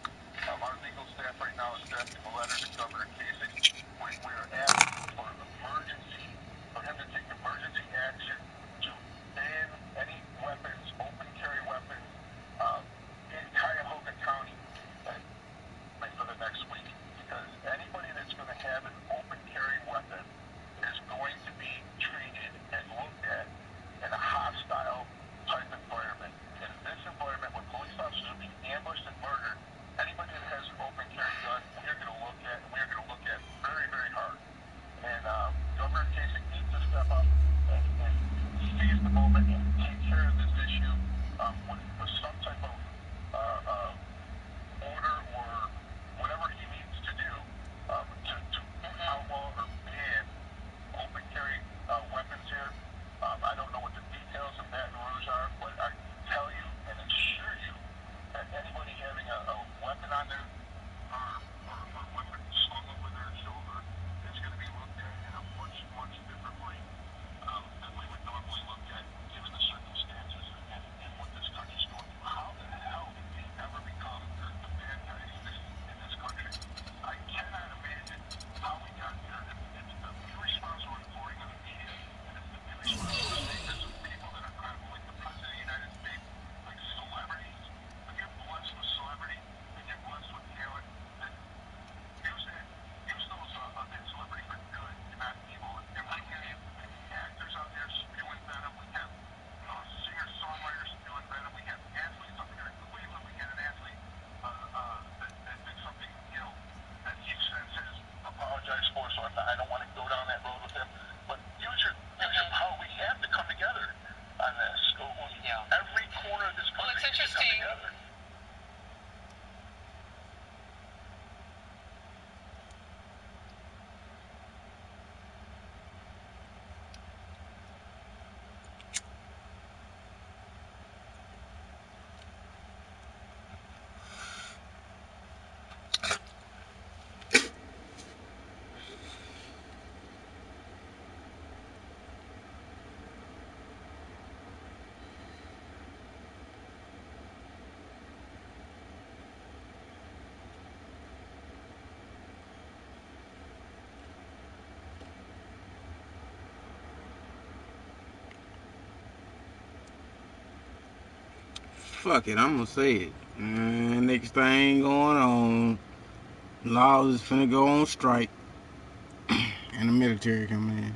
Our legal staff right now is drafting a letter to Governor Kasich. We are asking for him to take emergency action to ban any weapons, open carry weapons, in Cuyahoga County for the next week. Because anybody that's going to have an open carry weapon is going to be treated and looked at in a hostile type environment. In this environment where police officers are being ambushed and murdered, anybody that has an open carry gun, we are going to look at very, very hard. And Governor Kasich needs to step up and seize the moment and take care of this issue with some type of order or whatever he needs to do to outlaw or ban open carry weapons here. I don't know what the details of Baton Rouge are, but I can tell you and assure you that anybody having a weapon on their arm or a weapon slung over their shoulder is going to be looked at in a much, much different light than we would normally look at given the circumstances and what this country's going through. How the hell did we ever become the bad guys in this country? I cannot imagine how we got here. It's the irresponsible reporting of the media, and it's the irresponsible statements of people that are credible, like the President of the United States, like celebrities. When you're blessed with celebrity and you're blessed with talent, then use those that celebrity for good and not evil. And we have actors out there spewing venom. We have singer-songwriters spewing venom. We have athletes up here in Cleveland. We had an athlete that did something, that he since has apologized for. So I don't want to go down that road with him. But use your power. We have to come together on this. Every corner of this country needs to come together. Fuck it, I'm gonna say it. Next thing going on, laws is finna go on strike, and the military coming in.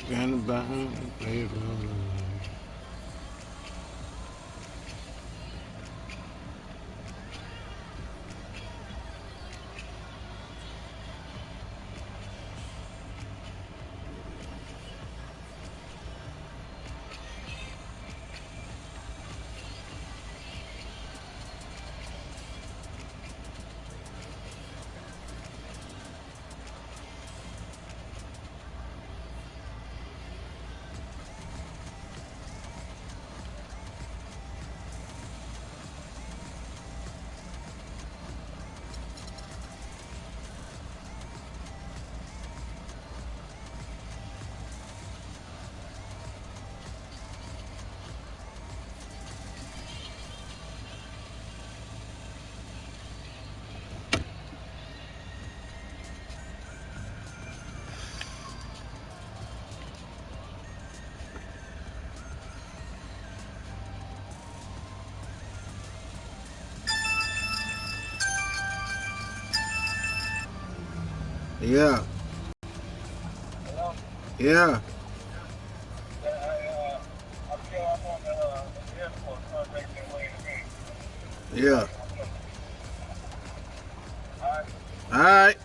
Spin the button, play it wrong. Yeah. Yeah. Yeah. All right.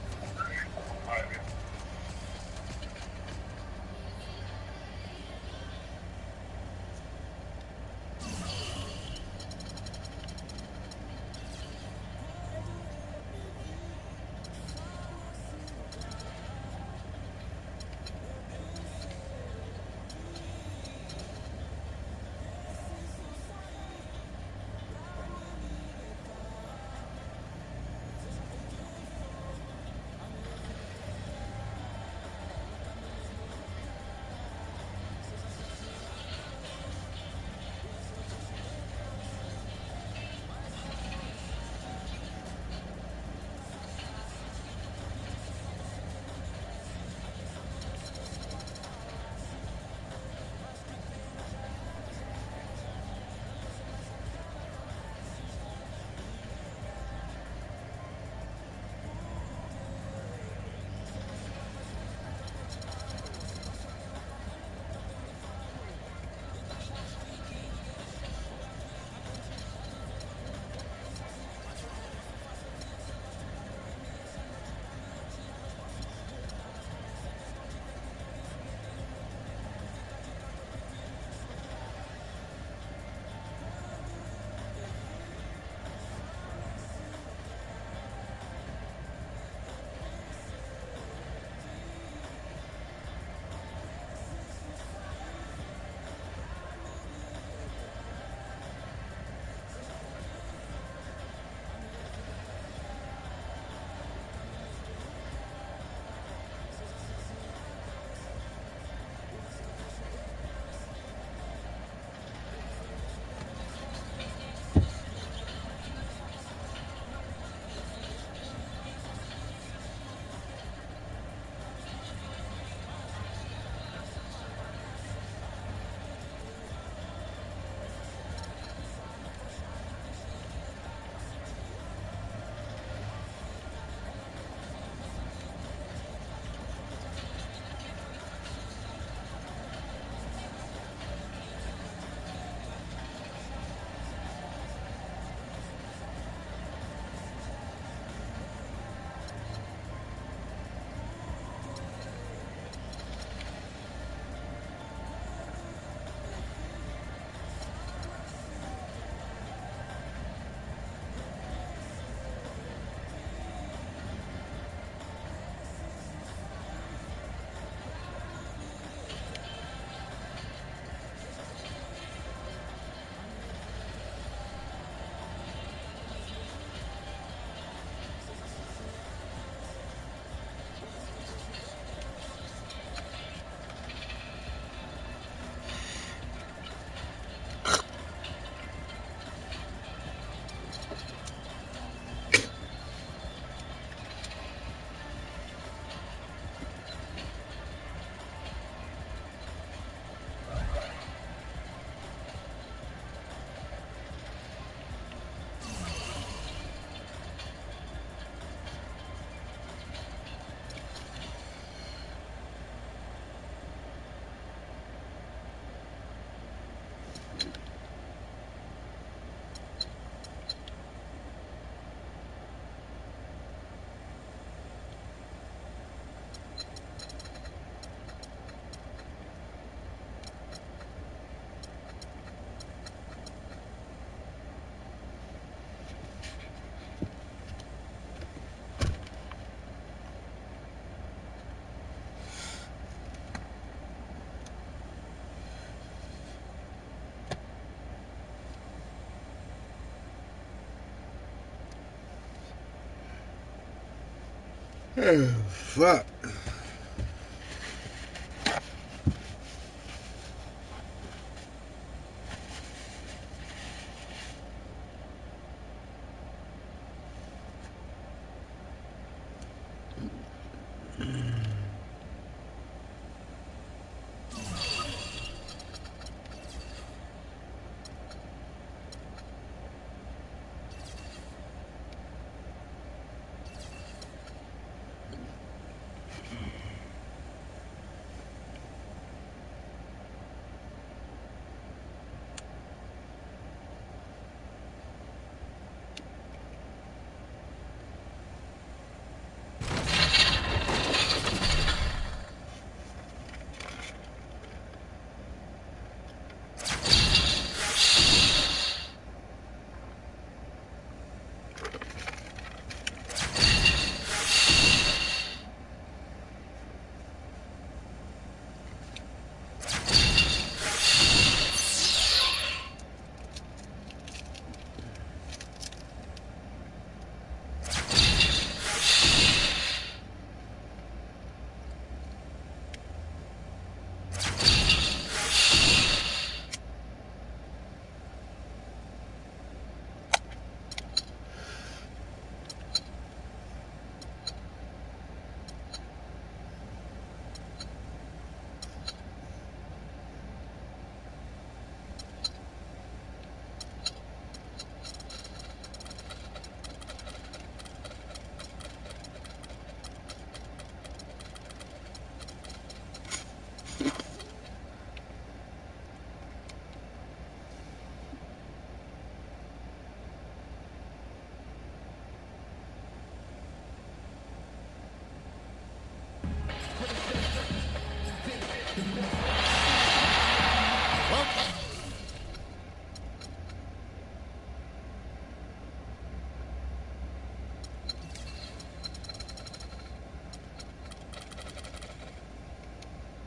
Fuck.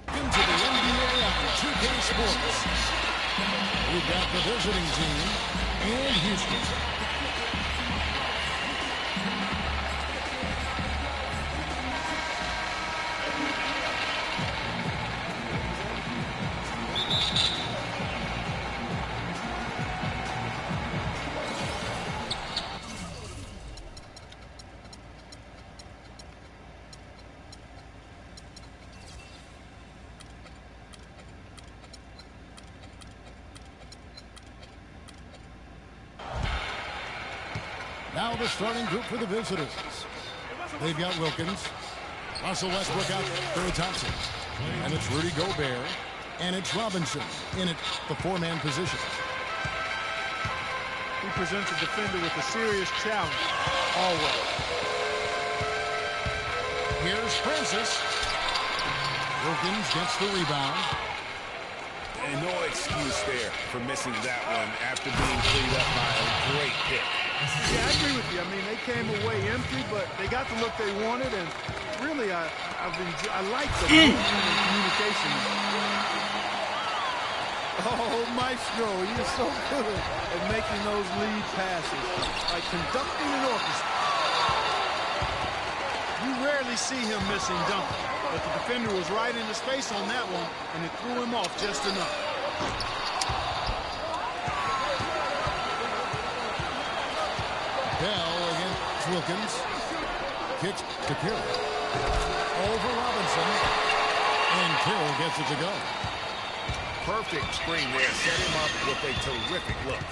Into the NBA on 2K Sports. We've got the visiting team in Houston. Now the starting group for the visitors. They've got Wilkins, Russell Westbrook out there with Thompson. And it's Rudy Gobert. And it's Robinson in it, the four-man position. He presents a defender with a serious challenge, always. Here's Francis. Wilkins gets the rebound. And no excuse there for missing that one after being cleaned up by a great pick. Yeah, I agree with you. I mean, they came away empty, but they got the look they wanted, and really, I like the movement and communication. Oh, Maestro, you're so good at making those lead passes, like conducting an orchestra. You rarely see him missing dunking, but the defender was right in the space on that one, and it threw him off just enough. Bell against Wilkins. Kicks to Carroll. Over Robinson. And Carroll gets it to go. Perfect screen there. Set him up with a terrific look.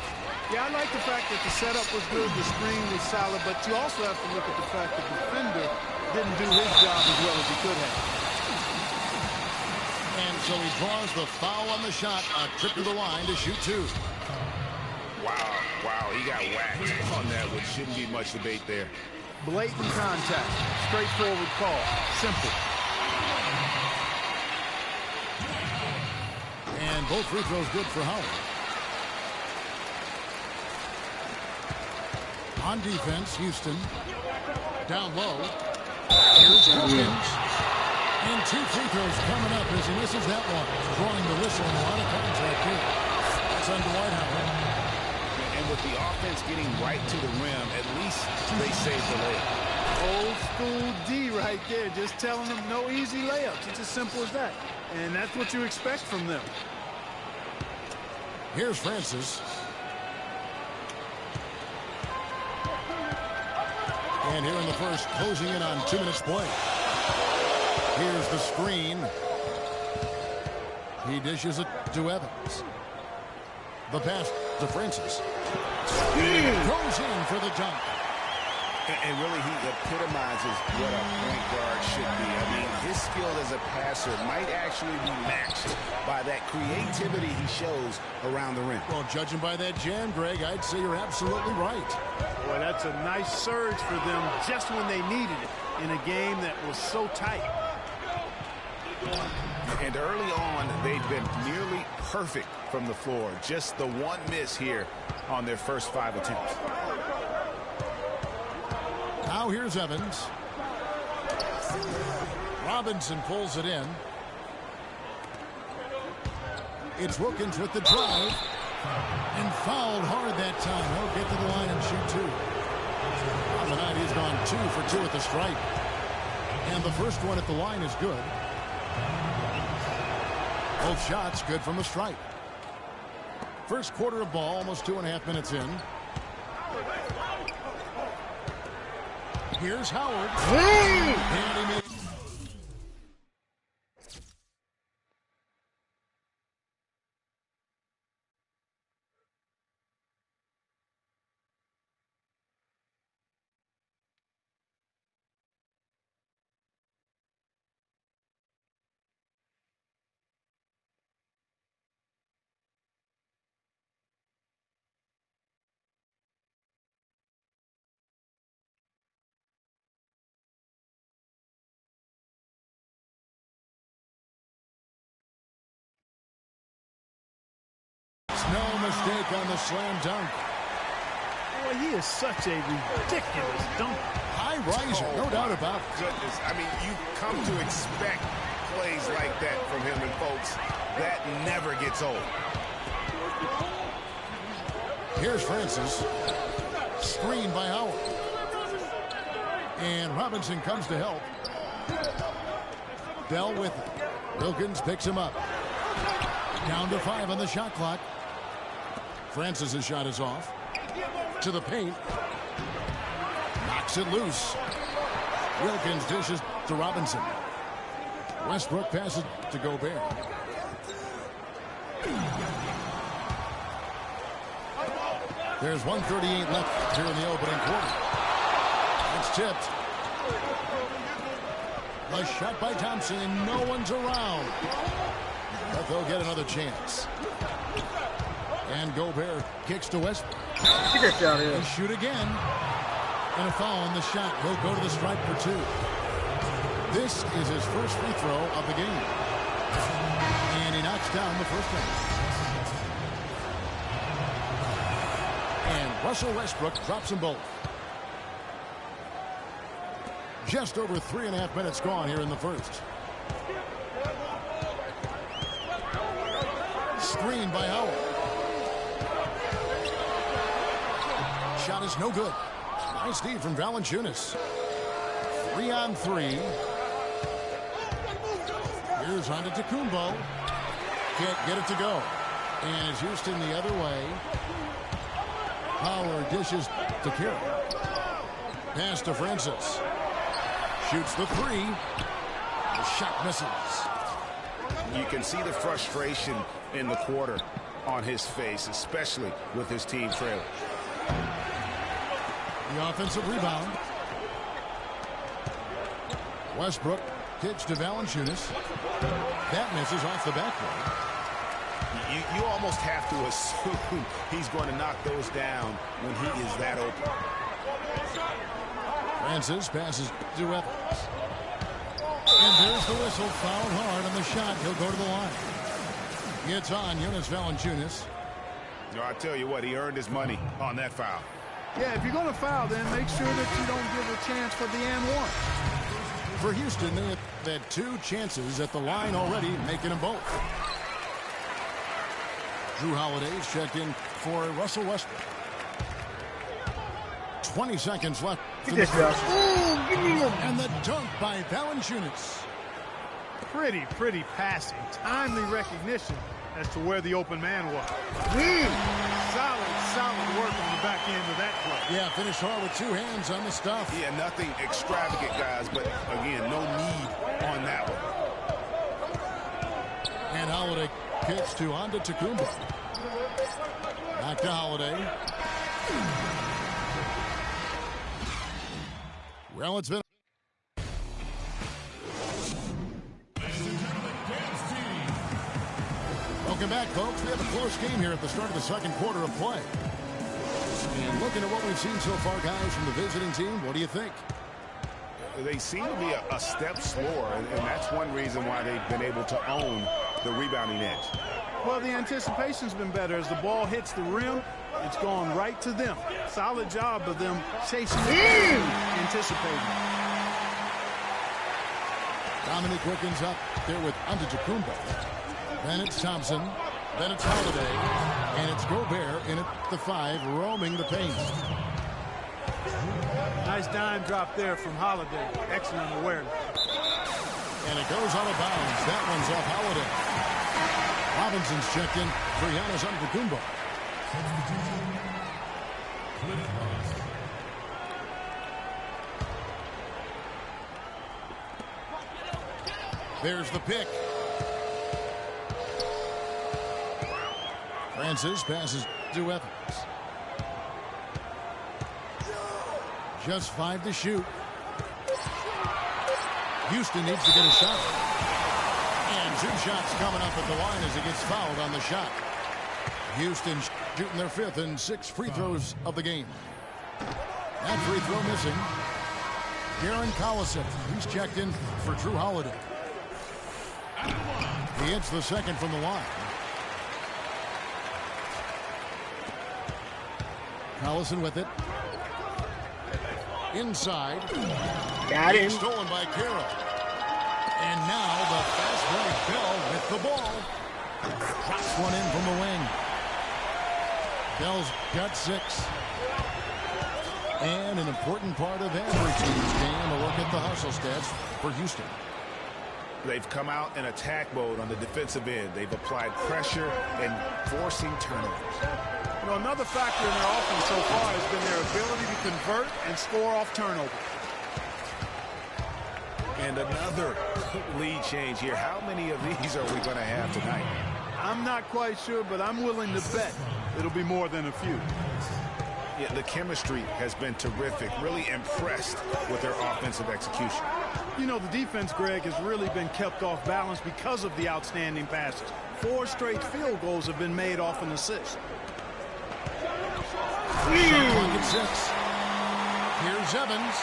Yeah, I like the fact that the setup was good, the screen was solid, but you also have to look at the fact that the defender didn't do his job as well as he could have. And so he draws the foul on the shot. A trip to the line to shoot two. Wow, he got whacked on that one. Shouldn't be much debate there. Blatant contact. Straightforward call. Simple. And both free throws good for Howard. On defense, Houston. Down low. Here's Wilkins. And two free throws coming up as he misses that one. Drawing the whistle and a lot of contact here. That's on Dwight Howard. And with the offense getting right to the rim, at least they saved the layup. Old school D right there, just telling them no easy layups. It's as simple as that. And that's what you expect from them. Here's Francis. And here in the first, closing in on 2 minutes play. Here's the screen. He dishes it to Evans. The pass to Francis. Goes in for the dunk. And really, he epitomizes what a point guard should be. I mean, his skill as a passer might actually be matched by that creativity he shows around the rim. Well, judging by that jam, Greg, I'd say you're absolutely right. Boy, that's a nice surge for them just when they needed it in a game that was so tight. And early on, they've been nearly perfect from the floor. Just the one miss here on their first 5 attempts. Now here's Evans. Robinson pulls it in. It's Wilkins with the drive. And fouled hard that time. He'll get to the line and shoot 2. On the night, he's gone 2 for 2 at the stripe. And the first one at the line is good. Both shots good from the stripe. First quarter of ball, almost 2.5 minutes in. Here's Howard. And he made no mistake on the slam dunk. Boy, he is such a ridiculous dunker. High riser, no doubt about it. Goodness, I mean, you come to expect plays like that from him, and folks, that never gets old. Here's Francis. Screen by Howard. And Robinson comes to help. Bell with it. Wilkins picks him up. Down to 5 on the shot clock. Francis' shot is off. To the paint. Knocks it loose. Wilkins dishes to Robinson. Westbrook passes to Gobert. There's 1:38 left here in the opening quarter. It's tipped. A shot by Thompson, and no one's around. But they'll get another chance. And Gobert kicks to Westbrook. Get that shot here. They shoot again. And a foul on the shot. He'll go to the stripe for 2. This is his first free throw of the game. And he knocks down the first one. And Russell Westbrook drops them both. Just over 3.5 minutes gone here in the first. Screen by Howard. Shot is no good. Nice D from Valanciunas. 3 on 3. Here's Antetokounmpo. Can't get it to go. And it's Houston the other way. Howard dishes to Kerr. Pass to Francis. Shoots the 3. The shot misses. You can see the frustration in the quarter on his face, especially with his team trailing. The offensive rebound. Westbrook kicks to Valanciunas. That misses off the backboard. You almost have to assume he's going to knock those down when he is that open. Francis passes to Evans. And there's the whistle. Fouled hard on the shot. He'll go to the line. Gets on Jonas Valanciunas. No, I tell you what, he earned his money on that foul. Yeah, if you're going to foul, then make sure that you don't give a chance for the and one. For Houston, they have had 2 chances at the line already, making them both. Drew Holiday's checked in for Russell Westbrook. 20 seconds left. Get this up. Ooh, give me him. And the dunk by Valanciunas. Pretty passing. Timely recognition as to where the open man was. Solid work on the back end of that play. Yeah, finished hard with 2 hands on the stuff. Yeah, nothing extravagant, guys, but again, no need on that one. And Holiday kicks to Antetokounmpo. Back to Holiday. Well, it's been... Welcome back, folks. We have a close game here at the start of the second quarter of play. And looking at what we've seen so far, guys, from the visiting team, what do you think? They seem to be a step slower, and that's one reason why they've been able to own the rebounding edge. Well, the anticipation's been better. As the ball hits the rim, it's gone right to them. Solid job of them chasing it, anticipating. Dominic Wilkins up there with Antetokounmpo. Then it's Thompson. Then it's Holiday. And it's Gobert in at the 5, roaming the paint. Nice dime drop there from Holiday. Excellent awareness. And it goes out of bounds. That one's off Holiday. Robinson's checked in for Giannis Antetokounmpo. There's the pick. Francis passes to Evans. Just 5 to shoot. Houston needs to get a shot. And 2 shots coming up at the line as he gets fouled on the shot. Houston shooting their 5th and 6 free throws of the game. That free throw missing. Darren Collison, he's checked in for Drew Holiday. He hits the 2nd from the line. Collison with it. Inside. Got him. Stolen by Carroll. And now the fast break. Bell with the ball. Drops one in from the wing. Bell's got 6. And an important part of every team's game, a look at the hustle stats for Houston. They've come out in attack mode on the defensive end. They've applied pressure and forcing turnovers. You know, another factor in their offense so far has been their ability to convert and score off turnovers. And another lead change here. How many of these are we going to have tonight? I'm not quite sure, but I'm willing to bet it'll be more than a few. Yeah, the chemistry has been terrific. Really impressed with their offensive execution. You know, the defense, Greg, has really been kept off balance because of the outstanding passes. 4 straight field goals have been made off an assist. At 6. Here's Evans.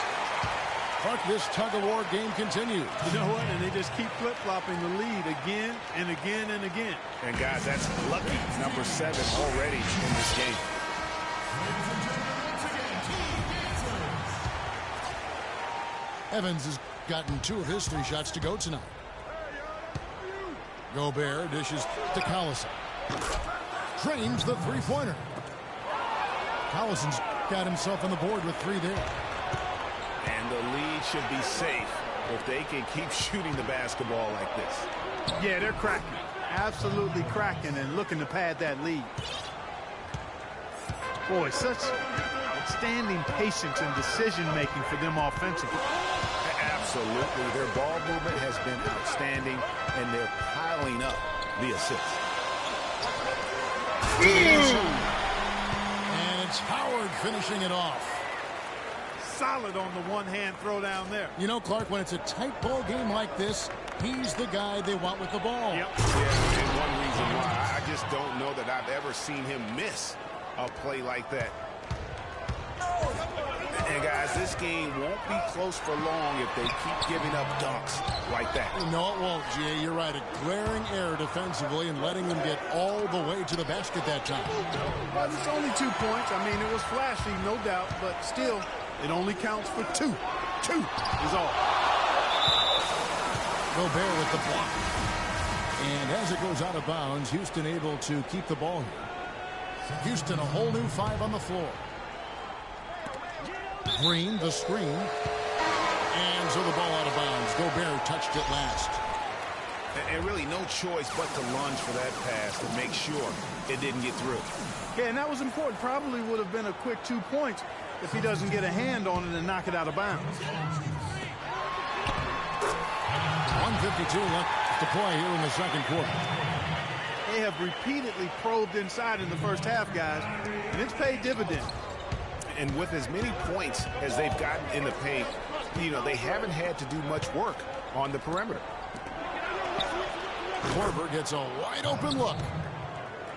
Clark, this tug-of-war game continues. You know what? And they just keep flip-flopping the lead again and again and again. And, guys, that's lucky number 7 already in this game. Evans has gotten 2 of his 3 shots to go tonight. Gobert dishes to Collison. Drains the 3-pointer. Collison's got himself on the board with 3 there. And the lead should be safe if they can keep shooting the basketball like this. Yeah, they're cracking. Absolutely cracking and looking to pad that lead. Boy, such outstanding patience and decision-making for them offensively. Absolutely. Their ball movement has been outstanding, and they're piling up the assists. And it's Howard finishing it off. Solid on the one-hand throw down there. You know, Clark, when it's a tight ball game like this, he's the guy they want with the ball. Yep. Yeah, and one reason why I just don't know that I've ever seen him miss a play like that. And, guys, this game won't be close for long if they keep giving up dunks like that. No, it won't, G.A. You're right. A glaring error defensively and letting them get all the way to the basket that time. Well, it's only 2 points. I mean, it was flashy, no doubt, but still, it only counts for 2. 2 is all. Gobert with the block. And as it goes out of bounds, Houston able to keep the ball here. Houston, a whole new 5 on the floor. Green, the screen. And so the ball out of bounds. Gobert touched it last. And really no choice but to lunge for that pass to make sure it didn't get through. Yeah, and that was important. Probably would have been a quick 2 points if he doesn't get a hand on it and knock it out of bounds. 1:52 left to play here in the second quarter. They have repeatedly probed inside in the first half, guys, and it's paid dividends. And with as many points as they've gotten in the paint, you know, they haven't had to do much work on the perimeter. Korver gets a wide open look.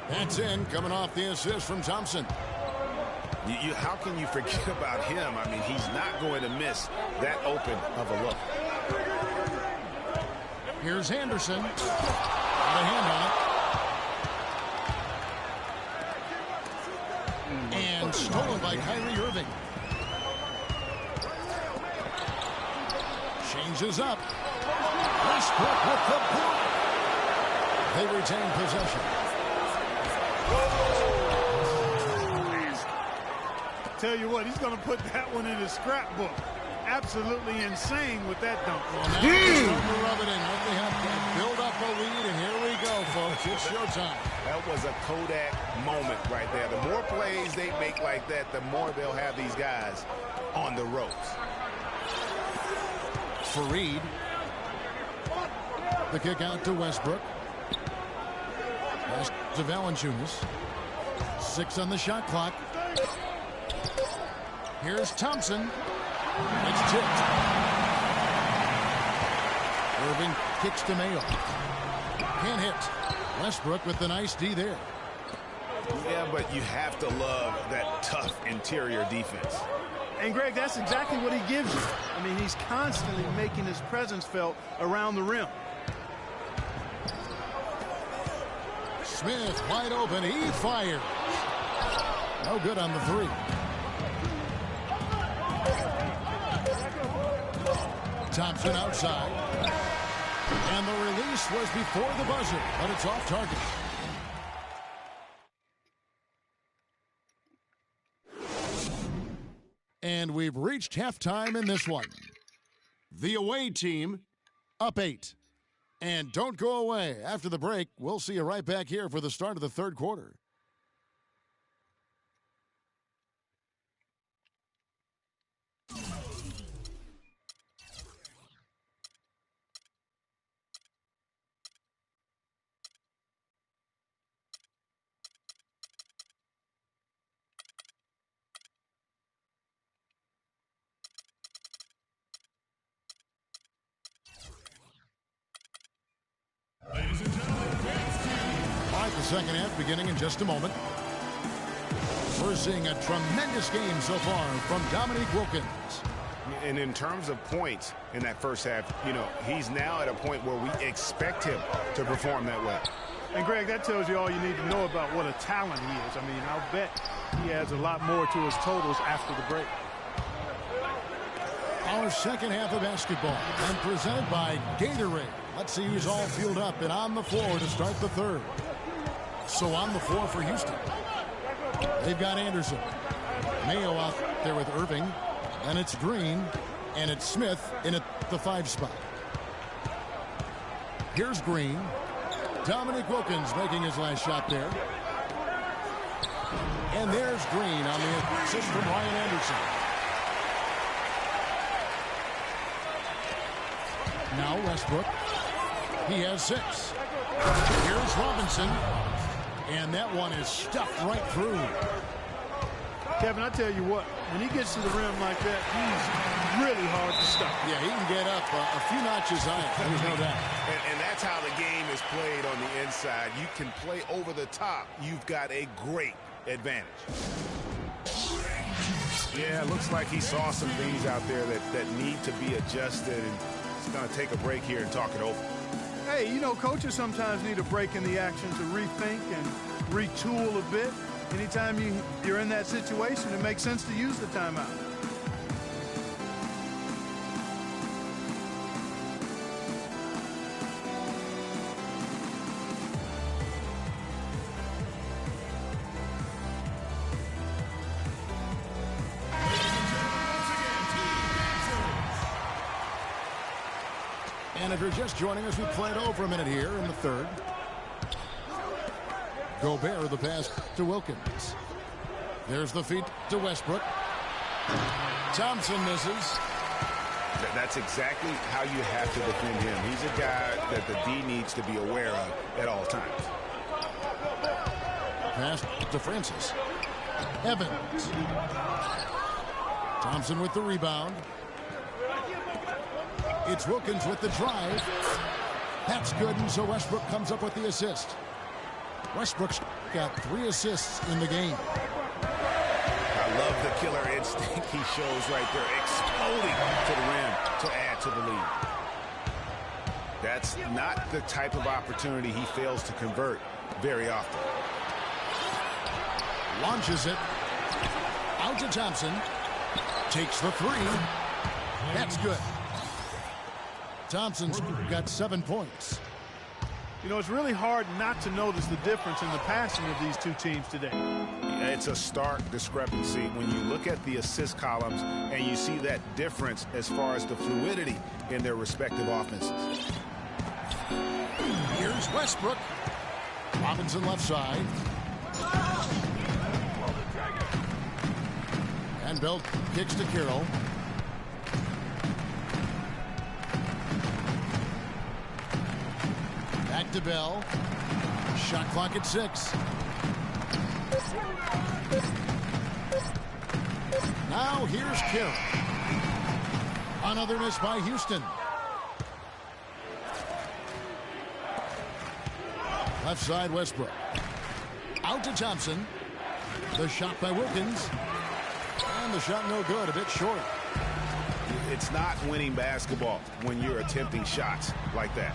That's in, coming off the assist from Thompson. How can you forget about him? I mean, he's not going to miss that open of a look. Here's Henderson. Got a hand on it. And stolen by Kyrie Irving. Changes up. Westbrook with the block. They retain possession. Tell you what, he's going to put that one in his scrapbook. Absolutely insane with that dunk. Well, now they're starting to rub it in. What they have to build up a lead, and here we go, folks. It's showtime. That was a Kodak moment right there. The more plays they make like that, the more they'll have these guys on the ropes. Fareed. The kick out to Westbrook. Pass to Valanciunas. 6 on the shot clock. Here's Thompson. It's tipped. Irving kicks to Mayo. Can't hit. Westbrook with the nice D there. Yeah, but you have to love that tough interior defense. And, Greg, that's exactly what he gives you. I mean, he's constantly making his presence felt around the rim. Smith wide open. He fires. No good on the 3. Thompson outside. And the release was before the buzzer, but it's off target. And we've reached halftime in this one. The away team up 8. And don't go away. After the break, we'll see you right back here for the start of the third quarter. The second half beginning in just a moment. We're seeing a tremendous game so far from Dominique Wilkins. And in terms of points in that first half, you know, he's now at a point where we expect him to perform that way. And, Greg, that tells you all you need to know about what a talent he is. I mean, I'll bet he adds a lot more to his totals after the break. Our second half of basketball and presented by Gatorade. Let's see who's all fueled up and on the floor to start the third. So on the floor for Houston. They've got Anderson. Mayo out there with Irving. And it's Green. And it's Smith in at the 5 spot. Here's Green. Dominique Wilkins making his last shot there. And there's Green on the assist from Ryan Anderson. Now Westbrook. He has 6. Here's Robinson. And that one is stuffed right through. Kevin, I tell you what, when he gets to the rim like that, he's really hard to stop. Yeah, he can get up a few notches higher. There's no doubt. And that's how the game is played on the inside. You can play over the top. You've got a great advantage. Yeah, it looks like he saw some things out there that need to be adjusted. And he's going to take a break here and talk it over. Hey, you know, coaches sometimes need a break in the action to rethink and retool a bit. Anytime you're in that situation, it makes sense to use the timeout. And if you're just joining us, we played over a minute here in the third. Gobert, the pass to Wilkins. There's the feed to Westbrook. Thompson misses. That's exactly how you have to defend him. He's a guy that the D needs to be aware of at all times. Pass to Francis. Evans. Thompson with the rebound. It's Wilkins with the drive. That's good, and so Westbrook comes up with the assist. Westbrook's got 3 assists in the game. I love the killer instinct he shows right there, exploding to the rim to add to the lead. That's not the type of opportunity he fails to convert very often. Launches it. Out to Thompson. Takes the 3. That's good. Thompson's got 7 points. You know, it's really hard not to notice the difference in the passing of these two teams today. It's a stark discrepancy when you look at the assist columns and you see that difference as far as the fluidity in their respective offenses. Here's Westbrook. Robinson left side. And Bell kicks to Carroll. Back to Bell. Shot clock at 6. Now here's Carroll. Another miss by Houston. Left side Westbrook. Out to Thompson. The shot by Wilkins. And the shot no good, a bit short. It's not winning basketball when you're attempting shots like that.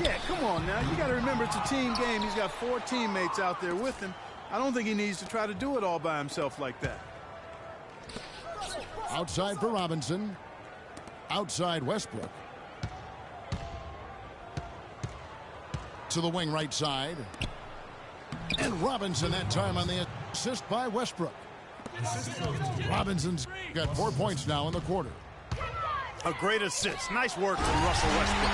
Yeah, come on now. You got to remember it's a team game. He's got 4 teammates out there with him. I don't think he needs to try to do it all by himself like that. Outside for Robinson. Outside Westbrook. To the wing right side. And Robinson that time on the assist by Westbrook. Robinson's got 4 points now in the quarter. A great assist. Nice work from Russell Westbrook.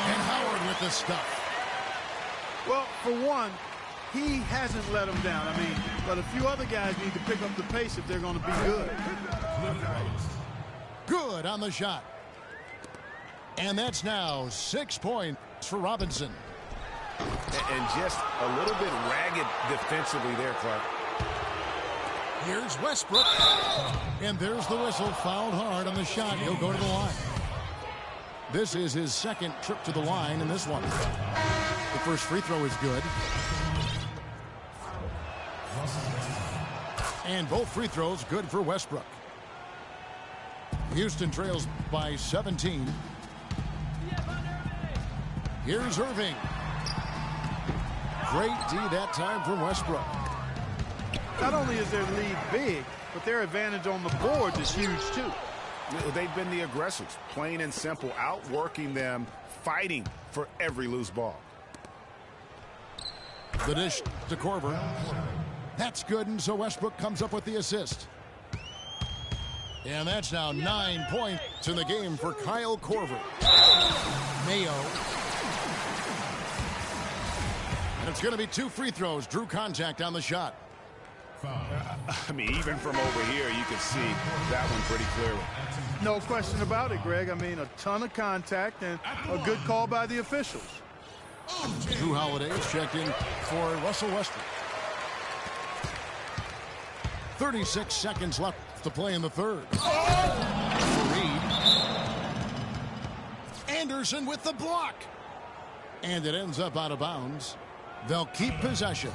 And Howard with the stuff. Well, for one, he hasn't let him down. I mean, but a few other guys need to pick up the pace if they're going to be good. Good on the shot. And that's now 6 points for Robinson. And just a little bit ragged defensively there, Clark. Here's Westbrook. And there's the whistle. Fouled hard on the shot. He'll go to the line. This is his second trip to the line in this one. The first free throw is good. And both free throws good for Westbrook. Houston trails by 17. Here's Irving. Great D that time from Westbrook. Not only is their lead big, but their advantage on the boards is huge too. They've been the aggressors, plain and simple, outworking them, fighting for every loose ball. The dish to Korver. That's good, and so Westbrook comes up with the assist. And that's now 9 points in the game for Kyle Korver. Mayo. And it's going to be 2 free throws. Drew contact on the shot. I mean, even from over here, you can see that one pretty clearly. No question about it, Greg. I mean, a ton of contact and a good call by the officials. Drew Holiday is checked in for Russell Westbrook. 36 seconds left to play in the third. Reed. Anderson with the block. And it ends up out of bounds. They'll keep possession.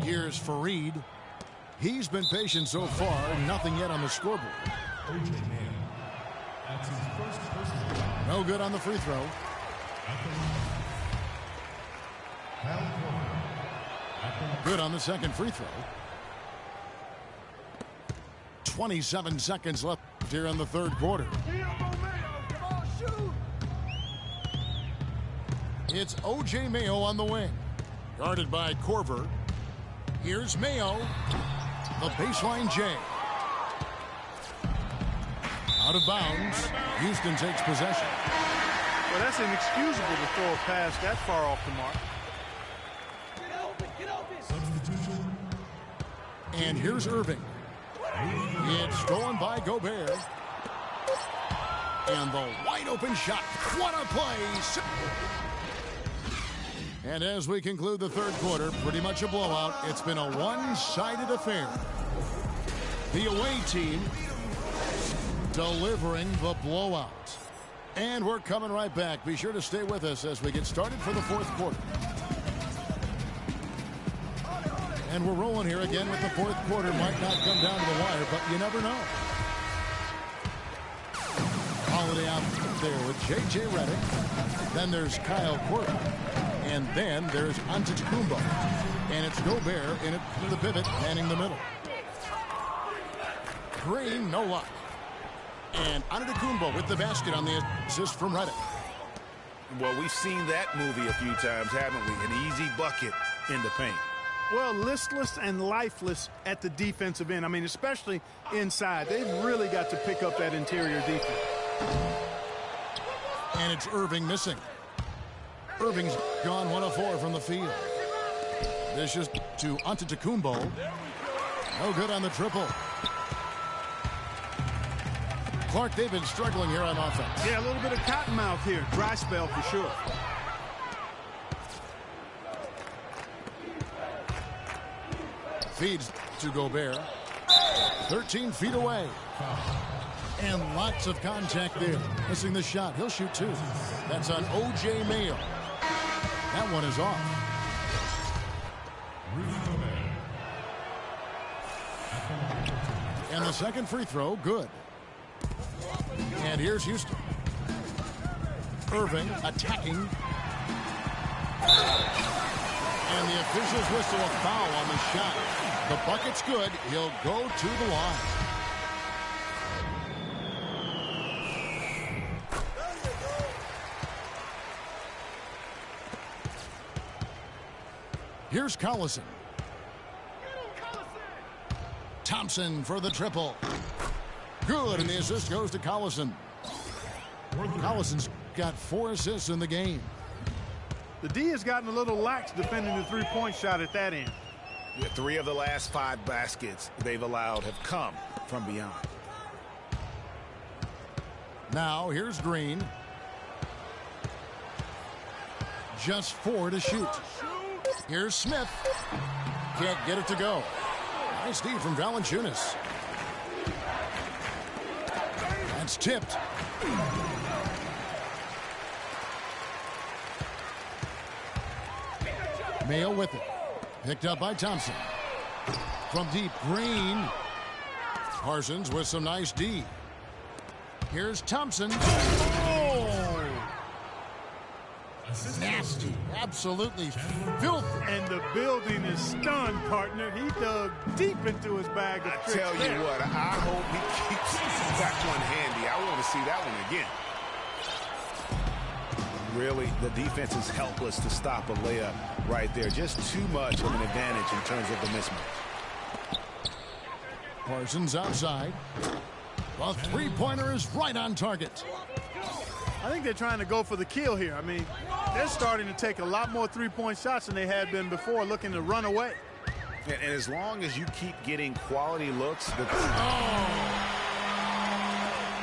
Here's Fareed. He's been patient so far. Nothing yet on the scoreboard. No good on the free throw. Good on the second free throw. 27 seconds left here in the third quarter. It's O.J. Mayo on the wing. Guarded by Korver. Here's Mayo. The baseline J. Out of bounds. Houston takes possession. Well, that's inexcusable to throw a pass that far off the mark. And here's Irving. It's stolen by Gobert. And the wide open shot. What a play. And as we conclude the third quarter, pretty much a blowout. It's been a one-sided affair. The away team delivering the blowout. And we're coming right back. Be sure to stay with us as we get started for the fourth quarter. And we're rolling here again with the fourth quarter. Might not come down to the wire, but you never know. Holiday out there with J.J. Redick. Then there's Kyle Quirk. And then there's Antetokounmpo. And it's Gobert in it to the pivot, manning the middle. Green, no luck. And Antetokounmpo with the basket on the assist from Redick. Well, we've seen that movie a few times, haven't we? An easy bucket in the paint. Well, listless and lifeless at the defensive end. I mean, especially inside. They've really got to pick up that interior defense. And it's Irving missing. Irving's gone 1 of 4 from the field. This is to Antetokounmpo. No good on the triple. Clark, they've been struggling here on offense. Yeah, a little bit of cottonmouth here. Dry spell for sure. Feeds to Gobert. 13 feet away. And lots of contact there. Missing the shot. He'll shoot 2. That's on O.J. Mayo. That one is off. And the second free throw, good. And here's Houston. Irving attacking. And the officials whistle a foul on the shot. The bucket's good. He'll go to the line. Here's Collison. Thompson for the triple. Good, and the assist goes to Collison. Collison's got 4 assists in the game. The D has gotten a little lax defending the three-point shot at that end. Yeah, 3 of the last 5 baskets they've allowed have come from beyond. Now here's Green. Just 4 to shoot. Here's Smith. Can't get it to go. Nice D from Valanciunas. That's tipped. Mayo with it. Picked up by Thompson. From deep, Green. Parsons with some nice D. Here's Thompson. Oh! Nasty. Absolutely filthy. And the building is stunned, partner. He dug deep into his bag of tricks. I tell you what, I hope he keeps that one handy. I want to see that one again. Really, the defense is helpless to stop a layup right there. Just too much of an advantage in terms of the mismatch. Parsons outside. The three-pointer is right on target. I think they're trying to go for the kill here. I mean, they're starting to take a lot more three-point shots than they had been before, looking to run away. And as long as you keep getting quality looks,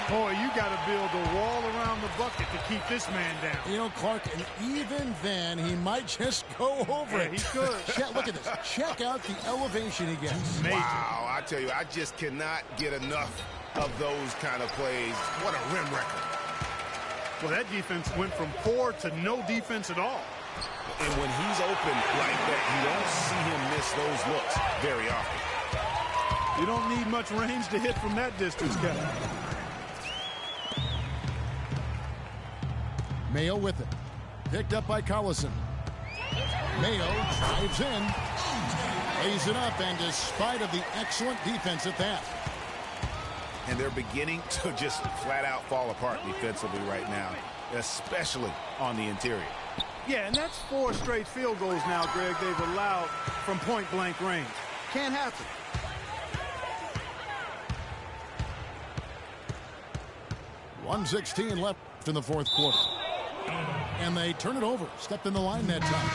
Boy, you got to build a wall around the bucket to keep this man down. You know, Clark, and even then, he might just go over it. He could. Look at this. Check out the elevation he gets. Major. Wow, I tell you, I just cannot get enough of those kind of plays. What a rim record. Well, that defense went from poor to no defense at all. And when he's open like that, you don't see him miss those looks very often. You don't need much range to hit from that distance, Kevin. Mayo with it. Picked up by Collison. Mayo drives in. Lays it up, and despite of the excellent defense at that. And they're beginning to just flat out fall apart defensively right now, especially on the interior. Yeah, and that's 4 straight field goals now, Greg, they've allowed from point-blank range. Can't happen. 1:16 left in the fourth quarter. And they turn it over. Stepped in the line that time.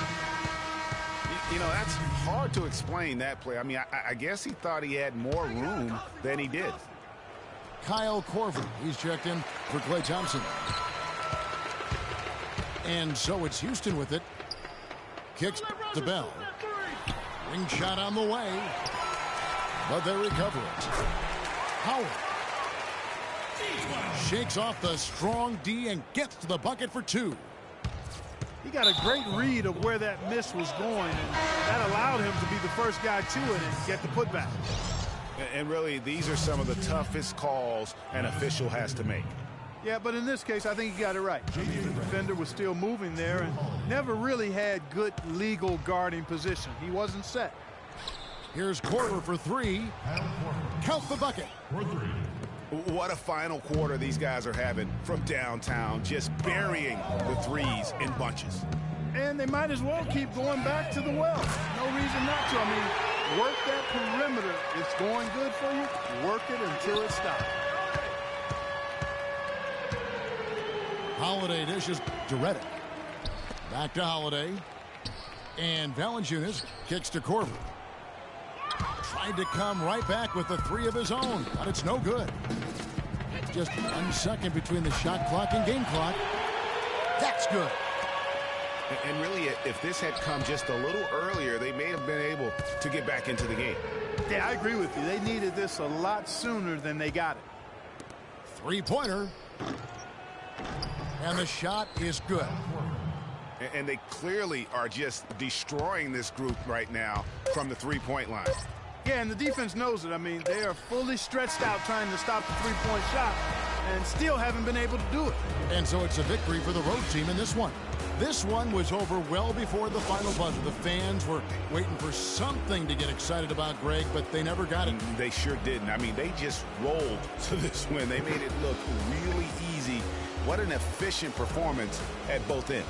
You know, that's hard to explain, that play. I mean, I guess he thought he had more room than he did. Kyle Korver, he's checked in for Klay Thompson. And so it's Houston with it. Kicks the bell. Ring shot on the way. But they recover it. Howard shakes off the strong D and gets to the bucket for two. He got a great read of where that miss was going, and that allowed him to be the first guy to it and get the putback. And really, these are some of the toughest calls an official has to make. Yeah, but in this case, I think he got it right. The defender was still moving there and never really had good legal guarding position. He wasn't set. Here's Korver for three. Count the bucket. What a final quarter these guys are having from downtown, just burying the threes in bunches. And they might as well keep going back to the well. No reason not to. I mean, work that perimeter. It's going good for you. Work it until it stops. Holiday dishes to Reddick. Back to Holiday. And Valanciunas kicks to Korver. Tried to come right back with the three of his own, but it's no good. Just 1 second between the shot clock and game clock. That's good. And really, if this had come just a little earlier, they may have been able to get back into the game. Yeah, I agree with you. They needed this a lot sooner than they got it. Three-pointer. And the shot is good. And they clearly are just destroying this group right now from the three-point line. Yeah, and the defense knows it. I mean, they are fully stretched out trying to stop the three-point shot and still haven't been able to do it. And so it's a victory for the road team in this one. This one was over well before the final buzzer. The fans were waiting for something to get excited about, Greg, but they never got it. They sure didn't. I mean, they just rolled to this win. They made it look really easy. What an efficient performance at both ends.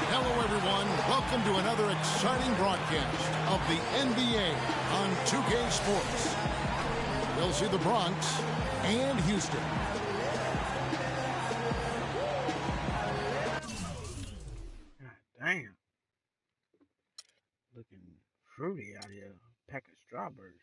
Hello, everyone. Welcome to another exciting broadcast of the NBA on 2K Sports. We'll see the Bronx and Houston. Damn. Looking fruity out here. Pack of strawberries.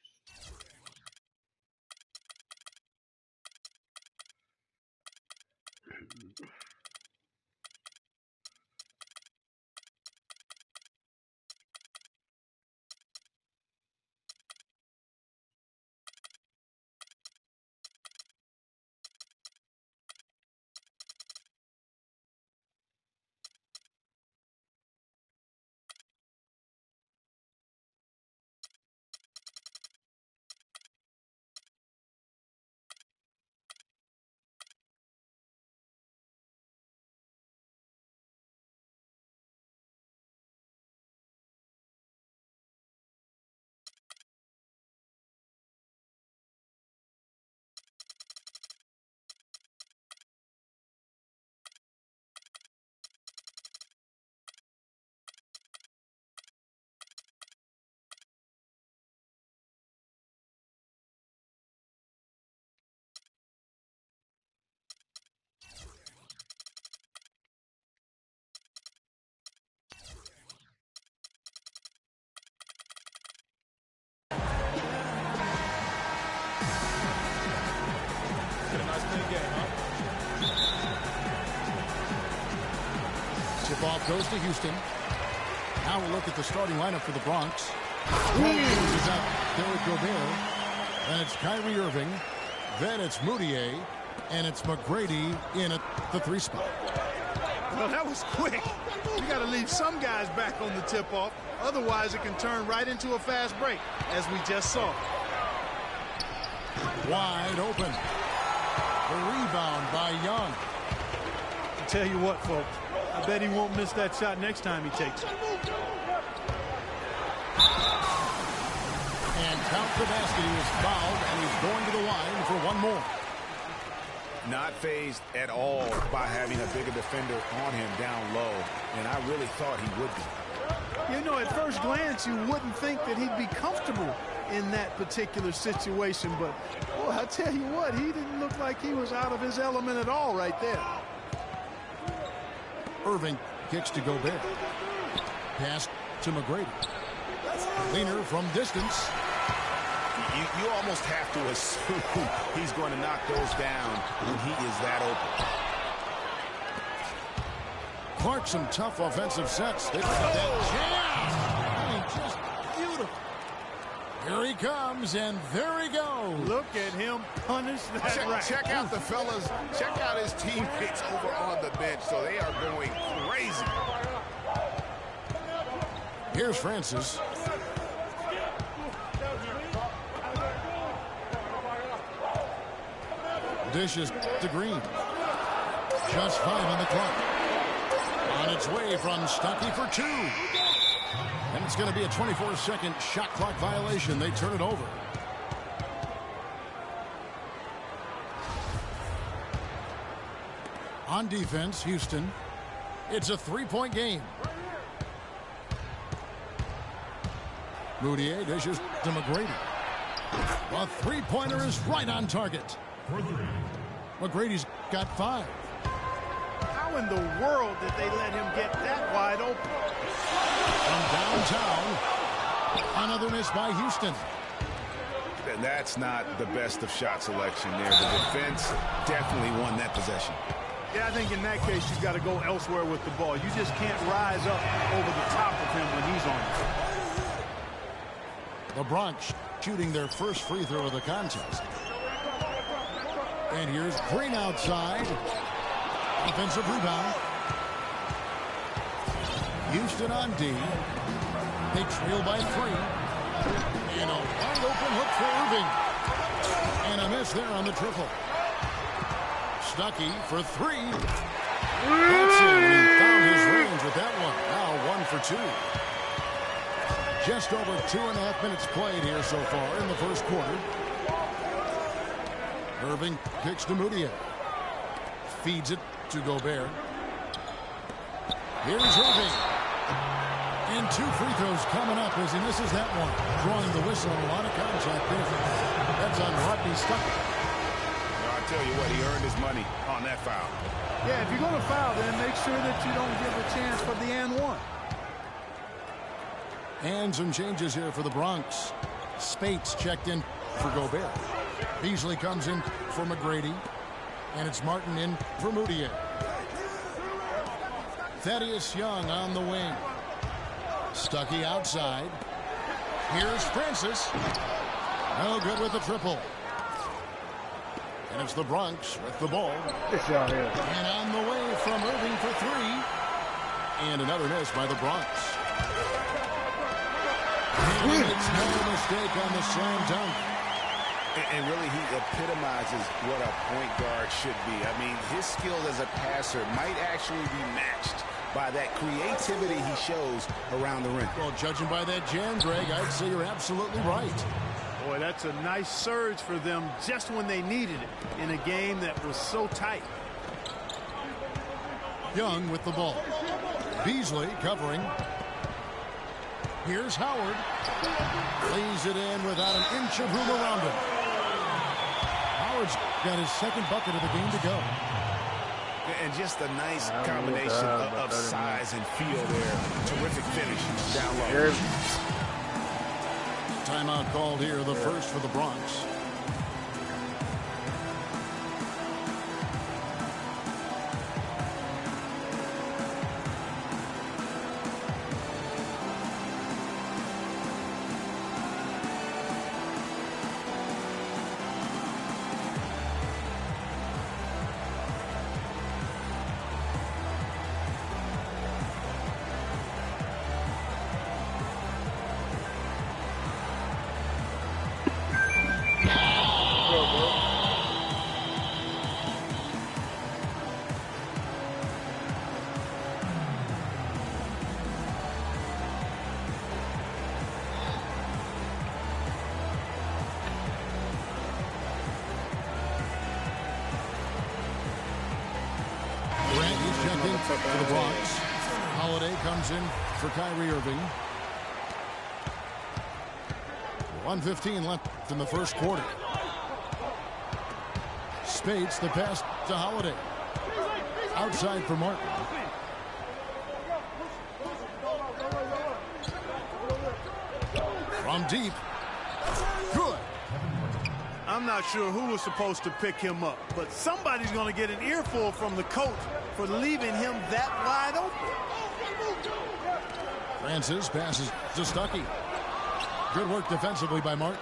Tip-off goes to Houston. Now we'll look at the starting lineup for the Bronx. Is up Derek Gobert. Then it's Kyrie Irving. Then it's Moutier. And it's McGrady in at the 3 spot. Well, that was quick. You got to leave some guys back on the tip-off. Otherwise, it can turn right into a fast break, as we just saw. Wide open. The rebound by Young. I'll tell you what, folks. I bet he won't miss that shot next time he takes it. And count the basket. He was fouled, and he's going to the line for one more. Not fazed at all by having a bigger defender on him down low, and I really thought he would be. You know, at first glance, you wouldn't think that he'd be comfortable in that particular situation, but, boy, I tell you what, he didn't look like he was out of his element at all right there. Irving kicks to Gobert. Pass to McGrady. Leaner from distance. You almost have to assume he's going to knock those down when he is that open. Clark, some tough offensive sets. They got that jam. I mean, just beautiful. Here he comes, and there he goes. Look at him punish that rack. Check out the fellas. Check out his teammates over on the bench. So they are going crazy. Here's Francis. Dishes to Green. Just 5 on the clock. On its way from Stuckey for 2. And it's going to be a 24-second shot clock violation. They turn it over. On defense, Houston. It's a 3-point game. Moutier dishes to McGrady. A 3-pointer is right on target. McGrady's got 5. How in the world did they let him get that wide open? From downtown, another miss by Houston. And that's not the best of shot selection there. The defense definitely won that possession. Yeah, I think in that case, you've got to go elsewhere with the ball. You just can't rise up over the top of him when he's on it. The Bronx shooting their first free throw of the contest. And here's Green outside. Offensive rebound. Houston on D. They trail by 3. And a wide open hook for Irving. And a miss there on the triple. Stuckey for 3. That's it. He found his range with that one. Now 1 for 2. Just over 2.5 minutes played here so far in the first quarter. Irving kicks to Moutier. Feeds it to Gobert. Here's Irving. And 2 free throws coming up as he misses that one. Drawing the whistle on a lot of contact there. That's on Rodney Stuckey. I tell you what, he earned his money on that foul. Yeah, if you're going to foul, then make sure that you don't give a chance for the and one. And some changes here for the Bronx. Spates checked in for Gobert. Beasley comes in for McGrady. And it's Martin in for Moutier. Thaddeus Young on the wing. Stuckey outside. Here's Francis. No good with the triple. And it's the Bronx with the ball. And on the way from Irving for 3. And another miss by the Bronx. And he makes no mistake on the slam dunk. And really, he epitomizes what a point guard should be. I mean, his skill as a passer might actually be matched by that creativity he shows around the rim. Well, judging by that jam, Greg, I'd say you're absolutely right. Boy, that's a nice surge for them just when they needed it in a game that was so tight. Young with the ball. Beasley covering. Here's Howard. Lays it in without an inch of room around him. Howard's got his second bucket of the game to go. And just a nice combination of size and feel there. Terrific finish down low. Timeout called here, the first for the Bronx. For the Bronx. Holiday comes in for Kyrie Irving. 1:15 left in the first quarter. Spates the pass to Holiday. Outside for Martin. From deep. Good. I'm not sure who was supposed to pick him up, but somebody's going to get an earful from the coach for leaving him that wide open. Francis passes to Stuckey. Good work defensively by Martin.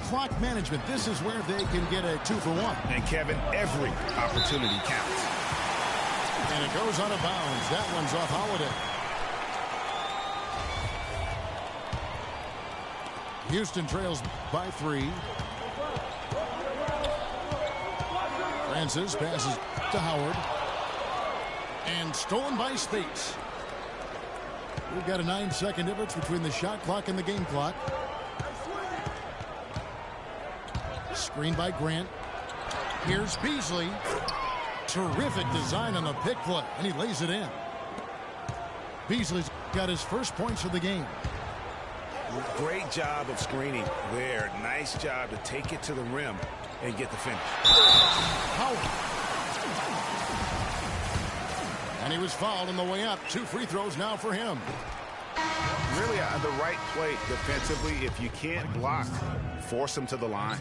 Clock management. This is where they can get a 2-for-1. And Kevin, every opportunity counts. And it goes out of bounds. That one's off Holiday. Houston trails by 3. Francis passes to Howard. And stolen by Spates. We've got a 9-second difference between the shot clock and the game clock. Screen by Grant. Here's Beasley. Terrific design on the pick play, and he lays it in. Beasley's got his first points of the game. Great job of screening there. Nice job to take it to the rim and get the finish. Howard. And he was fouled on the way up. 2 free throws now for him. Really the right play defensively. If you can't block, force him to the line.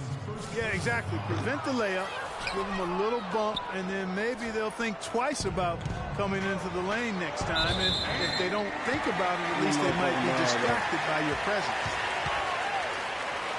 Yeah, exactly. Prevent the layup, give them a little bump, and then maybe they'll think twice about coming into the lane next time. And if they don't think about it, at least they might be distracted by your presence.